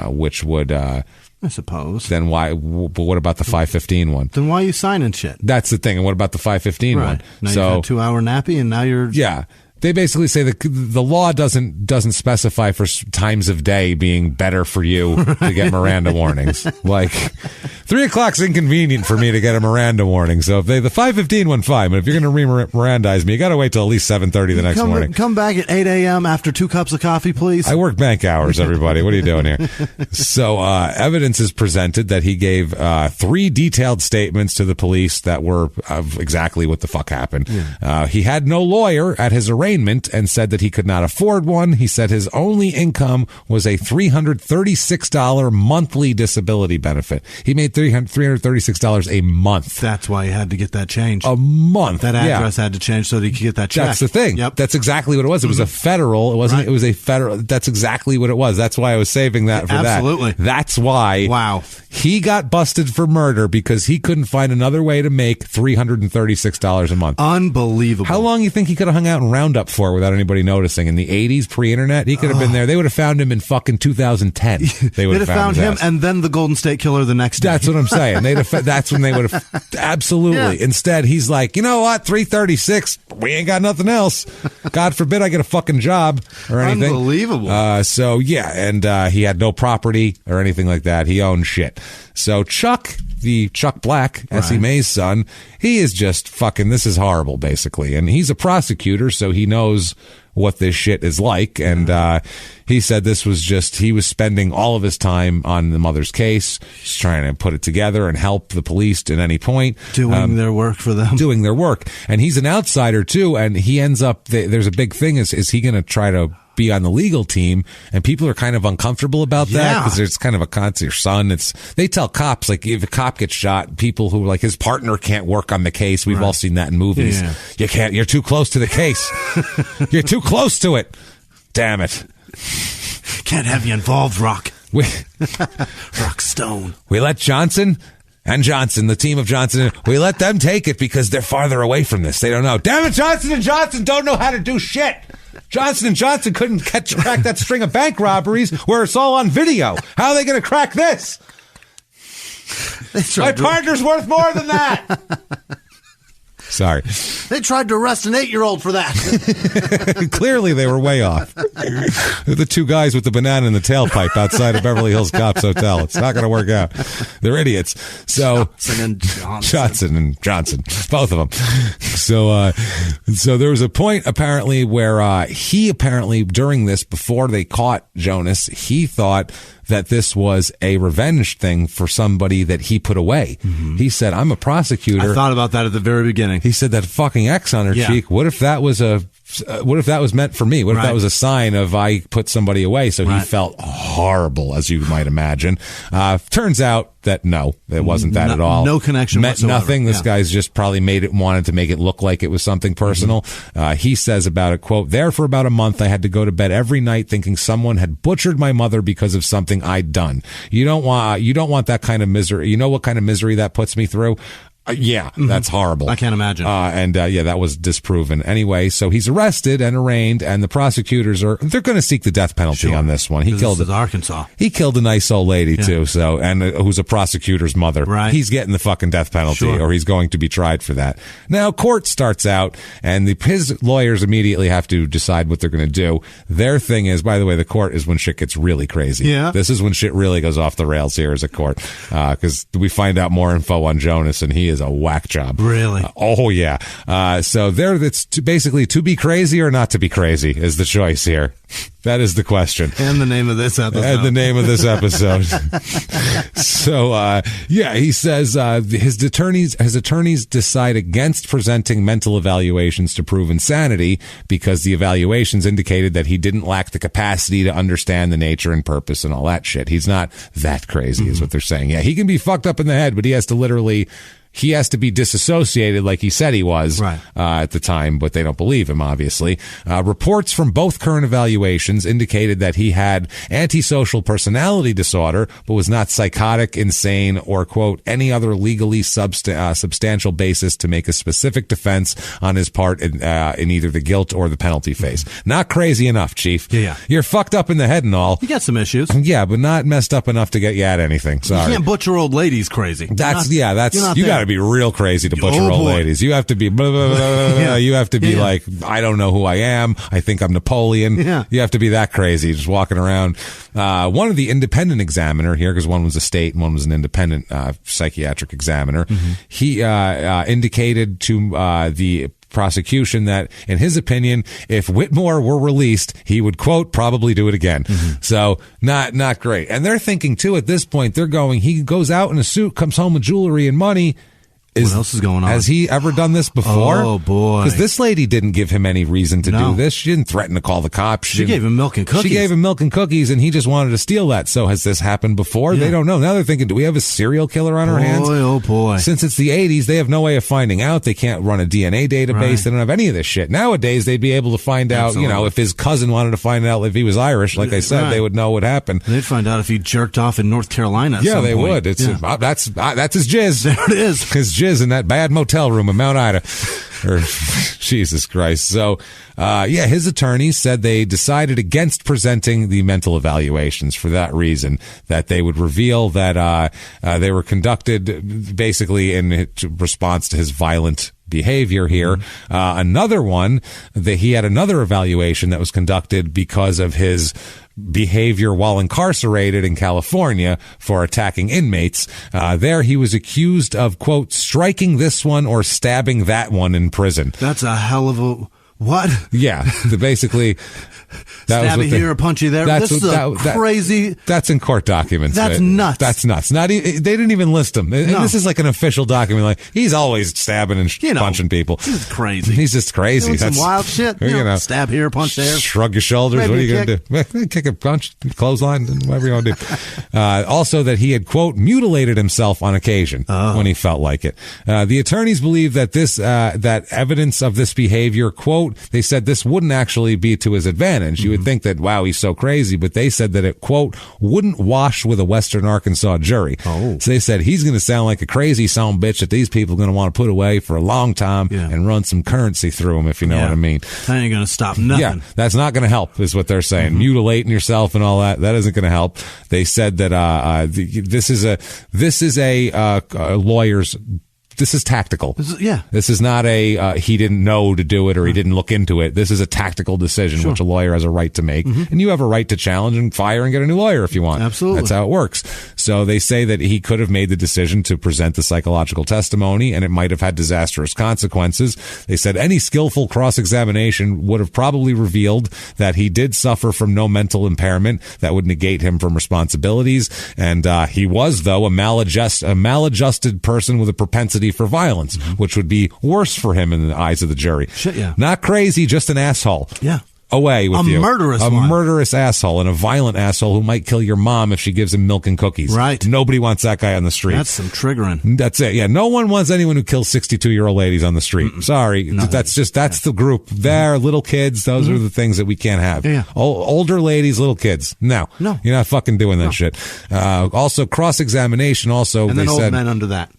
which would, I suppose. Then why, but what about the 5:15 one? Then why are you signing shit? That's the thing. And what about the 5:15 one? Now you had a 2-hour nappy and now you're. Yeah. They basically say that the law doesn't specify for times of day being better for you to get Miranda warnings. Like 3 o'clock's inconvenient for me to get a Miranda warning. So if the 5:15 one, fine. But if you're going to Mirandize me, you got to wait till at least 7:30 the next morning. Come back at 8 a.m. after 2 cups of coffee, please. I work bank hours, everybody. What are you doing here? So evidence is presented that he gave 3 detailed statements to the police that were of exactly what the fuck happened. Yeah. He had no lawyer at his arraignment and said that he could not afford one. He said his only income was a $336 monthly disability benefit. He made $336 a month. That's why he had to get that changed. A month. That address had to change so that he could get that check. That's the thing. Yep. That's exactly what it was. It was a federal. It wasn't. Right. It was a federal. That's exactly what it was. That's why I was saving that for Absolutely. That. That's why. Wow. He got busted for murder because he couldn't find another way to make $336 a month. Unbelievable. How long do you think he could have hung out in Roundup for without anybody noticing? In the 80s, pre-internet, he could have been there. They would have found him in fucking 2010. They would have found him and then the Golden State Killer the next day. That's what I'm saying. That's when they would have. Absolutely. Yeah. Instead, he's like, you know what? 336. We ain't got nothing else. God forbid I get a fucking job or anything. Unbelievable. So yeah, and he had no property or anything like that. He owned shit. So Chuck Black, S.E. May's son, he is just fucking, this is horrible, basically. And he's a prosecutor, so he knows what this shit is like. And he said this was just, he was spending all of his time on the mother's case, just trying to put it together and help the police at any point. Doing their work for them. Doing their work. And he's an outsider, too, and he ends up, there's a big thing, is he going to try to be on the legal team, and people are kind of uncomfortable about that because there's kind of a con to your son. They tell cops, like, if a cop gets shot, people who, like, his partner can't work on the case. We've all seen that in movies. Yeah. You're too close to the case. You're too close to it. Damn it. Can't have you involved, Rock. Rock Stone. We let Johnson and Johnson, the team of Johnson, we let them take it because they're farther away from this. They don't know. Damn it, Johnson & Johnson don't know how to do shit. Johnson & Johnson couldn't crack that string of bank robberies where it's all on video. How are they going to crack this? My partner's worth more than that. Sorry. They tried to arrest an 8-year-old for that. Clearly, they were way off. They're the two guys with the banana in the tailpipe outside of Beverly Hills Cops Hotel. It's not going to work out. They're idiots. So Johnson and Johnson, both of them. So there was a point apparently where he apparently during this, before they caught Jonas, he thought that this was a revenge thing for somebody that he put away. Mm-hmm. He said, I'm a prosecutor. I thought about that at the very beginning. He said that fucking X on her cheek. What if that was meant for me? What if that was a sign of I put somebody away? So he felt horrible, as you might imagine. Turns out that no, it wasn't that at all. No connection Meant whatsoever. Nothing. This guy's just probably wanted to make it look like it was something personal. Mm-hmm. He says about it, quote, there for about a month, I had to go to bed every night thinking someone had butchered my mother because of something I'd done. You don't want that kind of misery. You know what kind of misery that puts me through? That's horrible. I can't imagine. That was disproven. Anyway, so he's arrested and arraigned, and the prosecutors they're going to seek the death penalty on this one. He killed Arkansas. He killed a nice old lady too, so who's a prosecutor's mother. Right. He's getting the fucking death penalty, or he's going to be tried for that. Now, court starts out, and his lawyers immediately have to decide what they're going to do. Their thing is, by the way, the court is when shit gets really crazy. Yeah. This is when shit really goes off the rails here as a court, because we find out more info on Jonas, and he is a whack job. Really? So it's basically to be crazy or not to be crazy is the choice here. That is the question. And the name of this episode. So, he says his attorneys decide against presenting mental evaluations to prove insanity because the evaluations indicated that he didn't lack the capacity to understand the nature and purpose and all that shit. He's not that crazy, is what they're saying. Yeah, he can be fucked up in the head, but he has to be disassociated like he said he was at the time, but they don't believe him, obviously. Reports from both current evaluations indicated that he had antisocial personality disorder, but was not psychotic, insane, or, quote, any other legally substantial basis to make a specific defense on his part in either the guilt or the penalty phase. Not crazy enough, Chief. Yeah. You're fucked up in the head and all. You got some issues. Yeah, but not messed up enough to get you at anything. Sorry. You can't butcher old ladies crazy. You got to be real crazy to butcher old ladies. You have to be blah, blah, blah, blah. You have to be like, I don't know who I am. I think I'm Napoleon. Yeah. You have to be that crazy, just walking around. One of the independent examiner here, because one was a state and one was an independent psychiatric examiner, he indicated to the prosecution that, in his opinion, if Whitmore were released, he would, quote, probably do it again. So not great. And they're thinking too at this point, he goes out in a suit, comes home with jewelry and money. What else is going on? Has he ever done this before? Oh, boy. Because this lady didn't give him any reason to do this. She didn't threaten to call the cops. She gave him milk and cookies. She gave him milk and cookies, and he just wanted to steal that. So has this happened before? They don't know. Now they're thinking, do we have a serial killer on our hands? Oh, boy. Since it's the 80s, they have no way of finding out. They can't run a DNA database. They don't have any of this shit. Nowadays, they'd be able to find out, if his cousin wanted to find out if he was Irish, like I said, they would know what happened. They'd find out if he jerked off in North Carolina at some they point. would. That's his jizz. There it is. His jizz in that bad motel room in Mount Ida. Jesus Christ. So, his attorneys said they decided against presenting the mental evaluations for that reason, that they would reveal that they were conducted basically in response to his violent behavior here. Another one, that he had another evaluation that was conducted because of his behavior while incarcerated in California for attacking inmates. There he was accused of, quote, striking this one or stabbing that one in prison. That's a hell of a... What? Yeah, basically... Stabby here or punchy there. This is crazy. That's in court documents. That's nuts. That's nuts. They didn't even list him. No. This is like an official document. Like, he's always stabbing and punching people. He's crazy. He's just crazy. That's some wild shit. Stab here, punch there. Shrug your shoulders. Maybe what are you going to do? Kick a punch, clothesline, whatever you want to do. Also, that he had, quote, mutilated himself on occasion when he felt like it. The attorneys believe that that evidence of this behavior, quote, quote, they said this wouldn't actually be to his advantage. You would think that, wow, he's so crazy, but they said that it, quote, wouldn't wash with a Western Arkansas jury. So they said he's going to sound like a crazy son of a bitch that these people are going to want to put away for a long time and run some currency through him, if you know what I mean. That ain't going to stop nothing. Yeah, that's not going to help, is what they're saying. Mutilating yourself and all that, that isn't going to help. They said that this is a lawyer's. This is tactical. This is not a he didn't know to do it or he didn't look into it. This is a tactical decision which a lawyer has a right to make. And you have a right to challenge and fire and get a new lawyer if you want. Absolutely. That's how it works. So they say that he could have made the decision to present the psychological testimony and it might have had disastrous consequences. They said any skillful cross-examination would have probably revealed that he did suffer from no mental impairment that would negate him from responsibilities. And he was, though, a maladjusted person with a propensity for violence, which would be worse for him in the eyes of the jury. Not crazy, just an asshole. Away with you. A murderous asshole and a violent asshole who might kill your mom if she gives him milk and cookies. Right. Nobody wants that guy on the street. That's some triggering. That's it. Yeah. No one wants anyone who kills 62-year-old ladies on the street. Sorry. That's the group. They're little kids. Those are the things that we can't have. Older ladies, little kids. No. You're not fucking doing that shit. Also, cross-examination also. And then old men under that.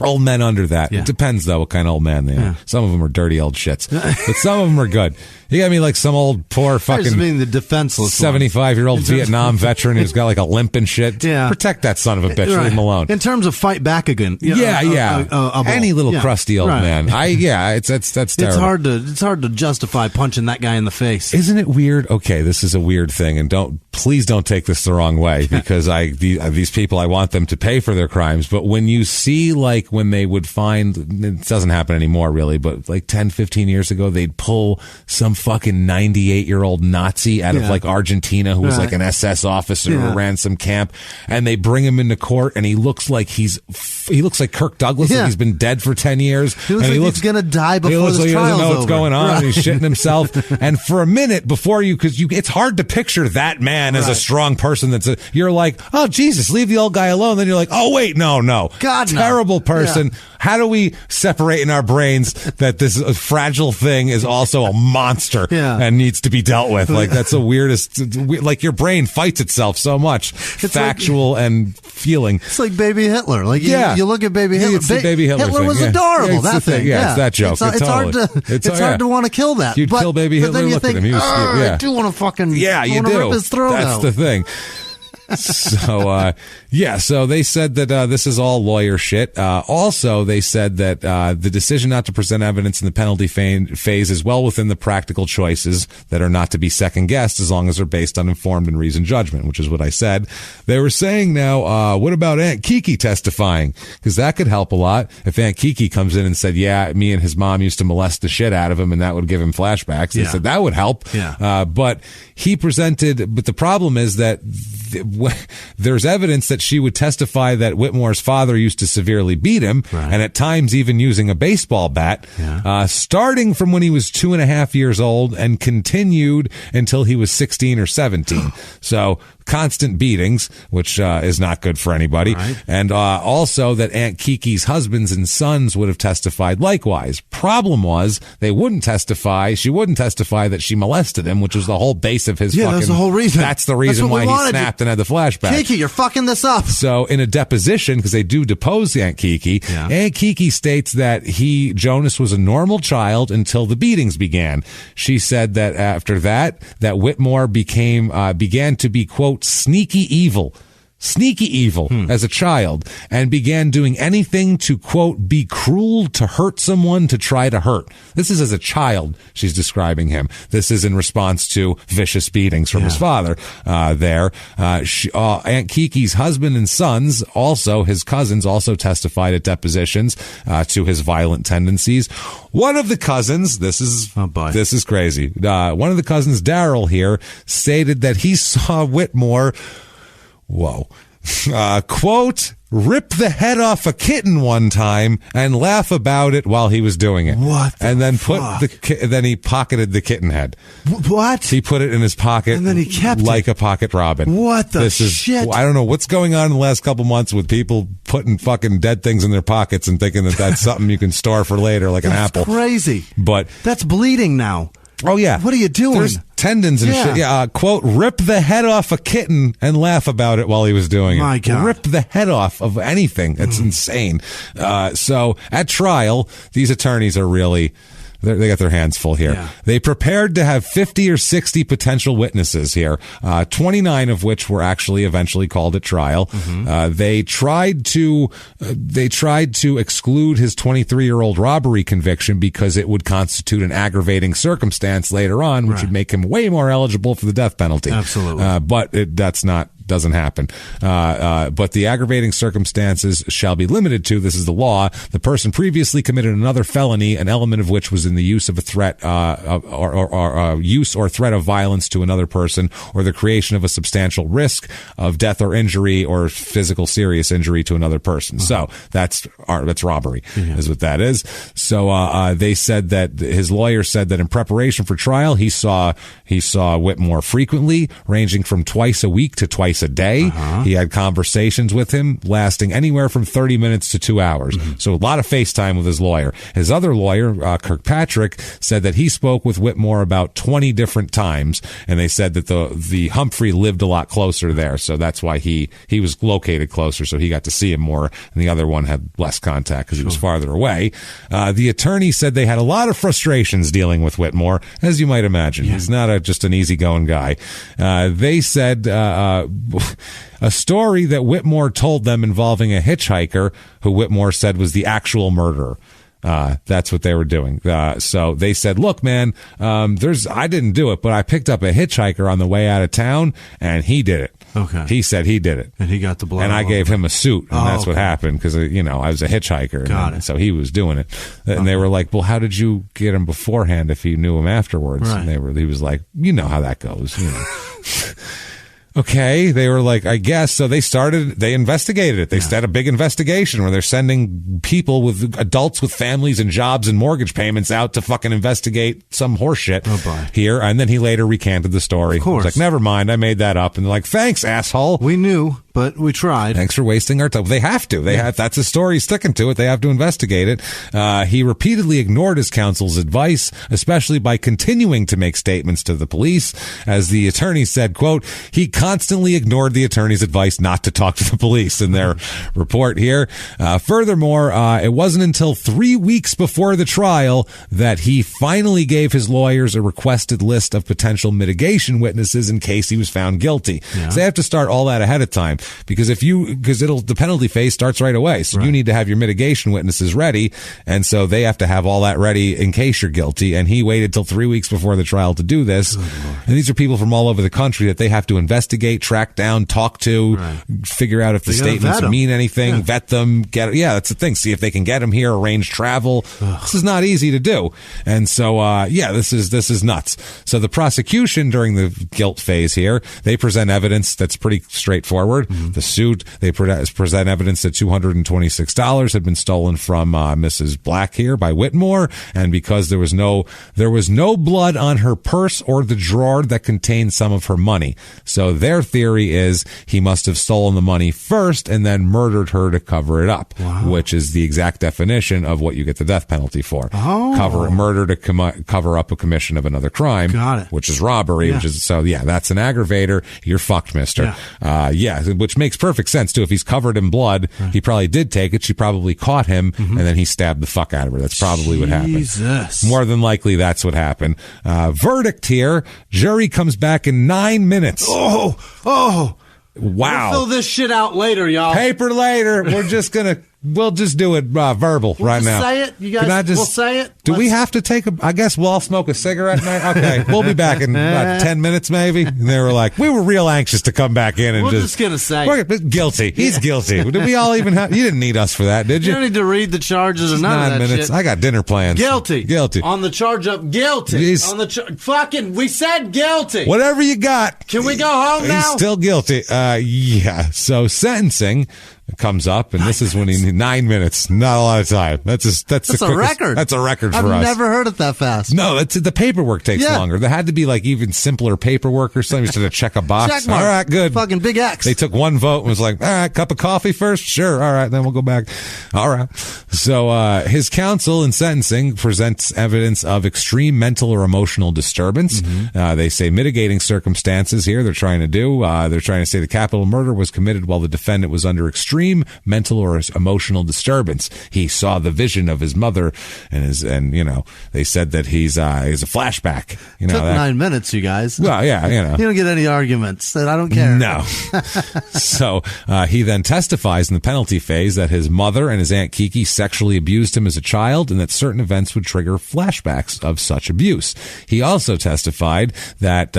Old men under that. It depends, though, what kind of old man they are. Some of them are dirty old shits. But some of them are good. You got me like some old poor fucking I just mean the defenseless 75-year-old Vietnam veteran who's got like a limp and shit. Protect that son of a bitch. Leave him alone. In terms of fight back again. Any little crusty old man. That's terrible. It's hard to justify punching that guy in the face. Isn't it weird? Okay, this is a weird thing, and please don't take this the wrong way, because these people, I want them to pay for their crimes. But when you see, like, when they would find, it doesn't happen anymore really, but like 10, 15 years ago, they'd pull some fucking 98-year-old Nazi out of like Argentina who was like an SS officer who ran some camp, and they bring him into court, and he looks like Kirk Douglas, like he's been dead for 10 years. He looks like he's gonna die before this trial's over. He doesn't know what's going on. He's shitting himself. And for a minute before it's hard to picture that man as a strong person. You're like, oh Jesus, leave the old guy alone. Then you're like, oh wait, no, God, terrible person. How do we separate in our brains that this fragile thing is also a monster and needs to be dealt with? Like, that's the weirdest. Like, your brain fights itself so much, it's factual and feeling. It's like Baby Hitler. Like, you look at Baby Hitler. It's the Baby Hitler Hitler thing. was adorable. That thing. It's that joke. It's hard to want to kill that. You'd kill Baby Hitler. But then you look think, at him. I do want to fucking you do. rip his throat That's out. the thing. So, so they said that this is all lawyer shit. Also, they said that the decision not to present evidence in the penalty phase is well within the practical choices that are not to be second-guessed as long as they're based on informed and reasoned judgment, which is what I said. They were saying now, what about Aunt Kiki testifying? Because that could help a lot. If Aunt Kiki comes in and said, yeah, me and his mom used to molest the shit out of him, and that would give him flashbacks. They said that would help. But the problem is that there's evidence that she would testify that Whitmore's father used to severely beat him, and at times even using a baseball bat, starting from when he was 2.5 years old and continued until he was 16 or 17. So constant beatings, which is not good for anybody. And also that Aunt Kiki's husbands and sons would have testified likewise. Problem was, they wouldn't testify. She wouldn't testify that she molested him, which was the whole base of his fucking... that's the whole reason. That's the reason why he snapped and had the flashback. Kiki, you're fucking this up. So in a deposition, because they do depose Aunt Kiki, Aunt Kiki states that Jonas was a normal child until the beatings began. She said that after that Whitmore began to be, quote, sneaky evil as a child, and began doing anything to, quote, be cruel, to hurt someone, to try to hurt. This is as a child she's describing him. This is in response to vicious beatings from his father Aunt Kiki's husband and sons, also his cousins, also testified at depositions to his violent tendencies. One of the cousins, this is crazy. One of the cousins, Daryl here, stated that he saw Whitmore quote, rip the head off a kitten one time and laugh about it while he was doing it. And then then he pocketed the kitten head. What? He put it in his pocket, and then he kept like a pocket robin. What the shit? I don't know what's going on in the last couple months with people putting fucking dead things in their pockets and thinking that that's something you can store for later, like an apple. Crazy. But that's bleeding now. Oh, yeah. What are you doing? There's tendons and shit. Yeah, quote, rip the head off a kitten and laugh about it while he was doing it. My God. Rip the head off of anything. That's insane. So at trial, these attorneys are really... They got their hands full here. Yeah. They prepared to have 50 or 60 potential witnesses here, 29 of which were actually eventually called at trial. Mm-hmm. They tried to exclude his 23-year-old robbery conviction because it would constitute an aggravating circumstance later on, which would make him way more eligible for the death penalty. Absolutely. But doesn't happen. But the aggravating circumstances shall be limited to, this is the law, the person previously committed another felony, an element of which was in the use of a threat, or use or threat of violence to another person, or the creation of a substantial risk of death or injury or physical serious injury to another person. So that's robbery, is what that is. So they said that his lawyer said that in preparation for trial, he saw Whitmore frequently, ranging from twice a week to twice a day. He had conversations with him lasting anywhere from 30 minutes to 2 hours. So a lot of FaceTime with his lawyer. His other lawyer, Kirkpatrick, said that he spoke with Whitmore about 20 different times, and they said that the Humphrey lived a lot closer there, so that's why he was located closer, so he got to see him more, and the other one had less contact because he was farther away. The attorney said they had a lot of frustrations dealing with Whitmore, as you might imagine. He's not just an easygoing guy. They said a story that Whitmore told them involving a hitchhiker who Whitmore said was the actual murderer. That's what they were doing. So they said, look, man, I didn't do it, but I picked up a hitchhiker on the way out of town and he did it. Okay. He said he did it. And he got the blood. And I gave him a suit, and that's what happened, because, I was a hitchhiker. Got it. So he was doing it. And they were like, well, how did you get him beforehand if you knew him afterwards? Right. And he was like, you know how that goes, Okay, they were like, I guess. So they investigated it. They had a big investigation where they're sending adults with families and jobs and mortgage payments out to fucking investigate some horseshit here. And then he later recanted the story. Of course. He was like, never mind, I made that up. And they're like, thanks, asshole. We knew, but we tried. Thanks for wasting our time. They have to. That's a story, sticking to it. They have to investigate it. He repeatedly ignored his counsel's advice, especially by continuing to make statements to the police. As the attorney said, quote, he constantly ignored the attorney's advice not to talk to the police in their report here. Furthermore, it wasn't until 3 weeks before the trial that he finally gave his lawyers a requested list of potential mitigation witnesses in case he was found guilty. So they have to start all that ahead of time, because the penalty phase starts right away. So you need to have your mitigation witnesses ready. And so they have to have all that ready in case you're guilty. And he waited till 3 weeks before the trial to do this. And these are people from all over the country that they have to investigate, track down, talk to, figure out if the statements mean anything, vet them, that's the thing. See if they can get them here, arrange travel. This is not easy to do. And so, this is nuts. So the prosecution during the guilt phase here, they present evidence that's pretty straightforward. The suit, they present evidence that $226 had been stolen from Mrs. Black here by Whitmore, and because there was no blood on her purse or the drawer that contained some of her money. So their theory is he must have stolen the money first and then murdered her to cover it up, which is the exact definition of what you get the death penalty for. Murder to cover up a commission of another crime, which is robbery, that's an aggravator. You're fucked, mister. Which makes perfect sense too. If he's covered in blood, he probably did take it. She probably caught him, and then he stabbed the fuck out of her. That's probably what happened. More than likely, that's what happened. Verdict here. Jury comes back in 9 minutes. Wow. We'll fill this shit out later, y'all. Paper later. We'll just do it verbal right now. Say it. You guys, we'll say it. Do we have to I guess we'll all smoke a cigarette night? Okay, we'll be back in about 10 minutes maybe. And they were like, we were real anxious to come back in and we're just going to say guilty. He's guilty. Did we all even you didn't need us for that, did you? You don't need to read the charges or none of that 9 minutes. shit. I got dinner plans. Guilty. On the charge up, guilty. On the fucking, we said guilty. Whatever you got. Can we go home now? He's still guilty. So sentencing. comes up, and this is when 9 minutes, not a lot of time. That's a record. That's a record for us. I've never heard it that fast. No, the paperwork takes longer. There had to be like even simpler paperwork or something. Instead of check a box. Check mark. All right, good. Fucking big X. They took one vote and was like, all right, cup of coffee first? Sure. All right, then we'll go back. All right. So his counsel in sentencing presents evidence of extreme mental or emotional disturbance. They say mitigating circumstances here they're trying to do. They're trying to say the capital murder was committed while the defendant was under extreme mental or emotional disturbance. He saw the vision of his mother, and they said that he's a flashback. Took 9 minutes, you guys. Well, yeah, you don't get any arguments. That I don't care. No. So he then testifies in the penalty phase that his mother and his Aunt Kiki sexually abused him as a child, and that certain events would trigger flashbacks of such abuse. He also testified that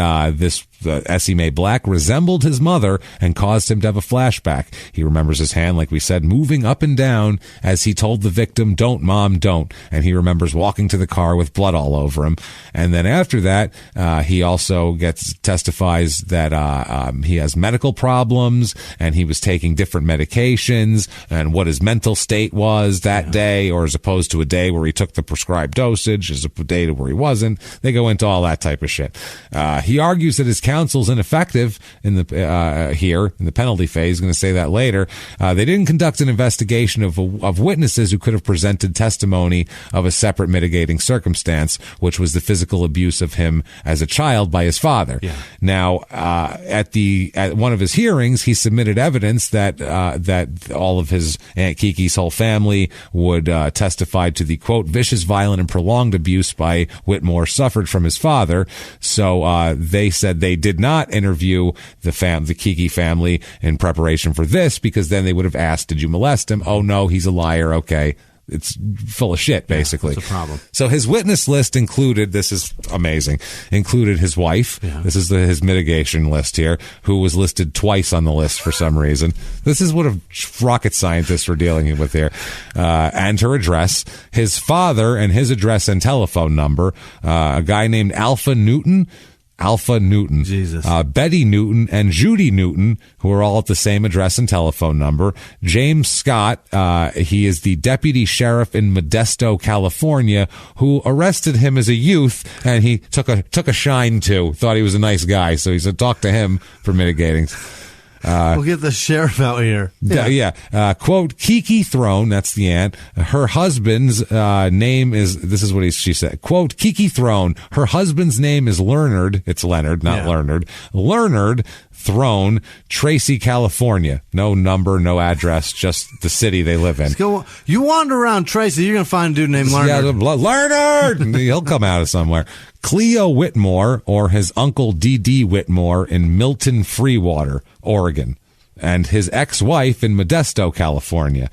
Essie Mae Black resembled his mother and caused him to have a flashback. He remembers his hand, like we said, moving up and down as he told the victim, "Don't, Mom, don't." And he remembers walking to the car with blood all over him. And then after that, he also testifies that he has medical problems and he was taking different medications and what his mental state was that day, or as opposed to a day where he took the prescribed dosage, as a day where he wasn't. They go into all that type of shit. He argues that his counsel's ineffective in the here in the penalty phase. Going to say that later. They didn't conduct an investigation of witnesses who could have presented testimony of a separate mitigating circumstance, which was the physical abuse of him as a child by his father. Yeah. Now, at one of his hearings, he submitted evidence that all of his Aunt Kiki's whole family would testify to the quote vicious, violent, and prolonged abuse by Whitmore suffered from his father. So they said they did not interview the Kiki family in preparation for this, because then they would have asked, "Did you molest him?" "Oh no, he's a liar." Okay. It's full of shit, basically. That's a problem. So his witness list included, this is amazing, included his wife. Yeah. This is his mitigation list here, who was listed twice on the list for some reason. This is what a rocket scientists were dealing with here. And her address, his father and his address and telephone number, a guy named Alpha Newton, Jesus. Betty Newton and Judy Newton, who are all at the same address and telephone number. James Scott, he is the deputy sheriff in Modesto, California, who arrested him as a youth, and he took a shine to, thought he was a nice guy, so he said talk to him for mitigating. We'll get the sheriff out here. Quote, Kiki Throne, that's the aunt. Her husband's name is, this is what she said. Quote, Kiki Throne. Her husband's name is Leonard. It's Leonard, not Leonard. Leonard Throne, Tracy, California. No number, no address, just the city they live in. You wander around Tracy, you're going to find a dude named Leonard. Yeah, Leonard! He'll come out of somewhere. Cleo Whitmore, or his uncle D.D. Whitmore, in Milton Freewater, Oregon, and his ex-wife in Modesto, California.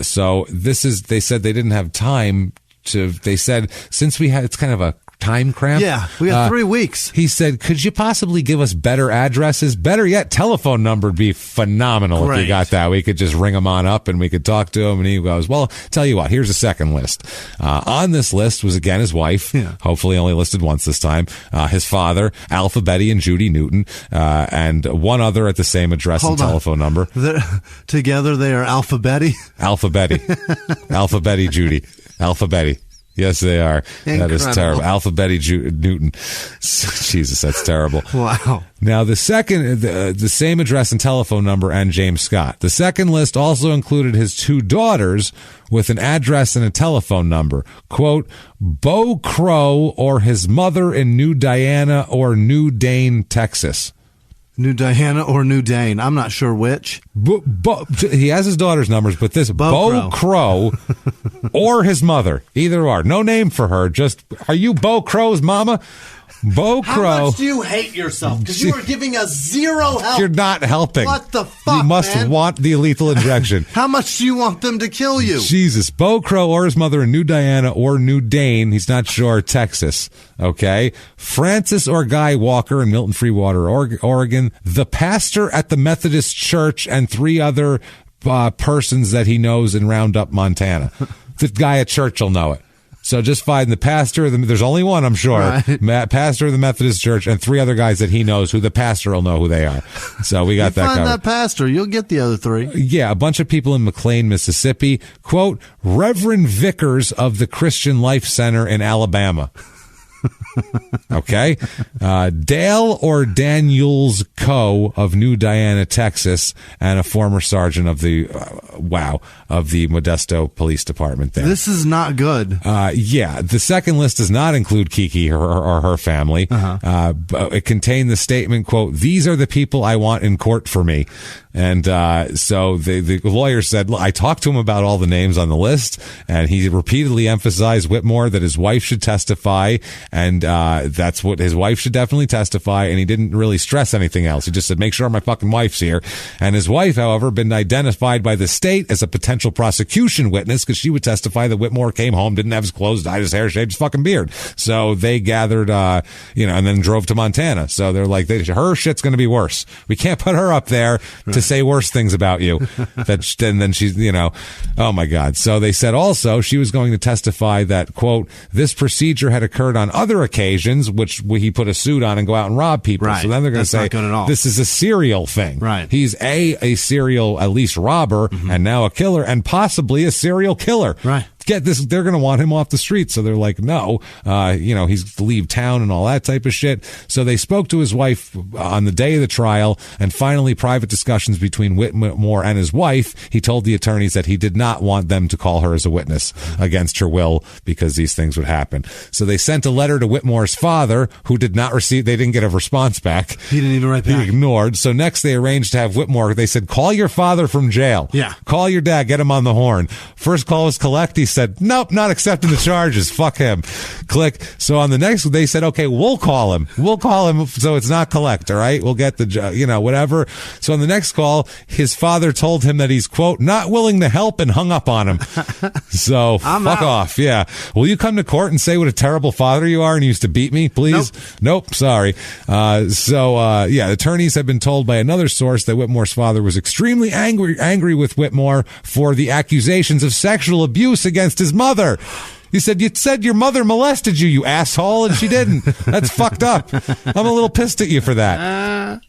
So this is, they said they didn't have time to, they said, since it's kind of a time cramp. Yeah, we got 3 weeks. He said, could you possibly give us better addresses? Better yet, telephone number would be phenomenal. Great. If you got that. We could just ring him on up and we could talk to him. And he goes, well, tell you what, here's a second list. On this list was, again, his wife, hopefully only listed once this time, his father, Alpha Betty and Judy Newton, and one other at the same address and telephone number. Together they are Alpha Betty? Alpha Betty. Alpha Betty Judy. Alpha Betty. Yes, they are. Incredible. That is terrible. Alpha Betty Newton. Jesus, that's terrible. Wow. Now, the second, the same address and telephone number, and James Scott. The second list also included his 2 daughters with an address and a telephone number. Quote, Bo Crow, or his mother in New Diana or New Dane, Texas. New Diana or New Dane. I'm not sure which. He has his daughter's numbers, but this Bo Crow or his mother. Either or. No name for her. Just, are you Bo Crow's mama? Bo Crow. How much do you hate yourself? Because you are giving us zero help. You're not helping. What the fuck, You must want the lethal injection. How much do you want them to kill you? Jesus. Bo Crow or his mother in New Diana or New Dane, he's not sure, Texas. Okay. Francis or Guy Walker in Milton Freewater, Oregon. The pastor at the Methodist Church, and 3 other persons that he knows in Roundup, Montana. The guy at church will know it. So just find the pastor. There's only one, I'm sure. Right. Pastor of the Methodist Church and 3 other guys that he knows who the pastor will know who they are. So we got that find covered. That pastor, you'll get the other 3. Yeah, a bunch of people in McLean, Mississippi. Quote, Reverend Vicars of the Christian Life Center in Alabama. Okay. Dale or Daniels Coe of New Diana, Texas, and a former sergeant of the Modesto Police Department there. This is not good. Yeah. The second list does not include Kiki or her family. But it contained the statement, quote, these are the people I want in court for me. And so the lawyer said, I talked to him about all the names on the list, and he repeatedly emphasized Whitmore that his wife should testify, and that's what his wife should definitely testify, and he didn't really stress anything else. He just said, make sure my fucking wife's here. And his wife, however, been identified by the state as a potential prosecution witness because she would testify that Whitmore came home, didn't have his clothes, dyed his hair, shaved his fucking beard. So they gathered, and then drove to Montana. So they're like, her shit's going to be worse. We can't put her up there to say worse things about you. And then she's, oh my God. So they said also she was going to testify that, quote, this procedure had occurred on other occasions, which he put a suit on and go out and rob people. Right. So then they're going to say this is a serial thing. Right. He's a serial, at least robber, and now a killer, and possibly a serial killer. Right. Get this, they're going to want him off the street. So they're like, no, he's to leave town and all that type of shit. So they spoke to his wife on the day of the trial, and finally private discussions between Whitmore and his wife. He told the attorneys that he did not want them to call her as a witness against her will because these things would happen. So they sent a letter to Whitmore's father, who did not receive, they didn't get a response back. He didn't even write back. He ignored. So next they arranged to have Whitmore, they said, call your father from jail. Yeah. Call your dad, get him on the horn. First call was collect. He said, nope, not accepting the charges. Fuck him. Click. So on the next, they said, okay, we'll call him. So it's not collect. All right. We'll get the, whatever. So on the next call, his father told him that he's, quote, not willing to help, and hung up on him. So fuck off. Yeah. Will you come to court and say what a terrible father you are and you used to beat me, please? Nope. Sorry. Attorneys have been told by another source that Whitmore's father was extremely angry with Whitmore for the accusations of sexual abuse against his mother. He said, you said your mother molested you, you asshole, and she didn't. That's fucked up. I'm a little pissed at you for that.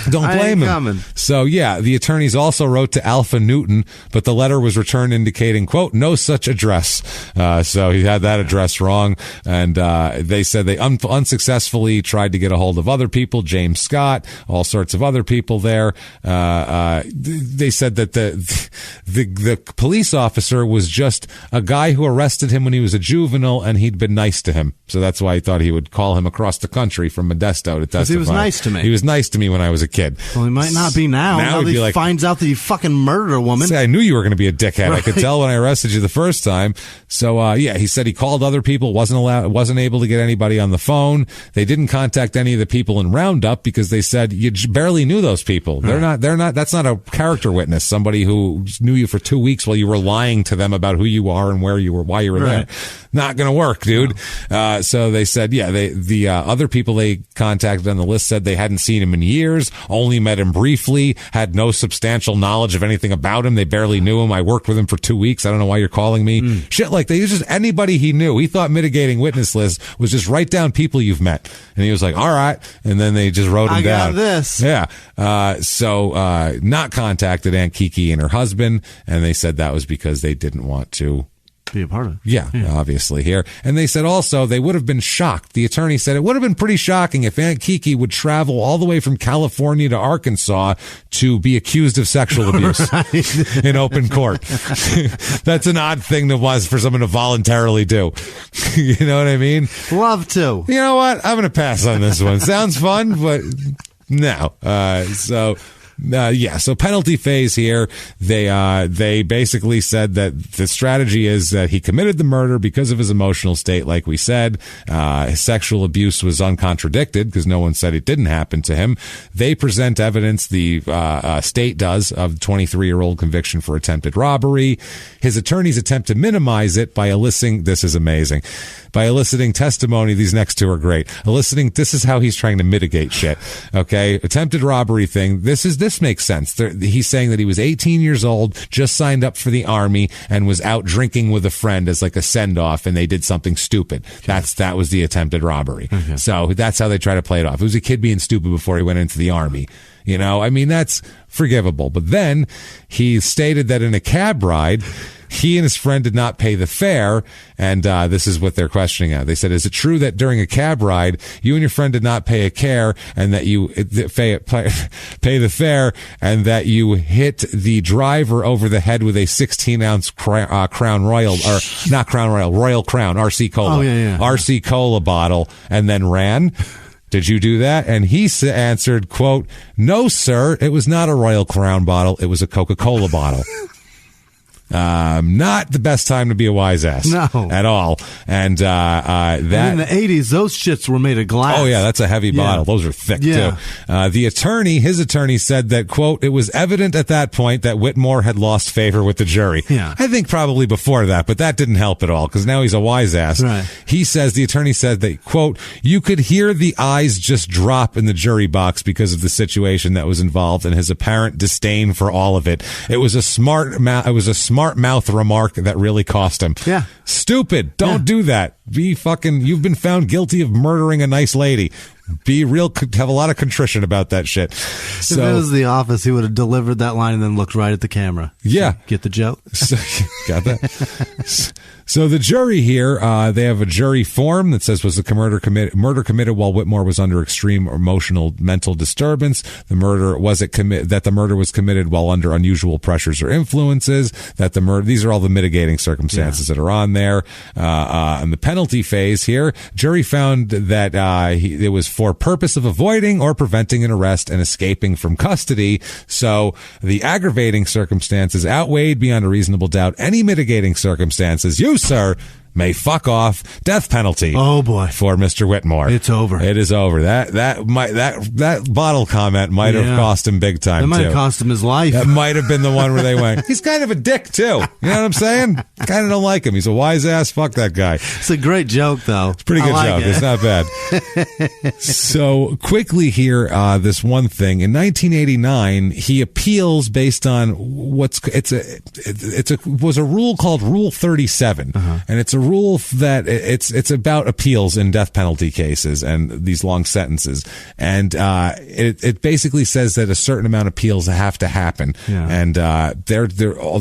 Don't blame him. So, the attorneys also wrote to Alpha Newton, but the letter was returned indicating, quote, no such address. So he had that address wrong. And they said they unsuccessfully tried to get a hold of other people, James Scott, all sorts of other people there. They said that the police officer was just a guy who arrested him when he was a juvenile, and he'd been nice to him. So that's why he thought he would call him across the country from Modesto to testify. He was nice to me. He was nice to me when I was a kid. Well, he might not be now. Now he finds out that you fucking murdered a woman. See, I knew you were going to be a dickhead. Right. I could tell when I arrested you the first time. So, he said he called other people, wasn't able to get anybody on the phone. They didn't contact any of the people in Roundup because they said you barely knew those people. Right. They're not, that's not a character witness. Somebody who knew you for 2 weeks while you were lying to them about who you are and where you were, why you were there. Not going to work, dude. No. So they said, the other people they contacted on the list said they hadn't seen him in years, only met him briefly, had no substantial knowledge of anything about him. They barely knew him. I worked with him for 2 weeks. I don't know why you're calling me. Shit like that. He was just anybody he knew. He thought mitigating witness list was just write down people you've met. And he was like, all right. And then they just wrote him down. I got this. Yeah. So not contacted Aunt Kiki and her husband. And they said that was because they didn't want to be a part of it. Yeah, obviously here. And they said also they would have been shocked. The attorney said it would have been pretty shocking if Aunt Kiki would travel all the way from California to Arkansas to be accused of sexual abuse in open court. That's an odd thing for someone to voluntarily do. You know what I mean? Love to. You know what? I'm going to pass on this one. Sounds fun, but no. So penalty phase here. They basically said that the strategy is that he committed the murder because of his emotional state, like we said. His sexual abuse was uncontradicted because no one said it didn't happen to him. They present evidence, the state does, of 23-year-old conviction for attempted robbery. His attorneys attempt to minimize it by eliciting, this is amazing, by eliciting testimony. These next two are great. This is how he's trying to mitigate shit. Okay. Attempted robbery thing. This this makes sense. He's saying that he was 18 years old, just signed up for the Army, and was out drinking with a friend as like a send-off, and they did something stupid. That was the attempted robbery. Okay. So that's how they try to play it off. It was a kid being stupid before he went into the Army. You know, I mean, that's forgivable. But then he stated that in a cab ride, he and his friend did not pay the fare, and this is what they're questioning at. They said, is it true that during a cab ride, you and your friend did not pay a fare, and that you pay the fare, and that you hit the driver over the head with a 16-ounce Crown Royal, or not Crown Royal, Royal Crown, RC Cola, RC Cola bottle, and then ran? Did you do that? And he answered, quote, no, sir, it was not a Royal Crown bottle. It was a Coca-Cola bottle. Not the best time to be a wise ass. No. At all. And that and in the 80s, those shits were made of glass. Oh, yeah, that's a heavy bottle. Those are thick, too. His attorney said that, quote, it was evident at that point that Whitmore had lost favor with the jury. Yeah. I think probably before that, but that didn't help at all, because now he's a wise ass. Right. The attorney said that, quote, you could hear the eyes just drop in the jury box because of the situation that was involved and his apparent disdain for all of it. It was a smart mouth remark that really cost him. Yeah. Stupid. Don't do that. You've been found guilty of murdering a nice lady. Have a lot of contrition about that shit. If it was The Office, he would have delivered that line and then looked right at the camera. Yeah. Get the joke? Got that? So the jury here, they have a jury form that says, was the murder committed while Whitmore was under extreme emotional mental disturbance? The murder was committed while under unusual pressures or influences? These are all the mitigating circumstances that are on there. In the penalty phase here, jury found that it was for purpose of avoiding or preventing an arrest and escaping from custody. So the aggravating circumstances outweighed beyond a reasonable doubt any mitigating circumstances. You, sir, may fuck off. Death penalty. Oh boy, for Mr. Whitmore. It's over. It is over. That bottle comment might have cost him big time. That might have cost him his life. That might have been the one where they went, he's kind of a dick too. You know what I'm saying? Kind of don't like him. He's a wise ass. Fuck that guy. It's a great joke though. It's a pretty good joke. It's not bad. So quickly here, this one thing in 1989, he appeals based on was a rule called Rule 37, and it's a rule that it's about appeals in death penalty cases and these long sentences, and it basically says that a certain amount of appeals have to happen, and there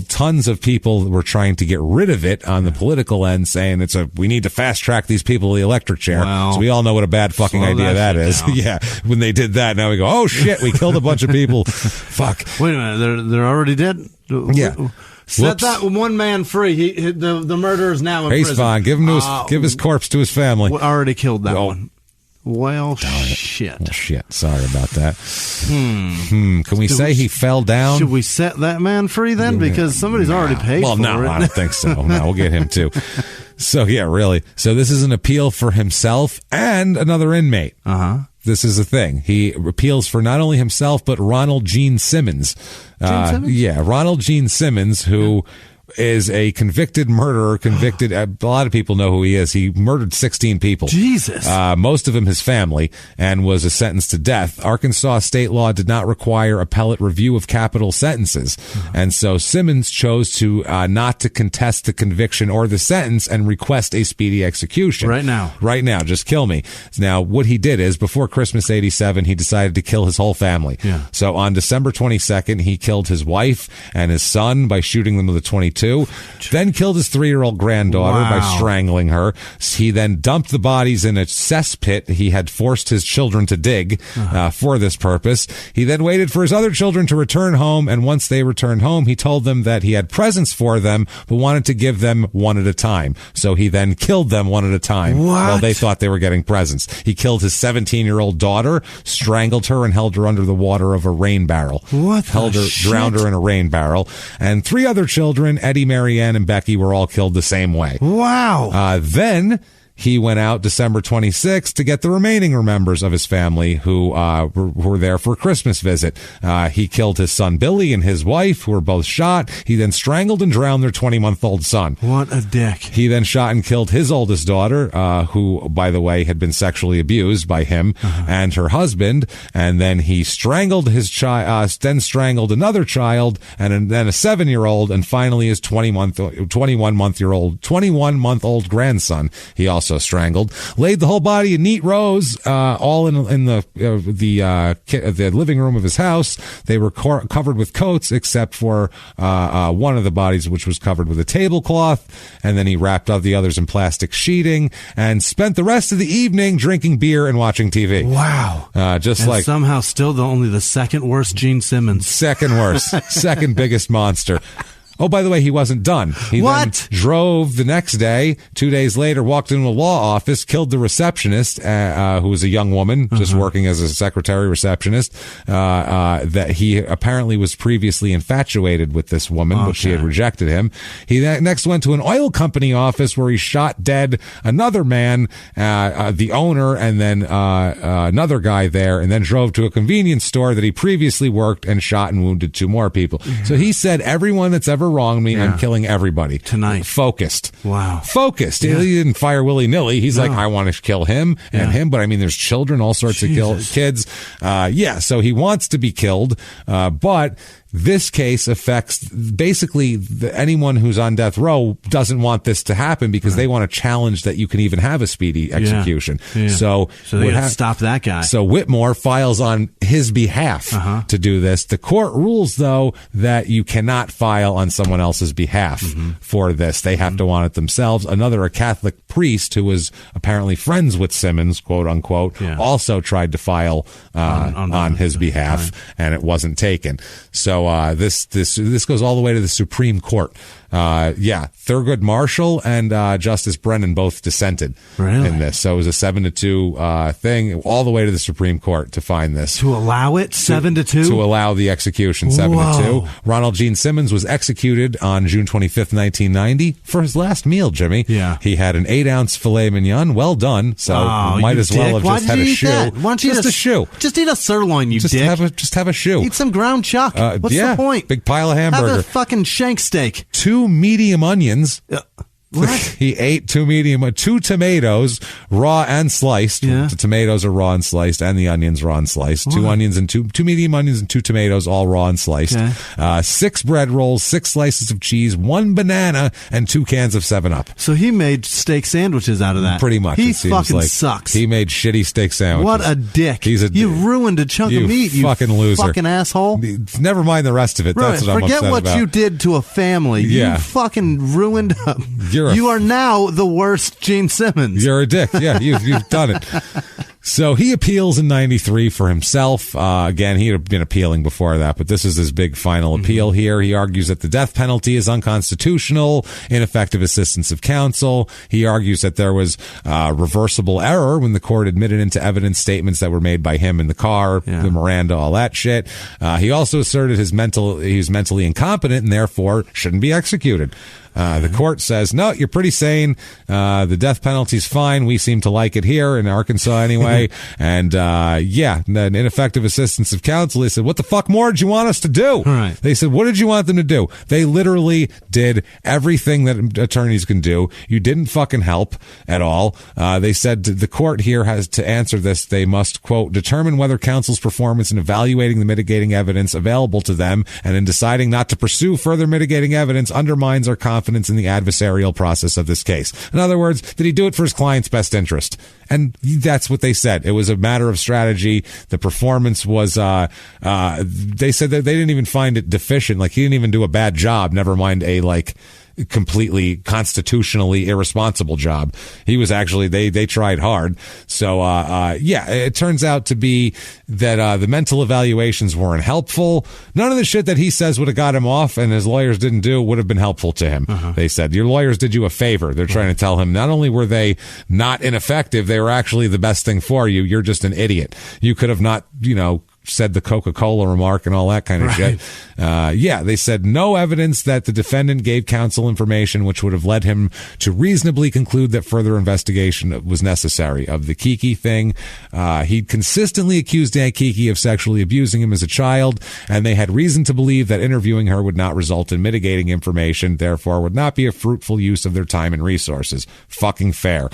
tons of people were trying to get rid of it on the political end, saying we need to fast track these people to the electric chair. Well, so we all know what a bad fucking idea that is. Yeah, when they did that, now we go, oh shit, we killed a bunch of people. Fuck. Wait a minute, they're already dead. Yeah. Set that one man free. The murderer is now in prison. He's fine. Give his corpse to his family. Already killed that one. Well, shit. Well, shit. Sorry about that. Can we say he fell down? Should we set that man free then? Because somebody's already paid for it. Well, no, I don't think so. No, we'll get him too. So, yeah, really. So this is an appeal for himself and another inmate. This is the thing. He appeals for not only himself, but Ronald Gene Simmons. Yeah, Ronald Gene Simmons, who is a convicted murderer, a lot of people know who he is. He murdered 16 people. Jesus. Most of them his family, and was sentenced to death. Arkansas state law did not require appellate review of capital sentences. And so Simmons chose to not to contest the conviction or the sentence and request a speedy execution. Right now. Just kill me. Now, what he did is, before Christmas 87, he decided to kill his whole family. Yeah. So on December 22nd, he killed his wife and his son by shooting them with a .22. Then killed his 3-year-old granddaughter by strangling her. He then dumped the bodies in a cesspit he had forced his children to dig for this purpose. He then waited for his other children to return home, and once they returned home, he told them that he had presents for them, but wanted to give them one at a time. So he then killed them one at a time while they thought they were getting presents. He killed his 17-year-old daughter, strangled her, and held her under the water of a rain barrel. Drowned her in a rain barrel. And 3 other children, Eddie, Marianne, and Becky, were all killed the same way. Wow. Then he went out December 26th to get the remaining members of his family who were there for a Christmas visit. He killed his son Billy and his wife, who were both shot. He then strangled and drowned their 20-month-old son. What a dick. He then shot and killed his oldest daughter, who, by the way, had been sexually abused by him and her husband. And then he strangled his child, then strangled another child, and then a 7-year-old, and finally his 21-month-old grandson. He also strangled. Laid the whole body in neat rows, all in the living room of his house. They were covered with coats, except for one of the bodies, which was covered with a tablecloth. And then he wrapped up the others in plastic sheeting and spent the rest of the evening drinking beer and watching TV. Wow. Somehow still only the second worst Gene Simmons. Second worst. Second biggest monster. Oh, by the way, he wasn't done. He then drove the next day, 2 days later, walked into a law office, killed the receptionist, who was a young woman, just working as a secretary receptionist, that he apparently was previously infatuated with this woman, but she had rejected him. He next went to an oil company office where he shot dead another man, the owner, and then another guy there, and then drove to a convenience store that he previously worked and shot and wounded 2 more people. So he said, everyone that's ever wronged me, I'm killing everybody tonight. Focused. Wow. Focused. He didn't fire willy-nilly. He's like, I want to kill him and him, but I mean, there's children, all sorts of kids. So he wants to be killed, but this case affects basically anyone who's on death row doesn't want this to happen because they want to challenge that you can even have a speedy execution. So they got to stop that guy. So Whitmore files on his behalf to do this. The court rules, though, that you cannot file on someone else's behalf for this. They have to want it themselves. A Catholic priest who was apparently friends with Simmons, quote unquote, also tried to file on his behalf, and it wasn't taken. So this goes all the way to the Supreme Court. Thurgood Marshall and Justice Brennan both dissented in this. So it was a 7-2 thing all the way to the Supreme Court to find this. To allow it? 7-2? To allow the execution, 7-2. Ronald Gene Simmons was executed on June 25th, 1990 for his last meal, Jimmy. Yeah. He had an 8-ounce filet mignon, well done, so might as well have just had a shoe. Why don't you just a shoe. Just eat a sirloin, you dick. Just have a shoe. Eat some ground chuck. What's the point? Big pile of hamburger. Have a fucking shank steak. 2 medium onions. What? He ate 2 tomatoes, raw and sliced. Yeah. The tomatoes are raw and sliced, and the onions raw and sliced. 2 onions and two medium onions and 2 tomatoes, all raw and sliced. Okay. 6 bread rolls, 6 slices of cheese, 1 banana, and 2 cans of 7-Up. So he made steak sandwiches out of that. Pretty much. He fucking sucks. He made shitty steak sandwiches. What a dick! You ruined a chunk of meat. You fucking loser. Fucking asshole. Never mind the rest of it. That's what I'm upset about. Forget what you did to a family. Yeah. You fucking ruined. You are now the worst Gene Simmons. You're a dick. Yeah, you've done it. So he appeals in 93 for himself. Again, he had been appealing before that, but this is his big final appeal here. He argues that the death penalty is unconstitutional, ineffective assistance of counsel. He argues that there was reversible error when the court admitted into evidence statements that were made by him in the car, the Miranda, all that shit. He also asserted he was mentally incompetent and therefore shouldn't be executed. The court says, no, you're pretty sane. The death penalty's fine. We seem to like it here in Arkansas anyway. And, an ineffective assistance of counsel. They said, what the fuck more did you want us to do? Right. They said, what did you want them to do? They literally did everything that attorneys can do. You didn't fucking help at all. They said the court here has to answer this. They must, quote, determine whether counsel's performance in evaluating the mitigating evidence available to them and in deciding not to pursue further mitigating evidence undermines our confidence in the adversarial process of this case. In other words, did he do it for his client's best interest? And that's what they said. It was a matter of strategy. The performance was, they said that they didn't even find it deficient. Like, he didn't even do a bad job. Never mind a, completely constitutionally irresponsible job. He was actually, they tried hard. So, it turns out to be that the mental evaluations weren't helpful. None of the shit that he says would have got him off and his lawyers didn't do would have been helpful to him. They said, your lawyers did you a favor. They're trying to tell him not only were they not ineffective, they were actually the best thing for you. You're just an idiot. You could have not, said the Coca-Cola remark and all that kind of shit. They said no evidence that the defendant gave counsel information which would have led him to reasonably conclude that further investigation was necessary of the Kiki thing. He'd consistently accused Aunt Kiki of sexually abusing him as a child, and they had reason to believe that interviewing her would not result in mitigating information, therefore would not be a fruitful use of their time and resources. Fucking fair.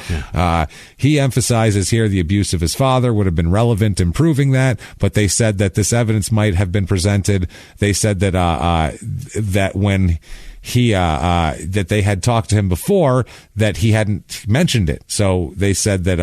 He emphasizes here the abuse of his father would have been relevant in proving that, but they said that this evidence might have been presented. They said that that when that they had talked to him before, that he hadn't mentioned it. So they said that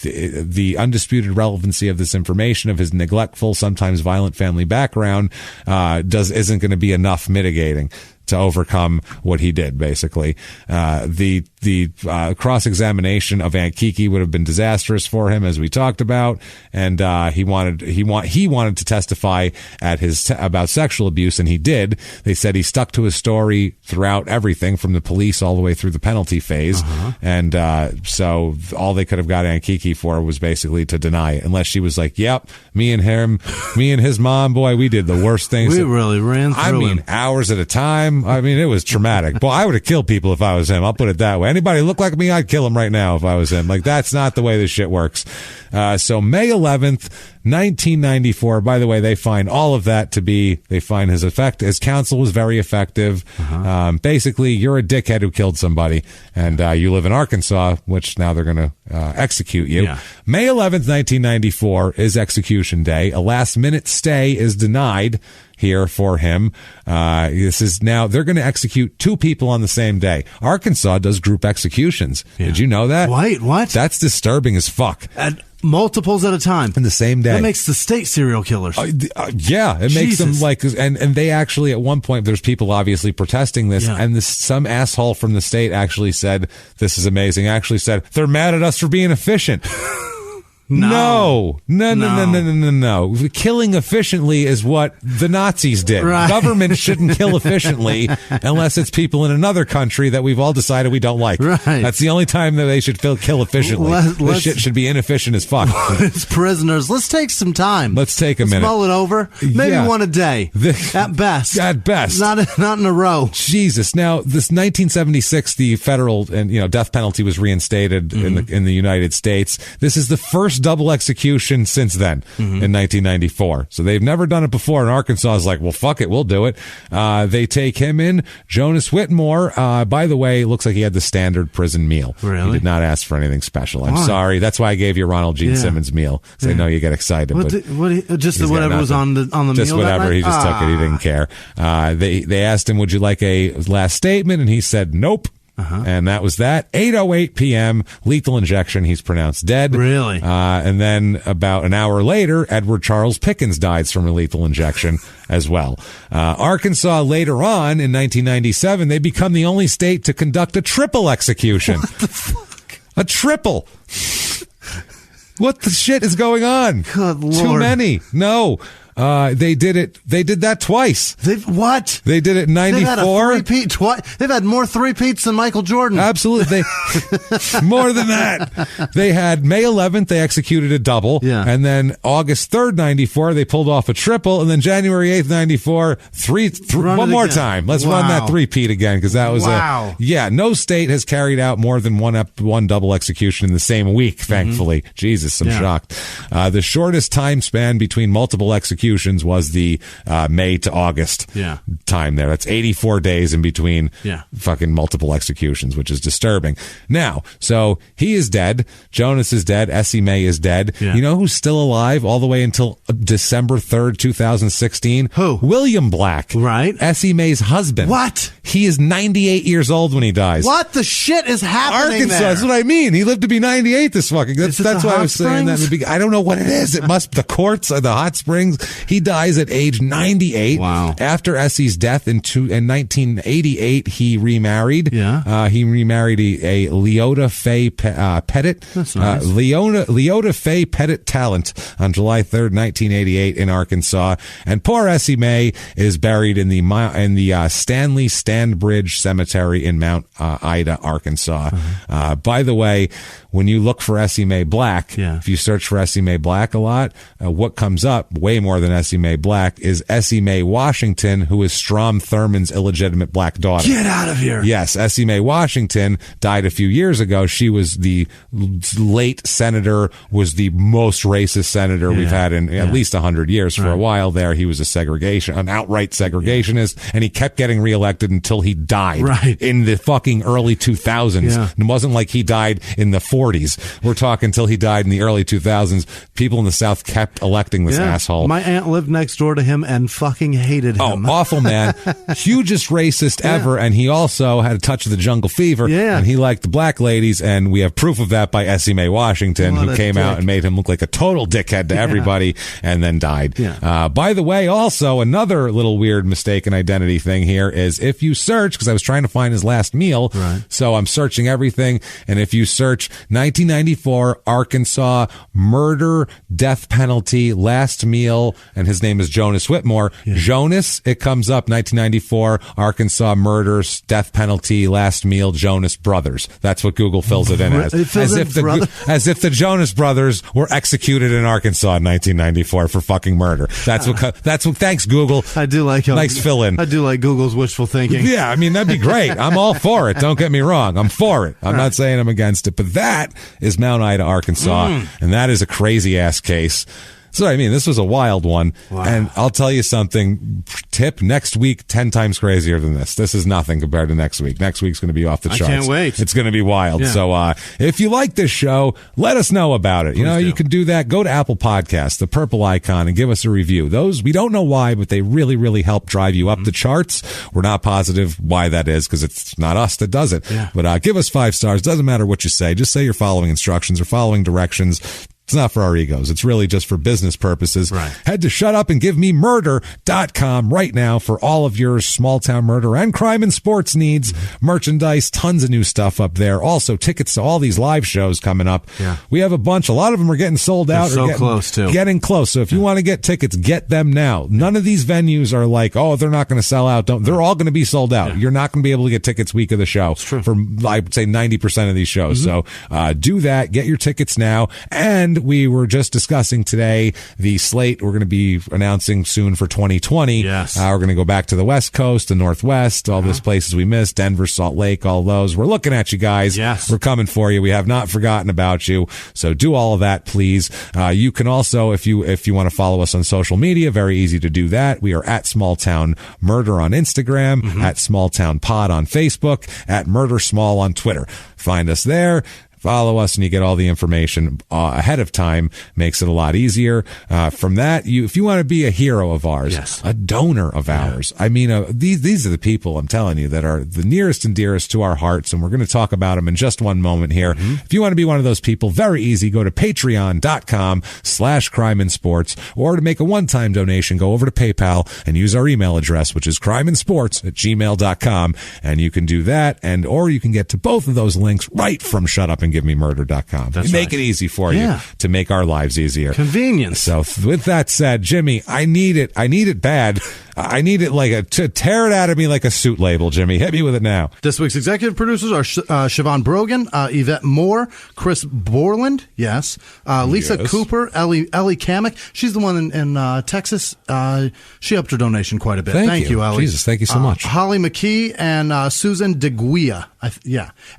the undisputed relevancy of this information of his neglectful, sometimes violent family background isn't going to be enough mitigating to overcome what he did, basically. The cross-examination of Aunt Kiki would have been disastrous for him, as we talked about, and he wanted to testify about sexual abuse, and he did. They said he stuck to his story throughout everything, from the police all the way through the penalty phase, and so all they could have got Aunt Kiki for was basically to deny it, unless she was like, "Yep, me and his mom, boy, we did the worst things." We really ran through him. Hours at a time. I mean, it was traumatic. Boy, I would have killed people if I was him. I'll put it that way. Anybody look like me, I'd kill him right now if I was him. Like, that's not the way this shit works. So May 11th, 1994, by the way, they find all of that to be, they find his counsel was very effective. Basically, you're a dickhead who killed somebody, and you live in Arkansas, which now they're going to execute you. May 11th, 1994 is execution day. A last-minute stay is denied here for him. This is now, they're going to execute 2 people on the same day. Arkansas does group executions. Did you know that? Wait, what? That's disturbing as fuck. Multiples at a time in the same day. That makes the state serial killers. It makes them like, and they actually, at one point, there's people obviously protesting this, and some asshole from the state actually said, this is amazing, actually said, they're mad at us for being efficient. No. Killing efficiently is what the Nazis did. Right. Government shouldn't kill efficiently unless it's people in another country that we've all decided we don't like. Right. That's the only time that they should kill efficiently. This shit should be inefficient as fuck. As prisoners, let's take some time. Let's take a minute. Mull it over. Maybe one a day. At best. At best. Not in a row. Jesus. Now, this 1976, the federal and death penalty was reinstated in the United States. This is the first double execution since then in 1994. So they've never done it before, and Arkansas is like, well, fuck it, we'll do it. They take him in. Jonas Whitmore, by the way, looks like he had the standard prison meal. Really? He did not ask for anything special. I'm sorry. That's why I gave you Ronald Gene Simmons meal. Because I know you get excited. Just whatever was on the meal. Just whatever. He just took it. He didn't care. They asked him, would you like a last statement? And he said, nope. And that was that. 8:08 p.m., lethal injection. He's pronounced dead. Really? And then about an hour later, Edward Charles Pickens dies from a lethal injection as well. Arkansas later on in 1997, they become the only state to conduct a triple execution. What the fuck? A triple. What the shit is going on? Good Lord. Too many. No. They did it. They did that twice. What? They did it in 94. They've had more three-peats than Michael Jordan. Absolutely. More than that. They had May 11th, they executed a double. Yeah. And then August 3rd, 94, they pulled off a triple. And then January 8th, 94, one more time. Let's run that three-peat again, because that was no state has carried out more than one double execution in the same week, thankfully. Jesus, I'm shocked. The shortest time span between multiple executions was the May to August time there. That's 84 days in between fucking multiple executions, which is disturbing. Now, so he is dead. Jonas is dead. Essie Mae is dead. Yeah. You know who's still alive all the way until December 3rd, 2016? Who? William Black. Right. Essie Mae's husband. What? He is 98 years old when he dies. What the shit is happening Arkansas, there? that's what I mean. He lived to be 98 this fucking. That's why I was saying that in the beginning. I don't know what it is. It must the courts, the hot springs. He dies at age 98. Wow. After Essie's death in 1988, he remarried. Yeah. He remarried a Leota Faye Pettit. That's nice. Leota Faye Pettit Talent on July 3rd, 1988 in Arkansas. And poor Essie Mae is buried in the Stanley Standbridge Cemetery in Mount Ida, Arkansas. By the way, when you look for Essie Mae Black, Yeah. if you search for Essie Mae Black a lot, what comes up way more than Essie Mae Black is Essie Mae Washington, who is Strom Thurmond's illegitimate black daughter. Get out of here. Yes, Essie Mae Washington died a few years ago. She was the late senator, was the most racist senator we've had in at least 100 years. For a while there, he was an outright segregationist, and he kept getting reelected until he died in the fucking early 2000s. Yeah. It wasn't like he died in the 40s. We're talking until he died in the early 2000s. People in the South kept electing this asshole. My aunt lived next door to him and fucking hated him. Oh, awful man. Hugest racist ever, and he also had a touch of the jungle fever, and he liked the black ladies, and we have proof of that by Essie Mae Washington, who came out and made him look like a total dickhead to everybody, and then died. By the way, also, another little weird mistaken identity thing here is if you search, because I was trying to find his last meal, so I'm searching everything, and if you search 1994 Arkansas murder, death penalty, last meal, and his name is Jonas Whitmore, Jonas, it comes up 1994 Arkansas murders, death penalty, last meal, Jonas Brothers. That's what Google fills it in as. As if the Jonas Brothers were executed in Arkansas in 1994 for fucking murder. That's what, thanks Google. I do like him. Nice fill in. I do like Google's wishful thinking. Yeah, I mean, that'd be great. I'm all for it. Don't get me wrong. I'm for it. I'm not saying I'm against it, but that is Mount Ida, Arkansas, and that is a crazy ass case. So, I mean, this was a wild one. Wow. And I'll tell you something, tip, next week, 10 times crazier than this. This is nothing compared to next week. Next week's going to be off the charts. I can't wait. It's going to be wild. Yeah. So, if you like this show, let us know about it. Please do. You can do that. Go to Apple Podcasts, the purple icon, and give us a review. Those, we don't know why, but they really, really help drive you up the charts. We're not positive why that is, because it's not us that does it. Yeah. But give us 5 stars. Doesn't matter what you say. Just say you're following instructions or following directions. It's not for our egos. It's really just for business purposes. Right. Head to shutupandgivememurder.com right now for all of your small town murder and crime and sports needs. Merchandise, tons of new stuff up there. Also, tickets to all these live shows coming up. Yeah. We have a bunch. A lot of them are getting sold out. They're so close, too. Getting close. So if you want to get tickets, get them now. None of these venues are like, oh, they're not going to sell out. They're all going to be sold out. Yeah. You're not going to be able to get tickets week of the show for, I would say, 90% of these shows. So do that. Get your tickets now. And we were just discussing today the slate we're going to be announcing soon for 2020. Yes. We're going to go back to the West Coast, the Northwest, all those places we missed, Denver, Salt Lake, all those. We're looking at you guys. Yes. We're coming for you. We have not forgotten about you. So do all of that, please. You can also, if you want to follow us on social media, very easy to do that. We are at Small Town Murder on Instagram, at Small Town Pod on Facebook, at Murder Small on Twitter. Find us there. Follow us and you get all the information ahead of time. Makes it a lot easier. From that, if you want to be a hero of ours, a donor of ours, I mean, these are the people, I'm telling you, that are the nearest and dearest to our hearts, and we're going to talk about them in just one moment here. If you want to be one of those people, very easy. Go to patreon.com/crimeandsports, or to make a one-time donation, go over to PayPal and use our email address, which is crimeandsports@gmail.com, and you can do that, or you can get to both of those links right from shutupandgivememurder.com. We make it easy for you to make our lives easier. Convenience. So with that said, Jimmy, I need it bad. I need it to tear it out of me like a suit label, Jimmy. Hit me with it now. This week's executive producers are Siobhan Brogan, Yvette Moore, Chris Borland, Lisa Cooper, Ellie Kamek. She's the one in Texas. She upped her donation quite a bit. Thank you, Ellie. Jesus, thank you so much. Holly McKee and Susan DeGuia.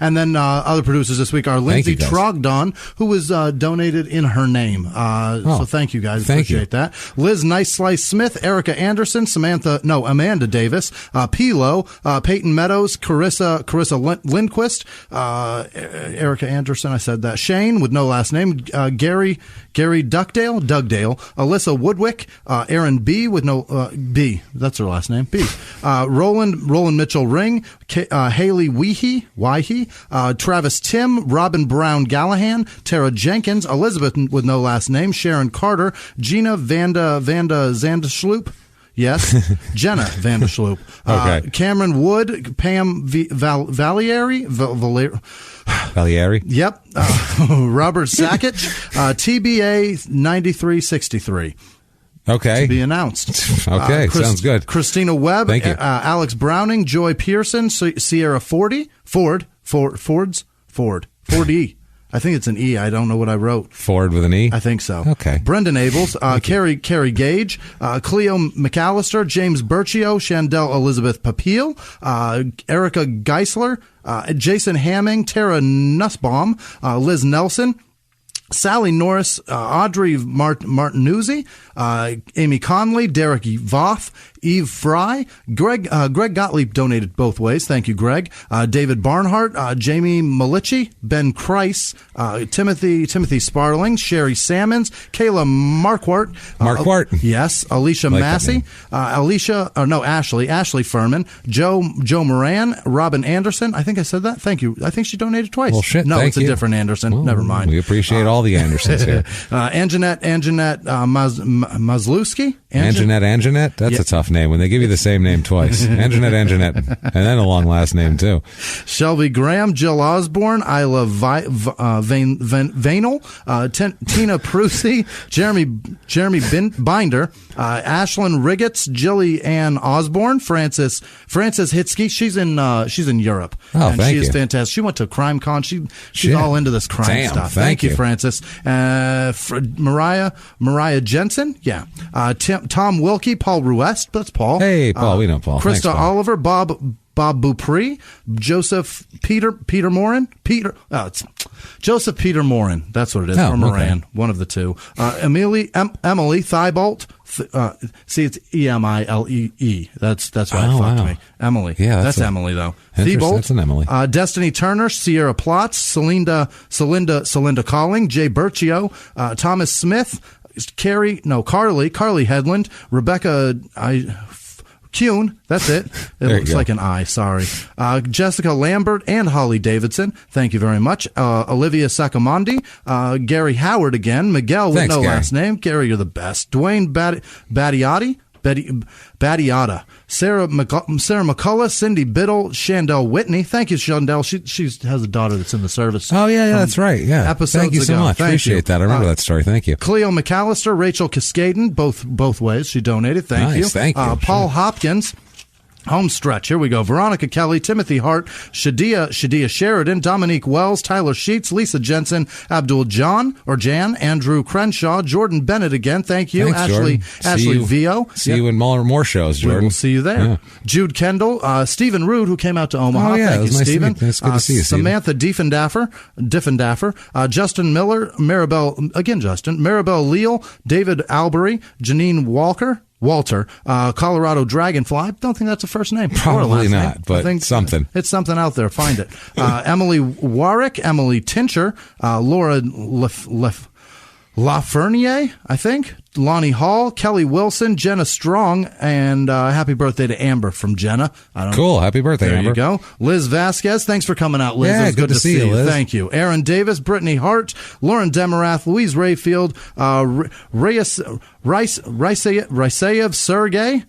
And then other producers this week are Lindsay Trogdon, who was donated in her name. So thank you guys. Appreciate that. Liz Nice Slice Smith, Erica Anderson, Amanda Davis, Pilo, Peyton Meadows, Carissa Lindquist, Erica Anderson, I said that. Shane with no last name, Gary Dugdale, Alyssa Woodwick, Aaron B with no B, that's her last name, B. Roland Mitchell Ring, Haley Wyhe, Travis Tim, Robin Brown Gallahan, Tara Jenkins, Elizabeth with no last name, Sharon Carter, Gina Vanda Zandschloop. Yes, Jenna Vandersloop. Cameron Wood, Pam Valieri. Yep. Robert Sackett, TBA 9363. Okay. To be announced. Okay, sounds good. Christina Webb. Thank you. Alex Browning, Joy Pearson, Sierra Ford. I think it's an E. I don't know what I wrote. Ford with an E? I think so. Okay. Brendan Abels, Carrie Gage, Cleo McAllister, James Berchio, Chandel Elizabeth Papil, Erica Geisler, Jason Hamming, Tara Nussbaum, Liz Nelson, Sally Norris, Audrey Martinuzzi, Amy Conley, Derek Voth, Eve Fry, Greg Gottlieb donated both ways. Thank you, Greg. David Barnhart, Jamie Malici, Ben Kreis, Timothy Sparling, Sherry Sammons, Kayla Marquardt. Yes. Alicia Massey, Ashley Furman, Joe Moran, Robin Anderson. I think I said that. Thank you. I think she donated twice. Well, shit. No, thank it's you. A different Anderson. Well, never mind. We appreciate all the Andersons here. Anjanette Mazlewski. Anjanette? That's a tough name when they give you the same name twice. Anjanette. And then a long last name, too. Shelby Graham, Jill Osborne, Isla Vainel, Tina Prusy, Jeremy Binder, Ashlyn Riggets, Jilly Ann Osborne, Frances Hitsky. She's in Europe. Oh, and thank she is you. Fantastic. She went to CrimeCon. She's all into this crime stuff. Thank you, Frances. Mariah Jensen. Yeah. Tom Wilkie, Paul Ruest. That's Paul. Hey, Paul. We know Paul. Krista Thanks, Paul. Oliver, Bob Beaupre, Joseph Peter Morin, Joseph Peter Morin. That's what it is. Or Moran, okay. One of the two. Emily Thibault. See, it's Emilee. That's why it fucked me. Emily. Yeah, that's Emily though. Thibault. That's an Emily. Destiny Turner, Sierra Plotz, Celinda Calling, Jay Berchio, Thomas Smith, Carly Headland, Rebecca Kuhn, that's it. It looks like an I, sorry. Jessica Lambert and Holly Davidson, thank you very much. Olivia Saccomondi, Gary Howard again, Miguel with Thanks, no Gary. last name. Gary, you're the best. Dwayne Battiata, Sarah McCullough, Cindy Biddle, Chandel Whitney. Thank you, Chandel. She has a daughter that's in the service. Oh, yeah, that's right. Yeah. Episodes Thank you so ago. much. Appreciate that. I remember that story. Thank you. Cleo McAllister, Rachel Cascaden, both ways. She donated. Thank you. Thank you. Paul Hopkins. Home stretch. Here we go. Veronica Kelly, Timothy Hart, Shadia Sheridan, Dominique Wells, Tyler Sheets, Lisa Jensen, Abdul Jan, Andrew Crenshaw, Jordan Bennett again. Thank you. Thanks, Ashley Vio. See you in more shows, Jordan. We'll see you there. Yeah. Jude Kendall, Stephen Root, who came out to Omaha. Oh, yeah. Thank you, Stephen. It's good to see you, Stephen. Samantha Diffendaffer, Justin Miller, Maribel Leal, David Albury, Janine Walter, Colorado Dragonfly. I don't think that's a first name. Probably not, name. but I think something. It's something out there. Find it. Emily Warwick, Emily Tincher, Laura Lafreniere, I think. Lonnie Hall, Kelly Wilson, Jenna Strong, and happy birthday to Amber from Jenna. Cool. Happy birthday, Amber. There you go. Liz Vasquez, thanks for coming out, Liz. Yeah, it was good to see you, Liz. Thank you. Aaron Davis, Brittany Hart, Lauren Demarath, Louise Rayfield, Ryseyev Sergey,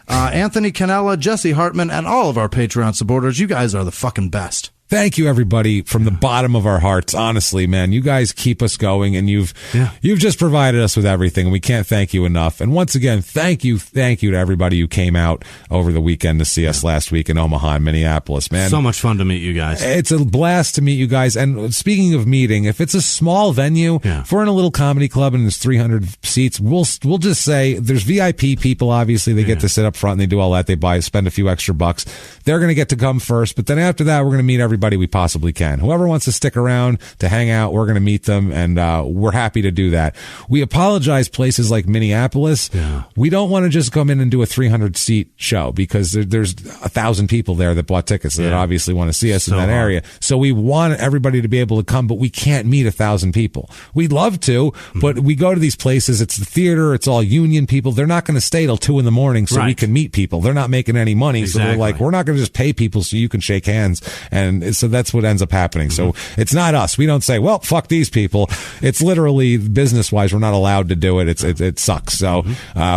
Anthony Canella, Jesse Hartman, and all of our Patreon supporters. You guys are the fucking best. Thank you, everybody, from the bottom of our hearts. Honestly, man, you guys keep us going, and you've just provided us with everything, and we can't thank you enough. And once again, thank you to everybody who came out over the weekend to see us last week in Omaha and Minneapolis, man. So much fun to meet you guys. It's a blast to meet you guys. And speaking of meeting, if it's a small venue, if we're in a little comedy club and there's 300 seats, we'll just say there's VIP people. Obviously, they get to sit up front and they do all that. They spend a few extra bucks. They're going to get to come first, but then after that, we're going to meet everybody we possibly can. Whoever wants to stick around to hang out, we're going to meet them, and we're happy to do that. We apologize places like Minneapolis. We don't want to just come in and do a 300-seat show because there's 1,000 people there that bought tickets that obviously want to see us in that area. So we want everybody to be able to come, but we can't meet 1,000 people. We'd love to, but we go to these places. It's the theater. It's all union people. They're not going to stay till 2 a.m. so we can meet people. They're not making any money. So they're like, we're not going to just pay people so you can shake hands. And so that's what ends up happening. So it's not us. We don't say, well, fuck these people. It's literally business-wise, we're not allowed to do it. It sucks. So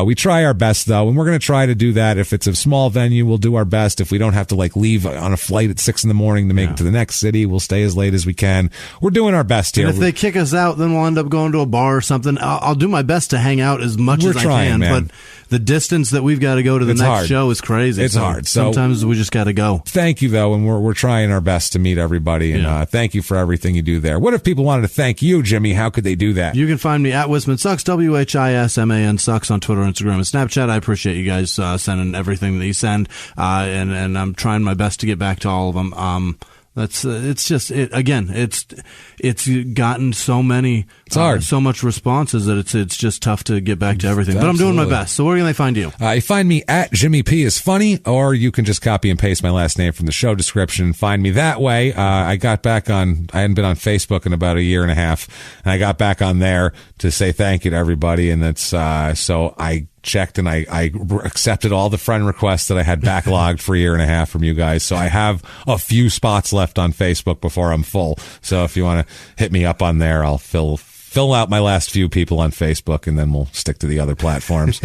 we try our best, though, and we're going to try to do that. If it's a small venue, we'll do our best. If we don't have to leave on a flight at 6 a.m. to make it to the next city, we'll stay as late as we can. We're doing our best here. And if they kick us out, then we'll end up going to a bar or something. I'll do my best to hang out as much as I can, man. But the distance that we've got to go to the next show is crazy. It's hard. So sometimes we just got to go. Thank you, though, and we're trying our best blast to meet everybody, and thank you for everything you do there. What if people wanted to thank you, Jimmy? How could they do that? You can find me at Whisman Sucks, WHISMAN Sucks on Twitter, Instagram, and Snapchat. I appreciate you guys sending everything that you send, and I'm trying my best to get back to all of them. It's gotten so many, it's hard. So much responses that it's just tough to get back to everything. But I'm doing my best. So where can they find you? You find me at Jimmy P is funny, or you can just copy and paste my last name from the show description and find me that way. I hadn't been on Facebook in about a year and a half, and I got back on there to say thank you to everybody, and that's so I checked and I accepted all the friend requests that I had backlogged for a year and a half from you guys. So I have a few spots left on Facebook before I'm full. So if you want to hit me up on there, I'll fill out my last few people on Facebook, and then we'll stick to the other platforms.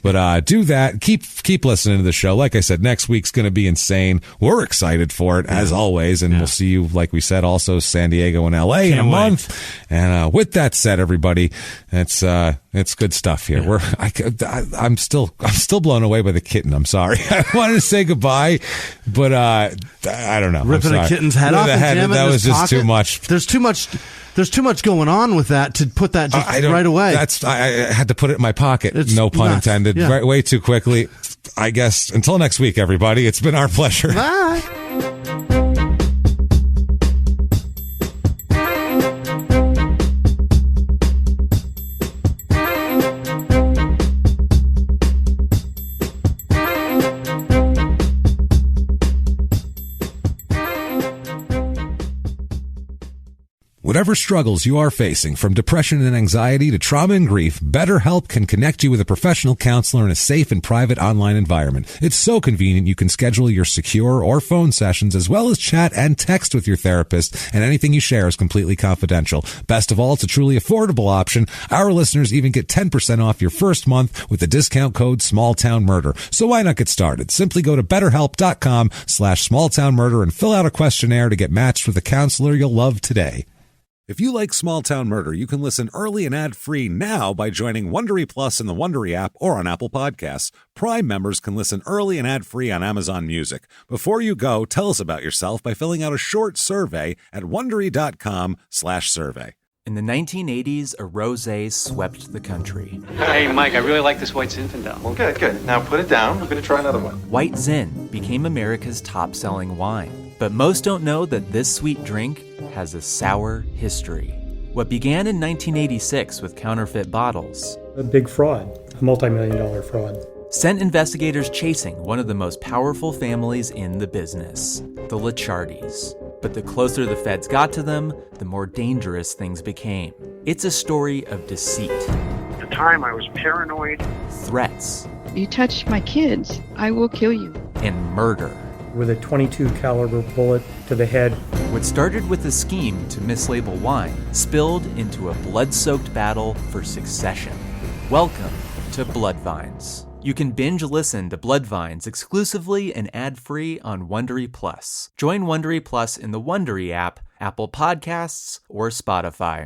But do that. Keep listening to the show. Like I said, next week's going to be insane. We're excited for it, as always, and we'll see you, like we said, also San Diego and LA in a month. And with that said, everybody, it's good stuff here. I'm still blown away by the kitten. I'm sorry. I wanted to say goodbye, but I don't know. Ripping a kitten's head off. That was just too much. There's too much going on with that to put that just right away. I had to put it in my pocket. No pun intended. Yeah. Way too quickly. I guess until next week, everybody. It's been our pleasure. Bye. Whatever struggles you are facing, from depression and anxiety to trauma and grief, BetterHelp can connect you with a professional counselor in a safe and private online environment. It's so convenient you can schedule your secure or phone sessions, as well as chat and text with your therapist, and anything you share is completely confidential. Best of all, it's a truly affordable option. Our listeners even get 10% off your first month with the discount code SmallTownMurder. So why not get started? Simply go to BetterHelp.com/SmallTownMurder and fill out a questionnaire to get matched with a counselor you'll love today. If you like Small Town Murder, you can listen early and ad-free now by joining Wondery Plus in the Wondery app or on Apple Podcasts. Prime members can listen early and ad-free on Amazon Music. Before you go, tell us about yourself by filling out a short survey at Wondery.com/survey. In the 1980s, a rosé swept the country. Hey, Mike, I really like this White Zinfandel. Well, good. Now put it down. I'm going to try another one. White Zin became America's top-selling wine. But most don't know that this sweet drink has a sour history. What began in 1986 with counterfeit bottles, a big fraud, a multi-million-dollar fraud, sent investigators chasing one of the most powerful families in the business, the Licciardis. But the closer the feds got to them, the more dangerous things became. It's a story of deceit. At the time, I was paranoid. Threats. You touch my kids, I will kill you. And murder. With a .22 caliber bullet to the head. What started with a scheme to mislabel wine spilled into a blood-soaked battle for succession. Welcome to Bloodvines. You can binge listen to Bloodvines exclusively and ad-free on Wondery Plus. Join Wondery Plus in the Wondery app, Apple Podcasts, or Spotify.